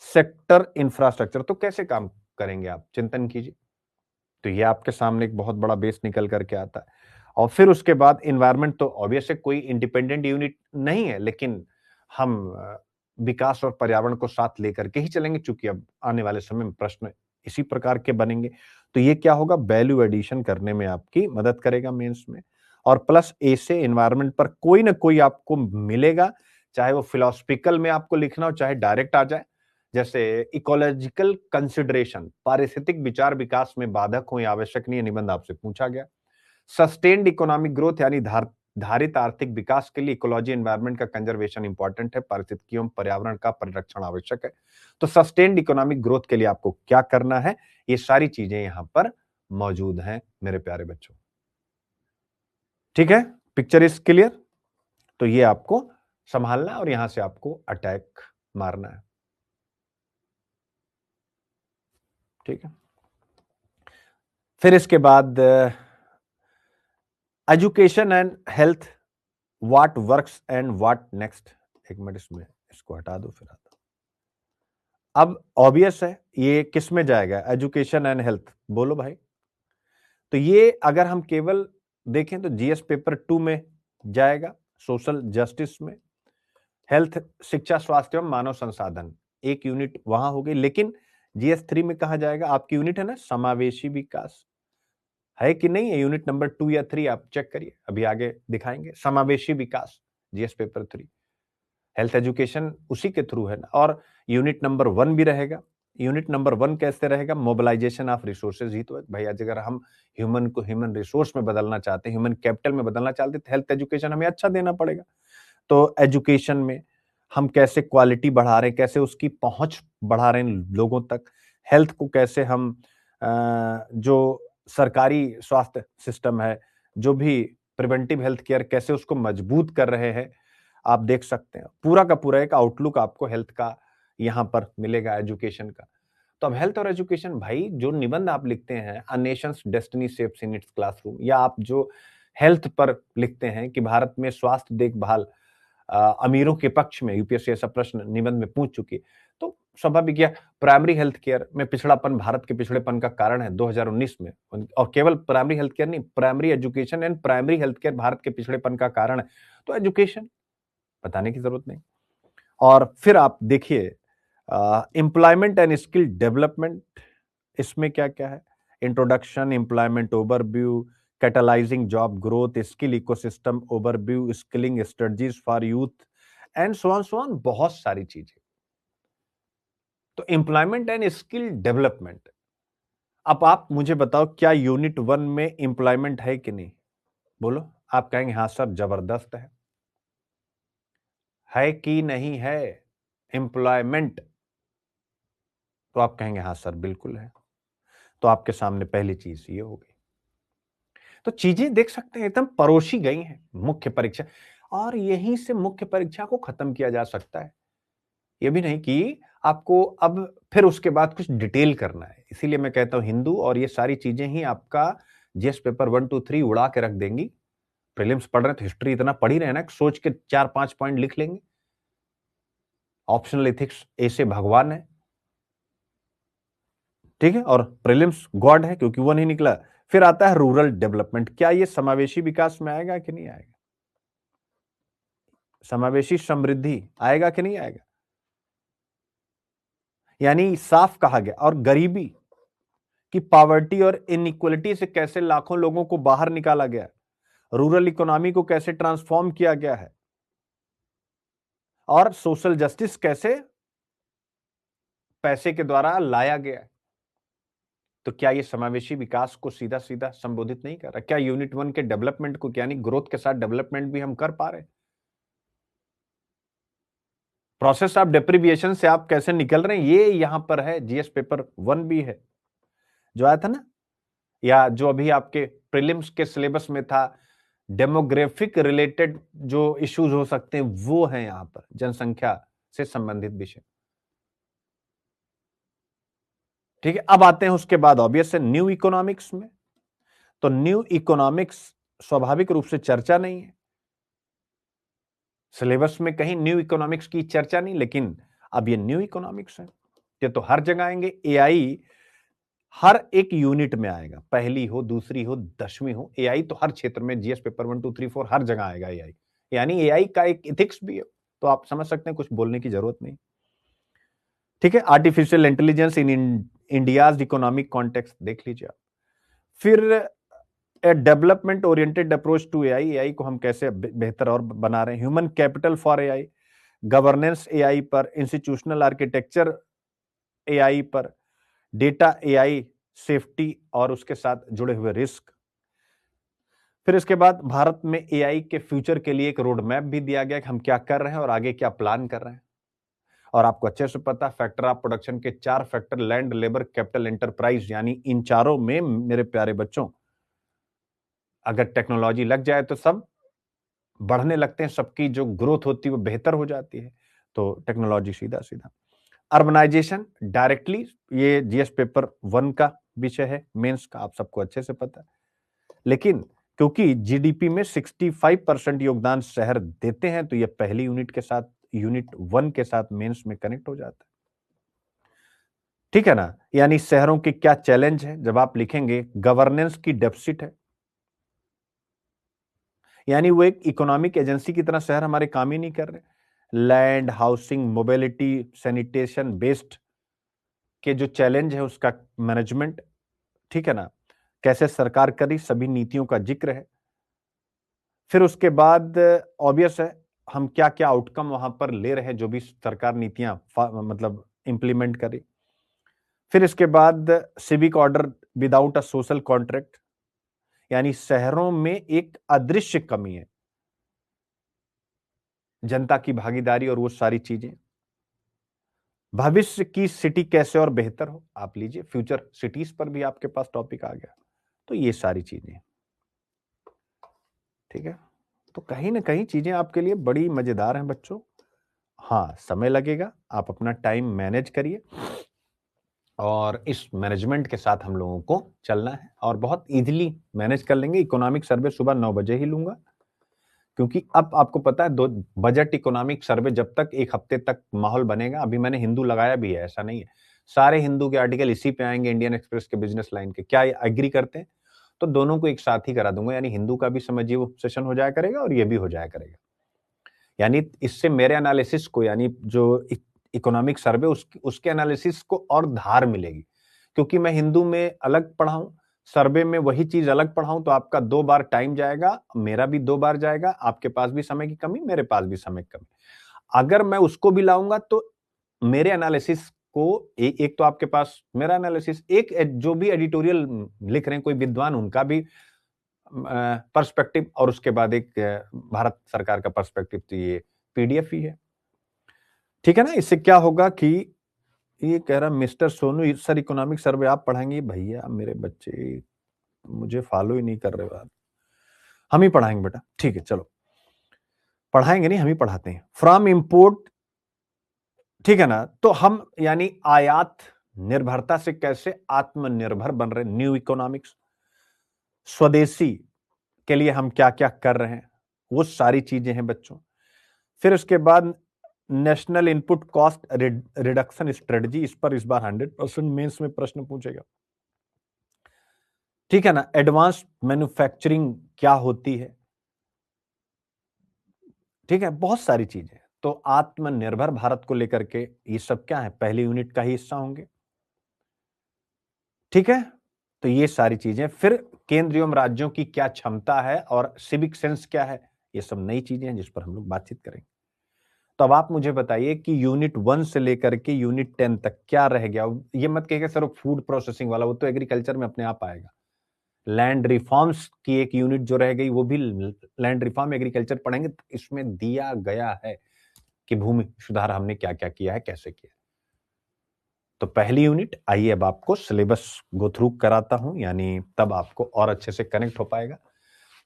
sector infrastructure तो कैसे काम करेंगे, आप चिंतन कीजिए। तो ये आपके सामने एक बहुत बड़ा बेस निकल करके आता है। और फिर उसके बाद इन्वायरमेंट तो ऑब्वियस है, कोई इंडिपेंडेंट यूनिट नहीं है, लेकिन हम विकास और पर्यावरण को साथ लेकर के ही चलेंगे, चूंकि अब आने वाले समय में प्रश्न इसी प्रकार के बनेंगे। तो ये क्या होगा, वैल्यू एडिशन करने में आपकी मदद करेगा मेंस में। और प्लस ए से इन्वायरमेंट पर कोई ना कोई आपको मिलेगा, चाहे वो फिलोसफिकल में आपको लिखना हो, चाहे डायरेक्ट आ जाए, जैसे इकोलॉजिकल कंसिडरेशन, पारिस्थितिक विचार विकास में बाधक हो या आवश्यक नहीं, निबंध आपसे पूछा गया। सस्टेन्ड इकोनॉमिक ग्रोथ यानी धारित आर्थिक विकास के लिए इकोलॉजी एनवायरनमेंट का कंजर्वेशन इंपॉर्टेंट है, पारिस्थितिकी पर्यावरण का परिरक्षण आवश्यक है। तो सस्टेन्ड इकोनॉमिक ग्रोथ के लिए आपको क्या करना है, ये सारी चीजें यहां पर मौजूद हैं मेरे प्यारे बच्चों। ठीक है, पिक्चर इज क्लियर। तो ये आपको संभालना और यहां से आपको अटैक मारना है, ठीक है। फिर इसके बाद education and health, what works and what next. एक मिनट, इसमें इसको हटा दो, फिर आता। अब ऑब्वियस है ये किस में जाएगा, एजुकेशन एंड हेल्थ, बोलो भाई। तो ये अगर हम केवल देखें तो जीएस पेपर 2 में जाएगा, सोशल जस्टिस में, हेल्थ शिक्षा स्वास्थ्य एवं मानव संसाधन, एक यूनिट वहां होगी। लेकिन जीएस 3 में कहा जाएगा, आपकी यूनिट है ना समावेशी विकास, है कि नहीं है, यूनिट नंबर 2 या 3 आप चेक करिए, अभी आगे दिखाएंगे। समावेशी विकास जीएस पेपर 3, हेल्थ एजुकेशन उसी के थ्रू है ना। और यूनिट नंबर 1 भी रहेगा। यूनिट नंबर 1 कैसे रहेगा, मोबिलाइजेशन ऑफ रिसोर्सेज ही तो है भैया। अगर हम ह्यूमन को ह्यूमन रिसोर्स में बदलना चाहते हैं, ह्यूमन कैपिटल में बदलना चाहते हैं, तो हेल्थ एजुकेशन हमें अच्छा देना पड़ेगा। तो एजुकेशन में हम कैसे क्वालिटी बढ़ा रहे हैं, कैसे उसकी पहुंच बढ़ा रहे हैं लोगों तक, हेल्थ को कैसे हम जो सरकारी स्वास्थ्य सिस्टम है, जो भी प्रिवेंटिव हेल्थ केयर, कैसे उसको मजबूत कर रहे हैं, आप देख सकते हैं। पूरा का पूरा एक आउटलुक आपको हेल्थ का यहां पर मिलेगा, एजुकेशन का। तो अब हेल्थ और एजुकेशन भाई, जो निबंध आप लिखते हैं, अ Nations destiny shapes in its classroom, या आप जो हेल्थ पर लिखते हैं कि भारत में स्वास्थ्य देखभाल अमीरों के पक्ष में, यूपीएससी ऐसा प्रश्न निबंध में पूछ चुकी है। तो स्वाभाविक है प्राइमरी हेल्थ केयर में पिछड़ापन भारत के पिछड़ेपन का कारण है 2019 में। और केवल प्राइमरी हेल्थ केयर नहीं, primary education and primary health care Bharat के पिछड़ेपन का कारण है। तो एजुकेशन बताने की जरूरत नहीं। और फिर आप देखिए एम्प्लॉयमेंट एंड स्किल डेवलपमेंट, इसमें क्या क्या है? Introduction, employment overview, catalysing job growth, skill ecosystem overview, skilling strategies for youth and so on, बहुत सारी चीजें। तो एम्प्लॉयमेंट एंड स्किल डेवलपमेंट, अब आप मुझे बताओ क्या यूनिट 1 में एम्प्लॉयमेंट है कि नहीं? बोलो। आप कहेंगे हाँ सर जबरदस्त है कि नहीं है एम्प्लॉयमेंट? तो आप कहेंगे हाँ सर बिल्कुल है। तो आपके सामने पहली चीज ये हो गई। तो चीजें देख सकते हैं एकदम परोसी गई हैं मुख्य परीक्षा, और यहीं से मुख्य परीक्षा को खत्म किया जा सकता है। ये भी नहीं कि आपको अब फिर उसके बाद कुछ डिटेल करना है। इसीलिए मैं कहता हूं हिंदू और ये सारी चीजें ही आपका जीएस पेपर 1 2 3 उड़ा के रख देंगी। प्रीलिम्स पढ़ रहे हैं तो हिस्ट्री इतना पढ़ ही रहे हैं ना, सोच के 4-5 पॉइंट लिख लेंगे। ऑप्शनल एथिक्स ए से भगवान है, ठीक है, और प्रीलिम्स गॉड है क्योंकि वो नहीं निकला। फिर आता है रूरल डेवलपमेंट, क्या ये समावेशी विकास में आएगा कि नहीं आएगा? समावेशी समृद्धि आएगा कि नहीं आएगा? यानी साफ कहा गया, और गरीबी की पॉवर्टी और इनइक्वलिटी से कैसे लाखों लोगों को बाहर निकाला गया, रूरल इकोनॉमी को कैसे ट्रांसफॉर्म किया गया है, और सोशल जस्टिस कैसे पैसे के द्वारा लाया गया है। तो क्या ये समावेशी विकास को सीधा सीधा संबोधित नहीं कर रहा? क्या यूनिट 1 के डेवलपमेंट को, यानी ग्रोथ के साथ डेवलपमेंट भी हम कर पा रहे हैं? प्रोसेस ऑफ डेप्रिविएशन से आप कैसे निकल रहे हैं, ये यहां पर है। जीएस पेपर 1 भी है जो आया था ना, या जो अभी आपके प्रीलिम्स के सिलेबस में था, डेमोग्राफिक रिलेटेड जो इश्यूज हो सकते हैं वो है यहां पर, जनसंख्या से संबंधित विषय। ठीक है, अब आते हैं उसके बाद ऑब्वियस है न्यू इकोनॉमिक्स में। तो न्यू इकोनॉमिक्स स्वाभाविक रूप से चर्चा नहीं है सिलेबस में, कहीं न्यू इकोनॉमिक्स की चर्चा नहीं, लेकिन अब ये न्यू इकोनॉमिक्स है। ये तो हर जगह आएंगे। एआई हर एक यूनिट में आएगा, पहली हो, दूसरी हो, 10वीं हो। एआई तो हर क्षेत्र में, जीएस पेपर 1 2 3 4 हर जगह आएगा एआई। यानी एआई का एक इथिक्स भी है। तो आप समझ सकते हैं, कुछ बोलने की जरूरत नहीं। ठीक है, artificial intelligence in India's economic context देख लीजिए आप। फिर development oriented approach to AI, AI को हम कैसे बेहतर और बना रहे हैं, human capital for AI, governance AI पर, इंस्टीट्यूशनल आर्किटेक्चर एआई पर, डेटा एआई सेफ्टी और उसके साथ जुड़े हुए रिस्क। फिर इसके बाद भारत में एआई के फ्यूचर के लिए एक रोड मैप भी दिया गया कि हम क्या कर रहे हैं और आगे क्या प्लान कर रहे हैं। और आपको अच्छे से पता, फैक्टर ऑफ प्रोडक्शन के 4 factor, land, labour, capital, enterprise, यानी इन चारों में मेरे प्यारे बच्चों अगर टेक्नोलॉजी लग जाए तो सब बढ़ने लगते हैं, सबकी जो ग्रोथ होती है वो बेहतर हो जाती है। तो टेक्नोलॉजी सीधा सीधा। अर्बनाइजेशन डायरेक्टली, ये जीएस पेपर 1 का विषय है, मेंस का, आप सबको अच्छे से पता है। लेकिन क्योंकि जीडीपी में 65% योगदान शहर देते हैं, तो ये पहली यूनिट के साथ, यूनिट 1 के साथ मेंस में कनेक्ट हो जाता है। ठीक है ना, यानी शहरों के क्या चैलेंज है, जब आप लिखेंगे गवर्नेंस की डेफिसिट है, यानी वो एक इकोनॉमिक एजेंसी की तरह शहर हमारे काम ही नहीं कर रहे। Land, housing, mobility, sanitation based के जो चैलेंज है उसका मैनेजमेंट, ठीक है ना, कैसे सरकार करी, सभी नीतियों का जिक्र है। फिर उसके बाद ऑब्वियस है हम क्या क्या आउटकम वहां पर ले रहे हैं, जो भी सरकार नीतियां मतलब इंप्लीमेंट करी। फिर इसके बाद civic order without a social contract, यानी शहरों में एक अदृश्य कमी है, जनता की भागीदारी और वो सारी चीजें। भविष्य की सिटी कैसे और बेहतर हो, आप लीजिए, फ्यूचर सिटीज पर भी आपके पास टॉपिक आ गया। तो ये सारी चीजें, ठीक है। तो कहीं ना कहीं चीजें आपके लिए बड़ी मजेदार हैं बच्चों। हाँ, समय लगेगा, आप अपना टाइम मैनेज करिए, और इस मैनेजमेंट के साथ हम लोगों को चलना है, और बहुत इजीली मैनेज कर लेंगे। इकोनॉमिक सर्वे सुबह 9 बजे ही लूंगा, क्योंकि अब आपको पता है दो बजट इकोनॉमिक सर्वे जब तक एक हफ्ते तक माहौल बनेगा, अभी मैंने हिंदू लगाया भी है, ऐसा नहीं है, सारे हिंदू के आर्टिकल इसी पे आएंगे, इंडियन एक्सप्रेस के, बिजनेस लाइन के, क्या एग्री करते हैं? तो दोनों को एक साथ ही करा दूंगा, यानी हिंदू का भी समझिए वो सेशन हो जाया करेगा और ये भी हो जाया करेगा। यानी इससे मेरे एनालिसिस को, यानी जो इकोनॉमिक सर्वे उसके एनालिसिस को और धार मिलेगी, क्योंकि मैं हिंदू में अलग पढ़ाऊं, सर्वे में वही चीज अलग पढ़ाऊं, तो आपका 2 बार टाइम जाएगा, मेरा भी 2 बार जाएगा, आपके पास भी समय की कमी, मेरे पास भी समय की कमी। अगर मैं उसको भी लाऊंगा तो मेरे एनालिसिस को एक तो आपके पास मेरा एनालिसिस, एक जो भी एडिटोरियल लिख रहे हैं कोई विद्वान, उनका भी पर्सपेक्टिव, और उसके बाद एक भारत सरकार का पर्सपेक्टिव, तो ये पीडीएफ ही है, ठीक है ना। इससे क्या होगा कि ये कह रहा mister Sonu sir economic survey आप पढ़ाएंगे, भैया मेरे बच्चे मुझे फॉलो ही नहीं कर रहे हो, हम ही पढ़ाएंगे बेटा, ठीक है चलो, पढ़ाएंगे नहीं हम ही पढ़ाते हैं। फ्रॉम इंपोर्ट, ठीक है ना, तो हम यानी आयात निर्भरता से कैसे आत्मनिर्भर बन रहे, न्यू इकोनॉमिक्स, स्वदेशी के लिए हम क्या क्या कर रहे हैं, वो सारी चीजें हैं बच्चों। फिर उसके बाद national input cost reduction strategy, इस पर इस बार 100% मेंस में प्रश्न पूछेगा, ठीक है ना। एडवांस मैन्युफैक्चरिंग क्या होती है, ठीक है, बहुत सारी चीजें। तो आत्मनिर्भर भारत को लेकर के ये सब क्या है, पहली यूनिट का ही हिस्सा होंगे, ठीक है। तो ये सारी चीजें, फिर केंद्र एवं राज्यों की क्या क्षमता है और सिविक सेंस क्या है, ये सब नई चीजें हैं जिस पर हम लोग बातचीत करेंगे। तो अब आप मुझे बताइए कि यूनिट 1 से लेकर के यूनिट 10 तक क्या रह गया। ये मत कहिएगा सर फूड प्रोसेसिंग वाला, वो तो एग्रीकल्चर में अपने आप आएगा। लैंड रिफॉर्म्स की एक यूनिट जो रह गई, वो भी लैंड रिफॉर्म एग्रीकल्चर पढ़ेंगे, इसमें दिया गया है कि भूमि सुधार हमने क्या क्या किया है, कैसे किया। तो पहली यूनिट, आइए अब आपको सिलेबस गो थ्रू कराता हूं, यानी तब आपको और अच्छे से कनेक्ट हो पाएगा।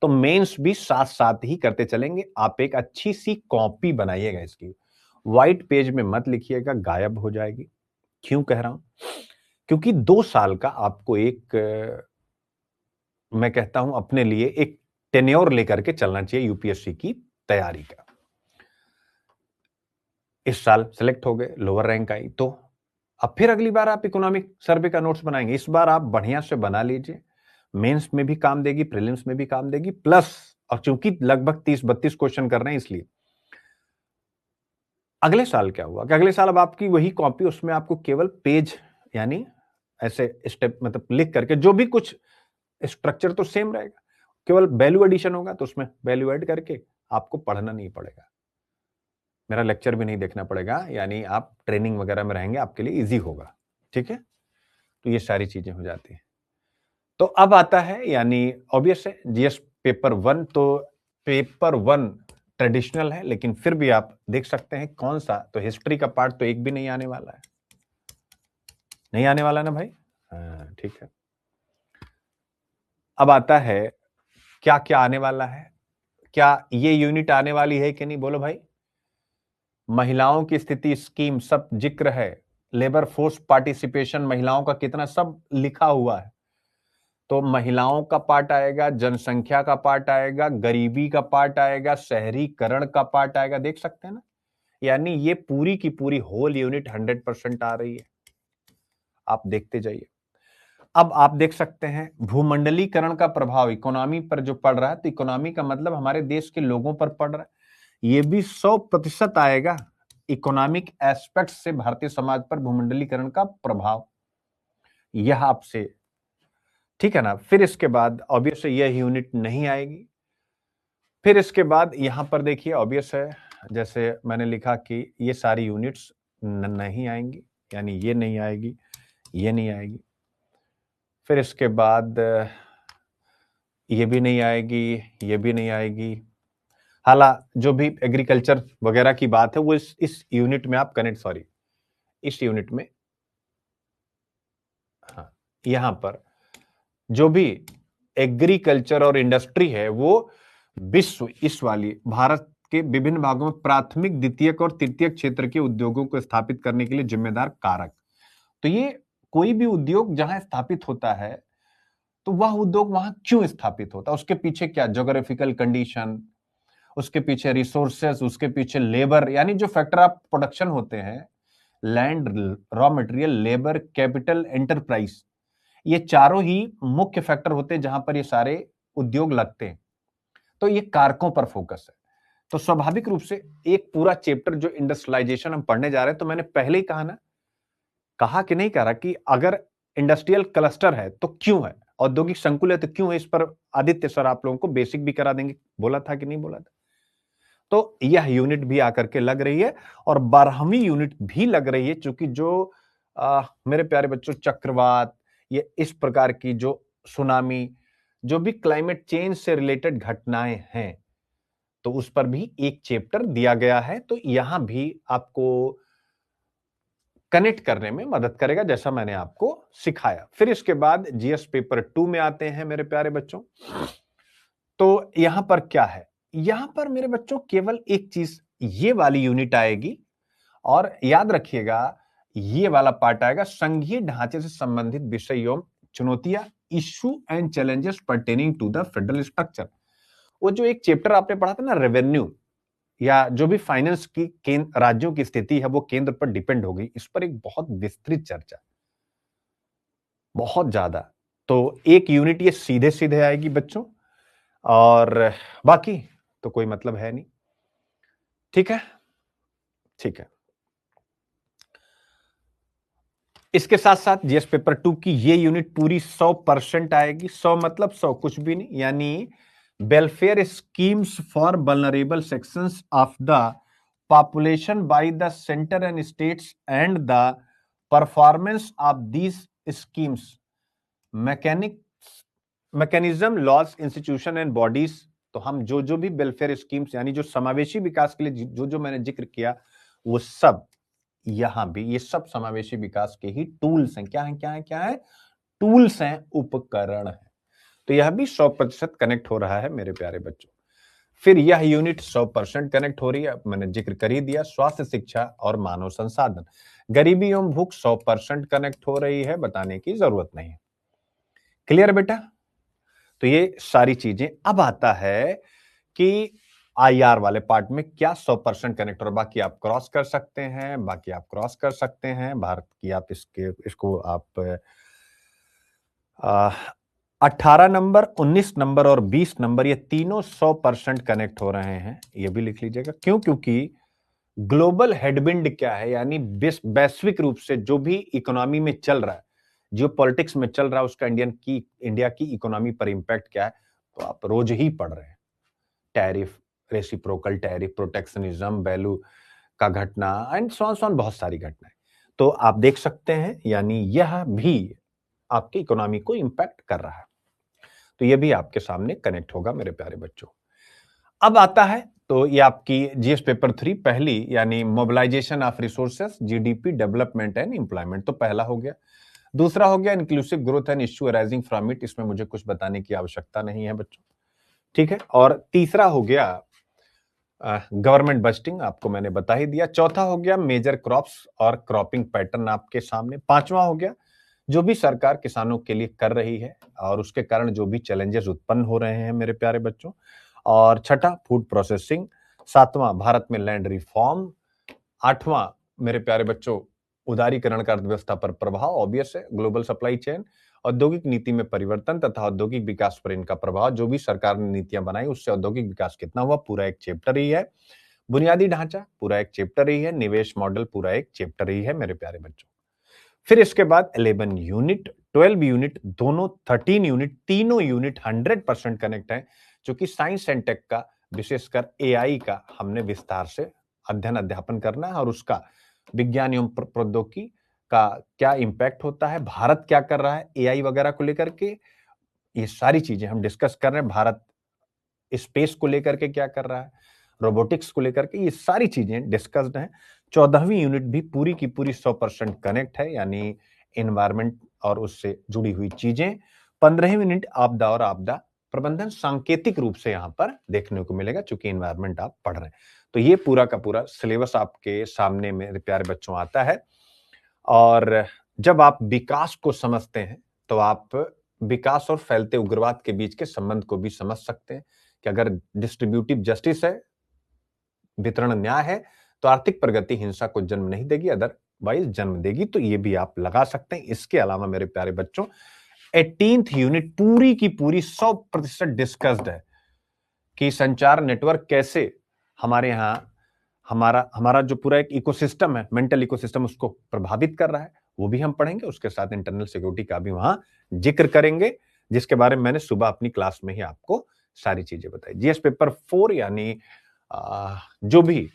तो मेंस भी साथ साथ ही करते चलेंगे, आप एक अच्छी सी कॉपी बनाइएगा इसकी, व्हाइट पेज में मत लिखिएगा, गायब हो जाएगी। क्यों कह रहा हूं? क्योंकि 2 साल का आपको एक मैं कहता हूं अपने लिए एक टेन्योर लेकर के चलना चाहिए यूपीएससी की तैयारी का। इस साल सेलेक्ट हो गए, लोअर रैंक आई, तो अब फिर अगली बार आप इकोनॉमिक सर्वे का नोट्स बनाएंगे, इस बार आप बढ़िया से बना लीजिए, मेंस में भी काम देगी, प्रीलिम्स में भी काम देगी, प्लस और चूंकि लगभग 30-32 क्वेश्चन कर रहे हैं, इसलिए अगले साल क्या हुआ कि अगले साल अब आपकी वही कॉपी, उसमें आपको केवल पेज यानी ऐसे स्टेप मतलब लिख करके, जो भी कुछ स्ट्रक्चर तो सेम रहेगा, केवल वैल्यू एडिशन होगा, तो उसमें वैल्यू ऐड करके आपको पढ़ना नहीं पड़ेगा, मेरा लेक्चर भी नहीं देखना पड़ेगा, यानी आप ट्रेनिंग वगैरह में रहेंगे, आपके लिए इजी होगा, ठीक है। तो ये सारी चीजें हो जाती हैं। तो अब आता है यानी ऑब्वियस है जीएस पेपर 1, तो पेपर 1 ट्रेडिशनल है, लेकिन फिर भी आप देख सकते हैं कौन सा, तो हिस्ट्री का पार्ट तो एक भी नहीं आने वाला है, नहीं आने वाला ना भाई, हाँ ठीक है। अब आता है क्या क्या आने वाला है, क्या ये यूनिट आने वाली है कि नहीं, बोलो भाई। महिलाओं की स्थिति स्कीम सब जिक्र है, लेबर फोर्स पार्टिसिपेशन महिलाओं का कितना, सब लिखा हुआ है। तो महिलाओं का पार्ट आएगा, जनसंख्या का पार्ट आएगा, गरीबी का पार्ट आएगा, शहरीकरण का पार्ट आएगा, देख सकते हैं ना, यानी ये पूरी की पूरी होल यूनिट 100% आ रही है, आप देखते जाइए। अब आप देख सकते हैं भूमंडलीकरण का प्रभाव इकोनॉमी पर जो पड़ रहा है, तो इकोनॉमी का मतलब हमारे देश के लोगों पर पड़ रहा है, ये भी 100% आएगा, इकोनॉमिक एस्पेक्ट से भारतीय समाज पर भूमंडलीकरण का प्रभाव, यह आपसे, ठीक है ना। फिर इसके बाद ऑब्वियस है यह यूनिट नहीं आएगी। फिर इसके बाद यहां पर देखिए ऑब्वियस है, जैसे मैंने लिखा कि ये सारी यूनिट्स नहीं आएंगी, यानी ये नहीं आएगी, ये नहीं आएगी। फिर इसके बाद ये भी नहीं आएगी, ये भी नहीं आएगी। हालांकि जो भी एग्रीकल्चर वगैरह की बात है वो इस यूनिट में आप कनेक्ट, सॉरी इस यूनिट में, हाँ यहां पर जो भी एग्रीकल्चर और इंडस्ट्री है वो विश्व, इस वाली भारत के विभिन्न भागों में प्राथमिक, द्वितीयक और तृतीयक क्षेत्र के उद्योगों को स्थापित करने के लिए जिम्मेदार कारक। तो ये कोई भी उद्योग जहां स्थापित होता है, तो वह उद्योग वहां क्यों स्थापित होता है, उसके पीछे क्या ज्योग्राफिकल कंडीशन, उसके पीछे रिसोर्सेस, उसके पीछे लेबर, यानी जो फैक्टर ऑफ प्रोडक्शन होते हैं, land, raw material, labour, capital, enterprise, ये चारों ही मुख्य फैक्टर होते हैं जहां पर ये सारे उद्योग लगते हैं। तो ये कारकों पर फोकस है। तो स्वाभाविक रूप से एक पूरा चैप्टर जो इंडस्ट्रियलाइजेशन हम पढ़ने जा रहे हैं, तो मैंने पहले ही कहा ना, कहा कि नहीं कहा कि अगर इंडस्ट्रियल क्लस्टर है तो क्यों है, औद्योगिक संकुल है तो क्यों है, इस पर आदित्य सर आप लोगों को बेसिक भी करा देंगे, बोला था कि नहीं बोला था। तो यह यूनिट भी आकर के लग रही है और 12वीं यूनिट भी लग रही है, क्योंकि जो मेरे प्यारे बच्चों चक्रवात, ये इस प्रकार की जो सुनामी, जो भी क्लाइमेट चेंज से रिलेटेड घटनाएं हैं, तो उस पर भी एक चैप्टर दिया गया है। तो यहां भी आपको कनेक्ट करने में मदद करेगा, जैसा मैंने आपको सिखाया। फिर इसके बाद जीएस पेपर 2 में आते हैं मेरे प्यारे बच्चों। तो यहां पर क्या है, यहां पर मेरे बच्चों केवल एक चीज, ये वाली यूनिट आएगी, और याद रखिएगा ये वाला पार्ट आएगा, संघीय ढांचे से संबंधित विषय एवं चुनौतियां, issue and challenges pertaining to the federal structure. वो जो एक चैप्टर आपने पढ़ा था ना, रेवेन्यू, या जो भी फाइनेंस की राज्यों की स्थिति है वो केंद्र पर डिपेंड होगी, इस पर एक बहुत विस्तृत चर्चा, बहुत ज्यादा। तो एक यूनिट ये सीधे सीधे आएगी बच्चों, और बाकी तो कोई मतलब है नहीं। ठीक है, ठीक है। इसके साथ साथ जीएस पेपर 2 की ये यूनिट पूरी 100% आएगी। 100 मतलब 100 कुछ भी नहीं, यानी welfare schemes for vulnerable sections of the population by the centre and states and the performance of these schemes, mechanism, laws, institution and bodies. तो हम जो जो भी वेलफेयर स्कीम्स, यानी जो समावेशी विकास के लिए जो जो मैंने जिक्र किया, वो सब यहां भी, ये सब समावेशी विकास के ही टूल्स हैं। क्या है, क्या है, क्या है? टूल्स हैं, उपकरण है। तो यह भी 100% कनेक्ट हो रहा है मेरे प्यारे बच्चों। फिर यह यूनिट 100% कनेक्ट हो रही है, मैंने जिक्र कर ही दिया, स्वास्थ्य, शिक्षा और मानव संसाधन। गरीबी एवं भूख 100% कनेक्ट हो रही है, बताने की जरूरत नहीं है। क्लियर बेटा? तो ये सारी चीजें। अब आता है कि आईआर वाले पार्ट में क्या 100% कनेक्ट, और बाकी आप क्रॉस कर सकते हैं, बाकी आप क्रॉस कर सकते हैं, भारत की आप इसको आप 18 नंबर, 19 नंबर और 20 नंबर, ये तीनों 100% कनेक्ट हो रहे हैं, ये भी लिख लीजिएगा। क्यों? क्योंकि ग्लोबल हेडविंड क्या है, यानी वैश्विक रूप से जो भी इकोनॉमी में चल रहा है, जियो पॉलिटिक्स में चल रहा है, उसका इंडिया की इकोनॉमी पर इंपैक्ट क्या है, तो आप रोज ही पढ़ रहे हैं। Tariff, reciprocal tariff, protectionism, value का घटना, एंड सो ऑन बहुत सारी घटनाएं। तो आप देख सकते हैं, यानी यह भी आपकी इकोनॉमी को इंपैक्ट कर रहा है। तो यह भी आपके सामने कनेक्ट होगा मेरे प्यारे बच्चों। अब आता है, तो ये आपकी जीएस पेपर 3 पहली, यानी mobilisation of resources, GDP, development and employment, तो पहला हो गया। दूसरा हो गया inclusive growth and issue arising from it, इसमें मुझे कुछ बताने की आवश्यकता नहीं है बच्चों। ठीक है। और तीसरा हो गया गवर्नमेंट बजटिंग, आपको मैंने बता ही दिया। चौथा हो गया मेजर क्रॉप्स और क्रॉपिंग पैटर्न आपके सामने। पांचवा हो गया जो भी सरकार किसानों के लिए कर रही है और उसके कारण जो भी चैलेंजेस उत्पन्न हो रहे हैं मेरे प्यारे बच्चों। और छठा फूड प्रोसेसिंग। सातवां भारत में लैंड रिफॉर्म। आठवां मेरे प्यारे बच्चों उदारीकरण का अर्थव्यवस्था पर प्रभाव, ऑब्वियस है, ग्लोबल सप्लाई चेन, औद्योगिक नीति में परिवर्तन तथा औद्योगिक विकास पर इनका प्रभाव, जो भी सरकार ने नीतियां बनाई उससे औद्योगिक विकास कितना हुआ, पूरा एक चैप्टर ही है। बुनियादी ढांचा पूरा एक चैप्टर ही है। निवेश मॉडल पूरा एक चैप्टर ही है मेरे प्यारे बच्चों। फिर इसके बाद 11 यूनिट, 12 यूनिट, दोनों 13 यूनिट, तीनों यूनिट 100% कनेक्ट है, जो कि साइंस एंड टेक का, विशेषकर एआई का हमने विस्तार से अध्ययन अध्यापन करना है, और उसका विज्ञान एवं प्रौद्योगिकी का क्या इंपैक्ट होता है, भारत क्या कर रहा है एआई वगैरह को लेकर के, ये सारी चीजें हम डिस्कस कर रहे हैं। भारत स्पेस को लेकर के क्या कर रहा है, रोबोटिक्स को लेकर के, ये सारी चीजें डिस्कस्ड हैं। 14वीं यूनिट भी पूरी की पूरी 100% कनेक्ट है, यानी एनवायरमेंट और उससे जुड़ी हुई चीजें। 15वीं यूनिट आपदा और आपदा प्रबंधन सांकेतिक रूप से यहां पर देखने को मिलेगा, चूंकि एनवायरमेंट आप पढ़ रहे हैं। तो ये पूरा का पूरा सिलेबस आपके सामने मेरे प्यारे बच्चों आता है। और जब आप विकास को समझते हैं तो आप विकास और फैलते उग्रवाद के बीच के संबंध को भी समझ सकते हैं, कि अगर डिस्ट्रीब्यूटिव जस्टिस है वितरण न्याय है तो आर्थिक प्रगति हिंसा को जन्म नहीं देगी, अदरवाइज जन्म देगी। तो ये भी आप लगा सकते हैं। इसके अलावा मेरे प्यारे बच्चों, 18th यूनिट पूरी की पूरी 100% डिस्कस्ड है कि संचार नेटवर्क कैसे हमारे यहाँ हमारा हमारा जो पूरा एक इकोसिस्टम है, मेंटल इकोसिस्टम, उसको प्रभावित कर रहा है। वो भी हम पढ़ेंगे। उसके साथ इंटरनल सिक्योरिटी का भी वहां जिक्र करेंगे, जिसके बारे में मैंने सुबह अपनी क्लास में ही आपको सारी चीजें बताई। जीएस पेपर 4 यानी जो भी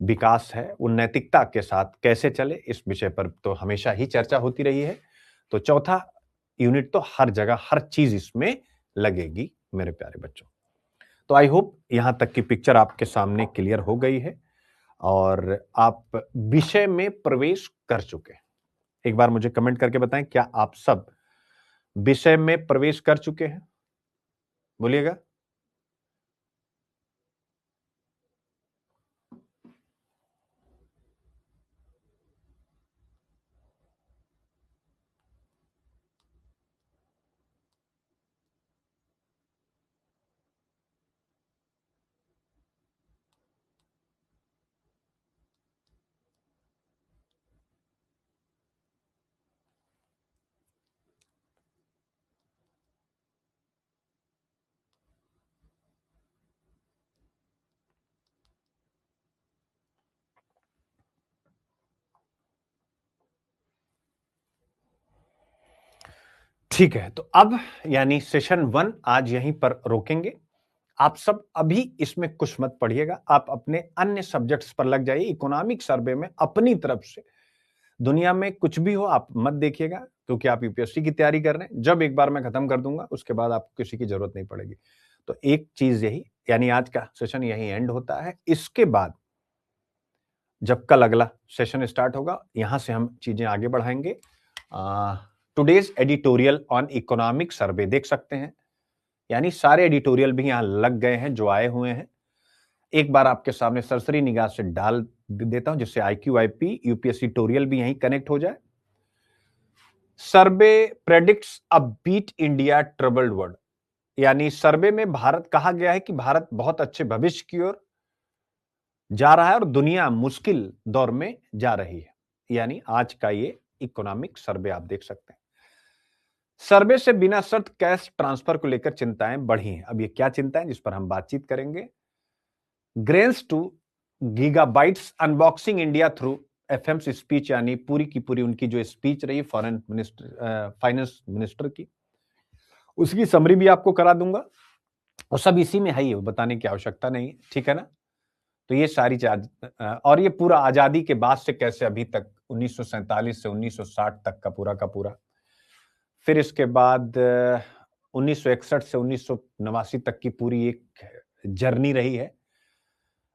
विकास है वो नैतिकता के साथ कैसे चले, इस विषय पर तो हमेशा ही चर्चा होती रही है। तो चौथा यूनिट तो हर जगह हर चीज इसमें लगेगी मेरे प्यारे बच्चों। तो आई होप यहां तक की पिक्चर आपके सामने क्लियर हो गई है और आप विषय में प्रवेश कर चुके हैं। एक बार मुझे कमेंट करके बताएं, क्या आप सब विषय में प्रवेश कर चुके हैं? बोलिएगा। ठीक है, तो अब यानी सेशन 1 आज यहीं पर रोकेंगे। आप सब अभी इसमें कुछ मत पढ़िएगा, आप अपने अन्य सब्जेक्ट्स पर लग जाइए। इकोनॉमिक सर्वे में अपनी तरफ से दुनिया में कुछ भी हो आप मत देखिएगा, क्योंकि आप यूपीएससी की तैयारी कर रहे हैं। जब एक बार मैं खत्म कर दूंगा उसके बाद आपको किसी की जरूरत नहीं पड़ेगी। तो एक चीज यही, यानी आज का सेशन यही एंड होता है। इसके बाद जब कल अगला सेशन स्टार्ट होगा, यहां से हम चीजें आगे बढ़ाएंगे। Today's editorial on economic survey देख सकते हैं, यानी सारे एडिटोरियल भी यहां लग गए हैं जो आए हुए हैं। एक बार आपके सामने सरसरी निगाह से डाल देता हूं, जिससे आईक्यू आईपी यूपीएससी टोरियल भी यहीं कनेक्ट हो जाए। सर्वे प्रेडिक्ट्स अ बीट इंडिया ट्रबल्ड वर्ल्ड, यानी सर्वे में भारत कहा गया है कि भारत बहुत अच्छे भविष्य की ओर जा रहा है और दुनिया मुश्किल दौर में जा रही है। यानी आज का ये इकोनॉमिक सर्वे आप देख सकते हैं। सर्वे से बिना शर्त कैश ट्रांसफर को लेकर चिंताएं बढ़ी हैं। अब ये क्या चिंताएं, जिस पर हम बातचीत करेंगे। Grains to gigabytes unboxing India through FM's speech, यानी पूरी की पूरी उनकी जो स्पीच रही फॉरेन मिनिस्टर फाइनेंस मिनिस्टर की, उसकी समरी भी आपको करा दूंगा। और सब इसी में है, ये बताने की आवश्यकता नहीं है, ठीक है ना। तो ये सारी और ये पूरा आजादी के बाद से कैसे अभी तक 1947 से 1960 तक का पूरा। फिर इसके बाद 1961 से 1989 तक की पूरी एक जर्नी रही है,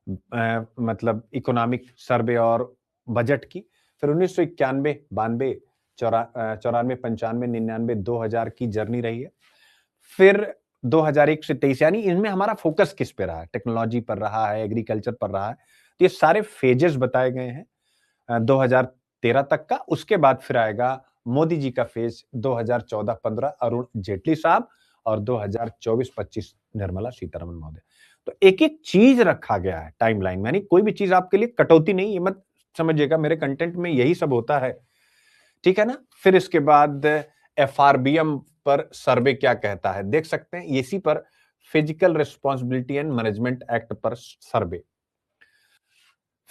मतलब इकोनॉमिक सर्वे और बजट की। फिर 1991, 92, 94, 95, 99, 2000 की जर्नी रही है। फिर 2001 से 23, यानी इनमें हमारा फोकस किस पे रहा है, टेक्नोलॉजी पर रहा है, एग्रीकल्चर पर रहा है। तो ये सारे फेजेस बताए गए हैं 2013 तक का। उसके बाद फिर आएगा मोदी जी का फेज 2014-15 अरुण जेटली साहब, और 2024-25 निर्मला सीतारमण महोदय। तो एक एक चीज रखा गया है टाइमलाइन में, यानी कोई भी चीज आपके लिए कटौती नहीं, ये मत समझिएगा, मेरे कंटेंट में यही सब होता है, ठीक है ना। फिर इसके बाद एफआरबीएम पर सर्वे क्या कहता है देख सकते हैं, इसी पर physical responsibility and management act पर सर्वे।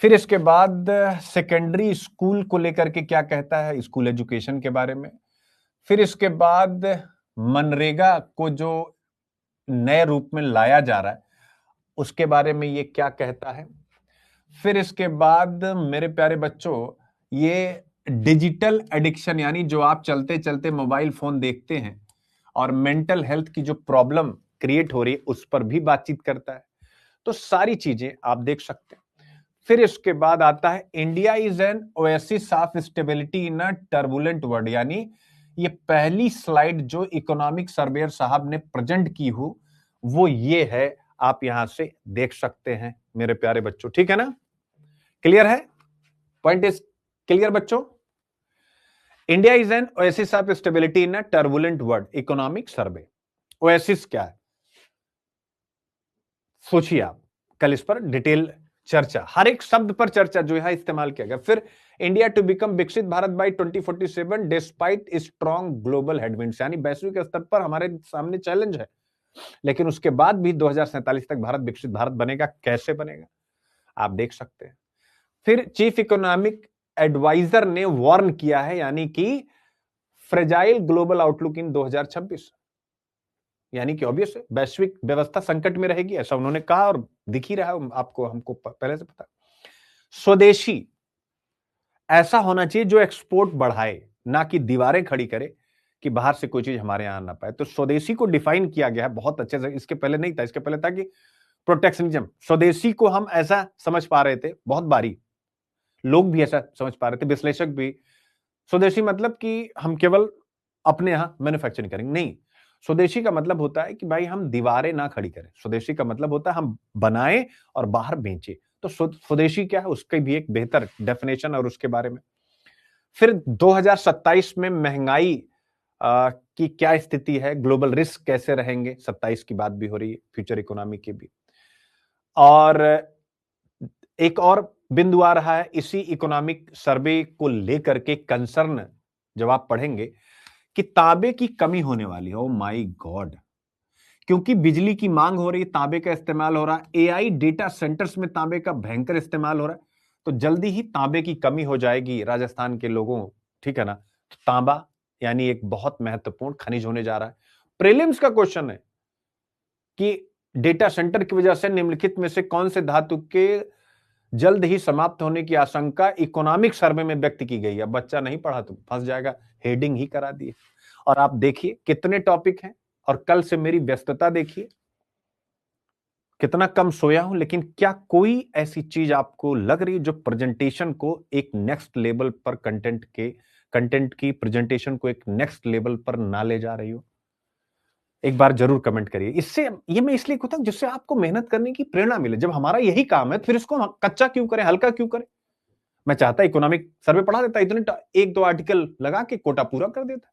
फिर इसके बाद सेकेंडरी स्कूल को लेकर के क्या कहता है, स्कूल एजुकेशन के बारे में। फिर इसके बाद मनरेगा को जो नए रूप में लाया जा रहा है उसके बारे में ये क्या कहता है। फिर इसके बाद मेरे प्यारे बच्चों, ये डिजिटल एडिक्शन, यानी जो आप चलते चलते मोबाइल फोन देखते हैं और मेंटल हेल्थ की जो प्रॉब्लम क्रिएट हो रही है उस पर भी बातचीत करता है। तो सारी चीजें आप देख सकते हैं। फिर इसके बाद आता है India is an oasis of stability in a turbulent world, यानी ये पहली स्लाइड जो इकोनॉमिक सर्वेयर साहब ने प्रेजेंट की हो वो ये है, आप यहां से देख सकते हैं मेरे प्यारे बच्चों, ठीक है ना। क्लियर है, पॉइंट इज क्लियर बच्चों। India is an oasis of stability in a turbulent world, economic survey. Oasis क्या है सोचिए आप, कल इस पर डिटेल चर्चा, हर एक शब्द पर चर्चा जो है इस्तेमाल किया गया। फिर इंडिया टू बिकम विकसित Bharat by 2047 despite strong global headwinds, यानी वैश्विक स्तर पर हमारे सामने चैलेंज है, लेकिन उसके बाद भी 2047 तक भारत विकसित भारत बनेगा। कैसे बनेगा आप देख सकते हैं। फिर चीफ इकोनॉमिक एडवाइजर ने वार्न किया है, यानी कि फ्रेजाइल ग्लोबल आउटलुक इन 2026, यानी कि ऑब्वियस है वैश्विक व्यवस्था संकट में रहेगी, ऐसा उन्होंने कहा और दिख ही रहा है आपको, हमको पहले से पता। स्वदेशी ऐसा होना चाहिए जो एक्सपोर्ट बढ़ाए, ना कि दीवारें खड़ी करे कि बाहर से कोई चीज हमारे यहां ना पाए। तो स्वदेशी को डिफाइन किया गया है बहुत अच्छे से, इसके पहले नहीं था। इसके पहले था कि प्रोटेक्शनिज्म। स्वदेशी को हम ऐसा समझ पा रहे थे, बहुत बारी लोग भी ऐसा समझ पा रहे थे, विश्लेषक भी। स्वदेशी मतलब कि हम केवल अपने यहां मैन्युफैक्चरिंग करेंगे, नहीं। स्वदेशी का मतलब होता है कि भाई हम दीवारें ना खड़ी करें। स्वदेशी का मतलब होता है हम बनाएं और बाहर बेचें। तो स्वदेशी क्या है, उसकी भी एक बेहतर डेफिनेशन और उसके बारे में। फिर 2027 में महंगाई की क्या स्थिति है, ग्लोबल रिस्क कैसे रहेंगे, 27 की बात भी हो रही है, फ्यूचर इकोनॉमी की भी। और एक और बिंदु आ रहा है इसी इकोनॉमिक सर्वे को लेकर के कंसर्न, जब आप पढ़ेंगे कि तांबे की कमी होने वाली है। ओ माय गॉड, क्योंकि बिजली की मांग हो रही है, तांबे का इस्तेमाल हो रहा है, एआई डेटा सेंटर्स में तांबे का भयंकर इस्तेमाल हो रहा है, तो जल्दी ही तांबे की कमी हो जाएगी राजस्थान के लोगों, ठीक है ना। तो तांबा यानी एक बहुत महत्वपूर्ण खनिज होने जा रहा है। प्रीलिम्स का क्वेश्चन है कि डेटा सेंटर की वजह से निम्नलिखित में से कौन से धातु के जल्द ही समाप्त होने की आशंका इकोनॉमिक सर्वे में व्यक्त की गई है। बच्चा नहीं पढ़ा तो फंस जाएगा, हेडिंग ही करा दी। और आप देखिए कितने टॉपिक हैं, और कल से मेरी व्यस्तता देखिए, कितना कम सोया हूं, लेकिन क्या कोई ऐसी चीज आपको लग रही है जो प्रेजेंटेशन को एक नेक्स्ट लेवल पर, कंटेंट की प्रेजेंटेशन को एक नेक्स्ट लेवल पर ना ले जा रही हो? एक बार जरूर कमेंट करिए। इससे ये मैं इसलिए कहता हूं जिससे आपको मेहनत करने की प्रेरणा मिले। जब हमारा यही काम है, फिर इसको हम कच्चा क्यों करें, हल्का क्यों करें? मैं चाहता इकोनॉमिक सर्वे पढ़ा देता, इतने एक दो आर्टिकल लगा के कोटा पूरा कर देता,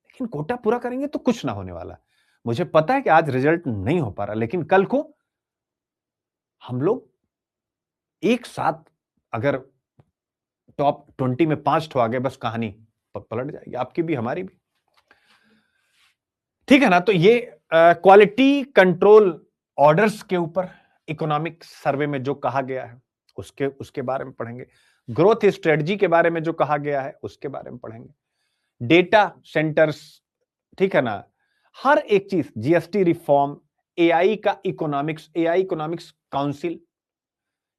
लेकिन कोटा पूरा करेंगे तो कुछ ना होने वाला। मुझे पता है कि आज रिजल्ट नहीं हो पा रहा, लेकिन कल को हम लोग एक साथ अगर टॉप 20 में 5 ठो आ गए, बस कहानी पलट जाएगी, आपकी भी हमारी भी, ठीक है ना। तो ये क्वालिटी कंट्रोल ऑर्डर्स के ऊपर इकोनॉमिक सर्वे में जो कहा गया है उसके उसके बारे में पढ़ेंगे। ग्रोथ स्ट्रेटजी के बारे में जो कहा गया है उसके बारे में पढ़ेंगे। डेटा सेंटर्स, ठीक है ना, हर एक चीज, GST reform, AI economics council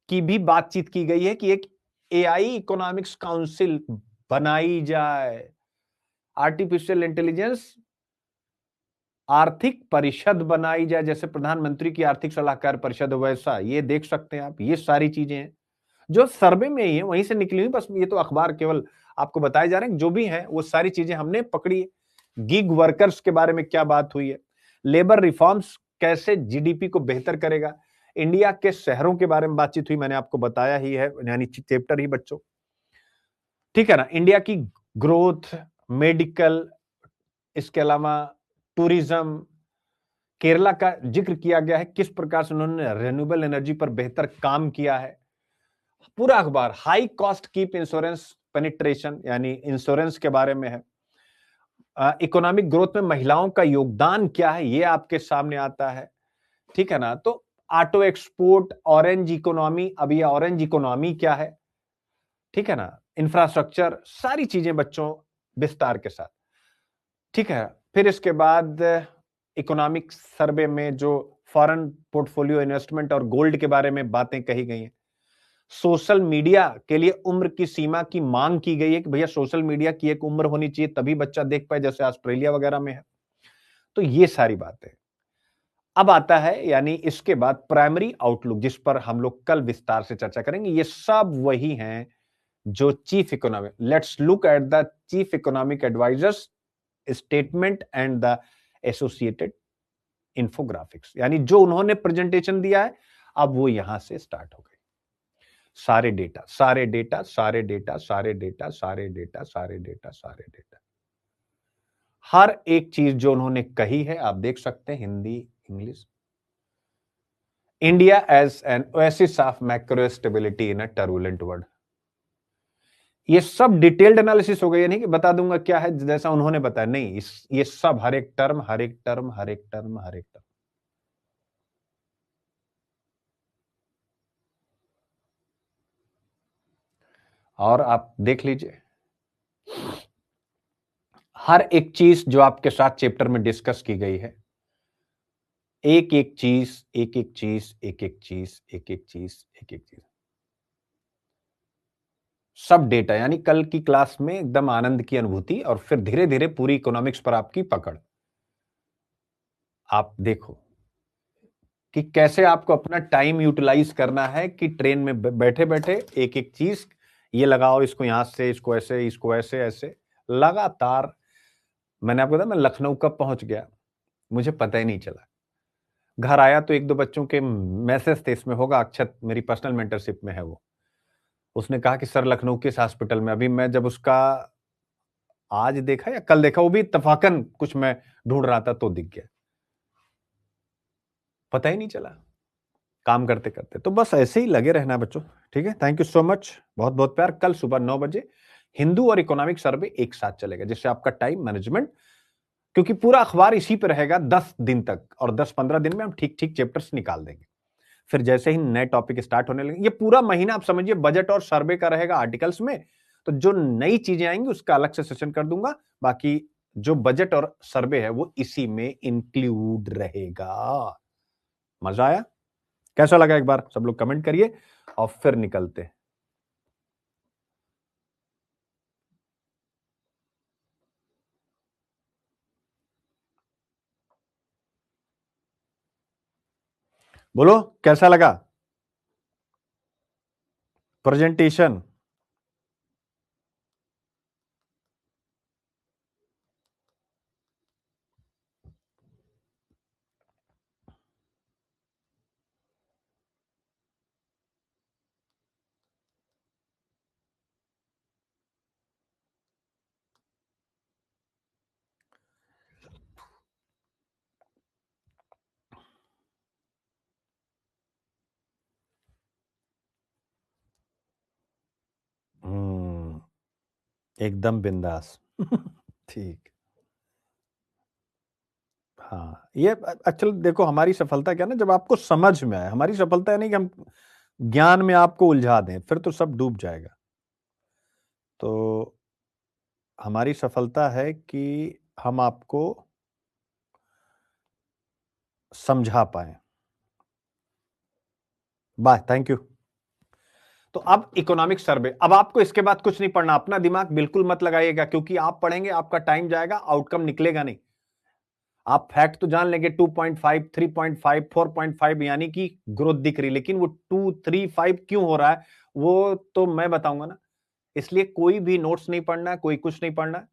की भी बातचीत की गई है कि एक एआई इकोनॉमिक्स काउंसिल बनाई जाए। आर्टिफिशियल इंटेलिजेंस आर्थिक परिषद बनाई जाए, जैसे प्रधानमंत्री की आर्थिक सलाहकार परिषद, वैसा ये देख सकते हैं आप। ये सारी चीजें हैं जो सर्वे में ही है, वहीं से निकली हुई, बस ये तो अखबार केवल आपको बताए जा रहे हैं। जो भी है वो सारी चीजें हमने पकड़ी है। गिग वर्कर्स के बारे में क्या बात हुई है, लेबर रिफॉर्म्स कैसे जीडीपी को बेहतर करेगा, इंडिया के शहरों के बारे में बातचीत हुई, मैंने आपको बताया ही है, यानी चैप्टर ही बच्चों, ठीक है ना। इंडिया की ग्रोथ, मेडिकल, इसके अलावा टूरिज्म, केरला का जिक्र किया गया है, किस प्रकार से उन्होंने रेन्यूएबल एनर्जी पर बेहतर काम किया है। पूरा अखबार high cost keep insurance penetration, यानी इंश्योरेंस के बारे में है। इकोनॉमिक ग्रोथ में महिलाओं का योगदान क्या है, ये आपके सामने आता है, ठीक है ना। तो ऑटो एक्सपोर्ट, ऑरेंज इकोनॉमी, अब ये ऑरेंज इकोनॉमी क्या है, ठीक है ना। इंफ्रास्ट्रक्चर, सारी चीजें बच्चों विस्तार के साथ, ठीक है। फिर इसके बाद इकोनॉमिक सर्वे में जो फॉरेन पोर्टफोलियो इन्वेस्टमेंट और गोल्ड के बारे में बातें कही गई हैं। सोशल मीडिया के लिए उम्र की सीमा की मांग की गई है कि भैया सोशल मीडिया की एक उम्र होनी चाहिए तभी बच्चा देख पाए, जैसे ऑस्ट्रेलिया वगैरह में है। तो ये सारी बातें अब आता है, यानी इसके बाद प्राइमरी आउटलुक, जिस पर हम लोग कल विस्तार से चर्चा करेंगे। ये सब वही हैं जो chief economic, let's look at the chief economic advisers statement and the associated infographics, यानी जो उन्होंने प्रेजेंटेशन दिया है, अब वो यहां से स्टार्ट हो गए। सारे डेटा, सारे डेटा, सारे डेटा, सारे डेटा, सारे डेटा, सारे डेटा, सारे डेटा, हर एक चीज जो उन्होंने कही है आप देख सकते हैं, Hindi, English. India as an oasis of macro stability in a turbulent world. ये सब डिटेल्ड एनालिसिस हो गया, नहीं कि बता दूंगा क्या है जैसा उन्होंने बताया, नहीं, ये सब हर एक टर्म हर एक टर्म हर एक टर्म हर एक टर्म। और आप देख लीजिए, हर एक चीज जो आपके साथ चैप्टर में डिस्कस की गई है, एक एक चीज एक एक चीज एक एक चीज एक एक चीज एक एक चीज, सब डेटा, यानी कल की क्लास में एकदम आनंद की अनुभूति और फिर धीरे धीरे पूरी इकोनॉमिक्स पर आपकी पकड़। आप देखो कि कैसे आपको अपना टाइम यूटिलाइज करना है, कि ट्रेन में बैठे बैठे एक एक चीज, ये लगाओ, इसको यहां से, इसको ऐसे ऐसे लगातार। मैंने आपको बताया मैं लखनऊ कब पहुंच गया, मुझे पता ही नहीं चला। घर आया तो एक दो बच्चों के मैसेज थे, इसमें होगा अक्षत, मेरी पर्सनल मेंटरशिप में है वो, उसने कहा कि सर लखनऊ के इस हॉस्पिटल में, अभी मैं जब उसका आज देखा या कल देखा, वो भी इत्तफाकन कुछ मैं ढूंढ रहा था तो दिख गया, पता ही नहीं चला काम करते करते। तो बस ऐसे ही लगे रहना बच्चों, ठीक है। थैंक यू सो मच, बहुत बहुत प्यार। कल सुबह 9 बजे हिंदू और इकोनॉमिक सर्वे एक साथ चलेगा, जिससे आपका टाइम मैनेजमेंट, क्योंकि पूरा अखबार इसी पे रहेगा 10 दिन तक, और 10-15 दिन में हम ठीक ठीक चैप्टर्स निकाल देंगे। फिर जैसे ही नए टॉपिक स्टार्ट होने लगे, ये पूरा महीना आप समझिए बजट और सर्वे का रहेगा आर्टिकल्स में। तो जो नई चीजें आएंगी उसका अलग से सेशन कर दूंगा, बाकी जो बजट और सर्वे है वो इसी में इंक्लूड रहेगा। मजा आया? कैसा लगा एक बार सब लोग कमेंट करिए, और फिर निकलते हैं। बोलो कैसा लगा प्रेजेंटेशन? एकदम बिंदास। ठीक। हाँ, ये एक्चुअली देखो हमारी सफलता क्या है ना, जब आपको समझ में आए। हमारी सफलता है नहीं कि हम ज्ञान में आपको उलझा दें, फिर तो सब डूब जाएगा। तो हमारी सफलता है कि हम आपको समझा पाए। Bye, thank you. तो अब इकोनॉमिक सर्वे, अब आपको इसके बाद कुछ नहीं पढ़ना, अपना दिमाग बिल्कुल मत लगाइएगा, क्योंकि आप पढ़ेंगे आपका टाइम जाएगा, आउटकम निकलेगा नहीं। आप फैक्ट तो जान लेंगे, 2.5, 3.5, 4.5 यानी कि ग्रोथ दिख रही, लेकिन वो 2, 3, 5 क्यों हो रहा है वो तो मैं बताऊंगा ना। इसलिए कोई भी नोट्स नहीं पढ़ना, कोई कुछ नहीं पढ़ना।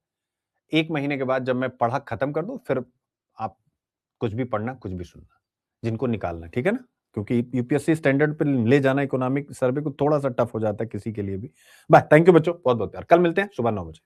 1 महीने के बाद जब मैं पढ़ा खत्म कर दूं, फिर आप कुछ भी पढ़ना, कुछ भी सुनना, जिनको निकालना, ठीक है ना। क्योंकि यूपीएससी स्टैंडर्ड पे ले जाना इकोनॉमिक सर्वे को थोड़ा सा टफ हो जाता है किसी के लिए भी। बाय, थैंक यू बच्चों, बहुत बहुत प्यार। कल मिलते हैं सुबह 9 बजे।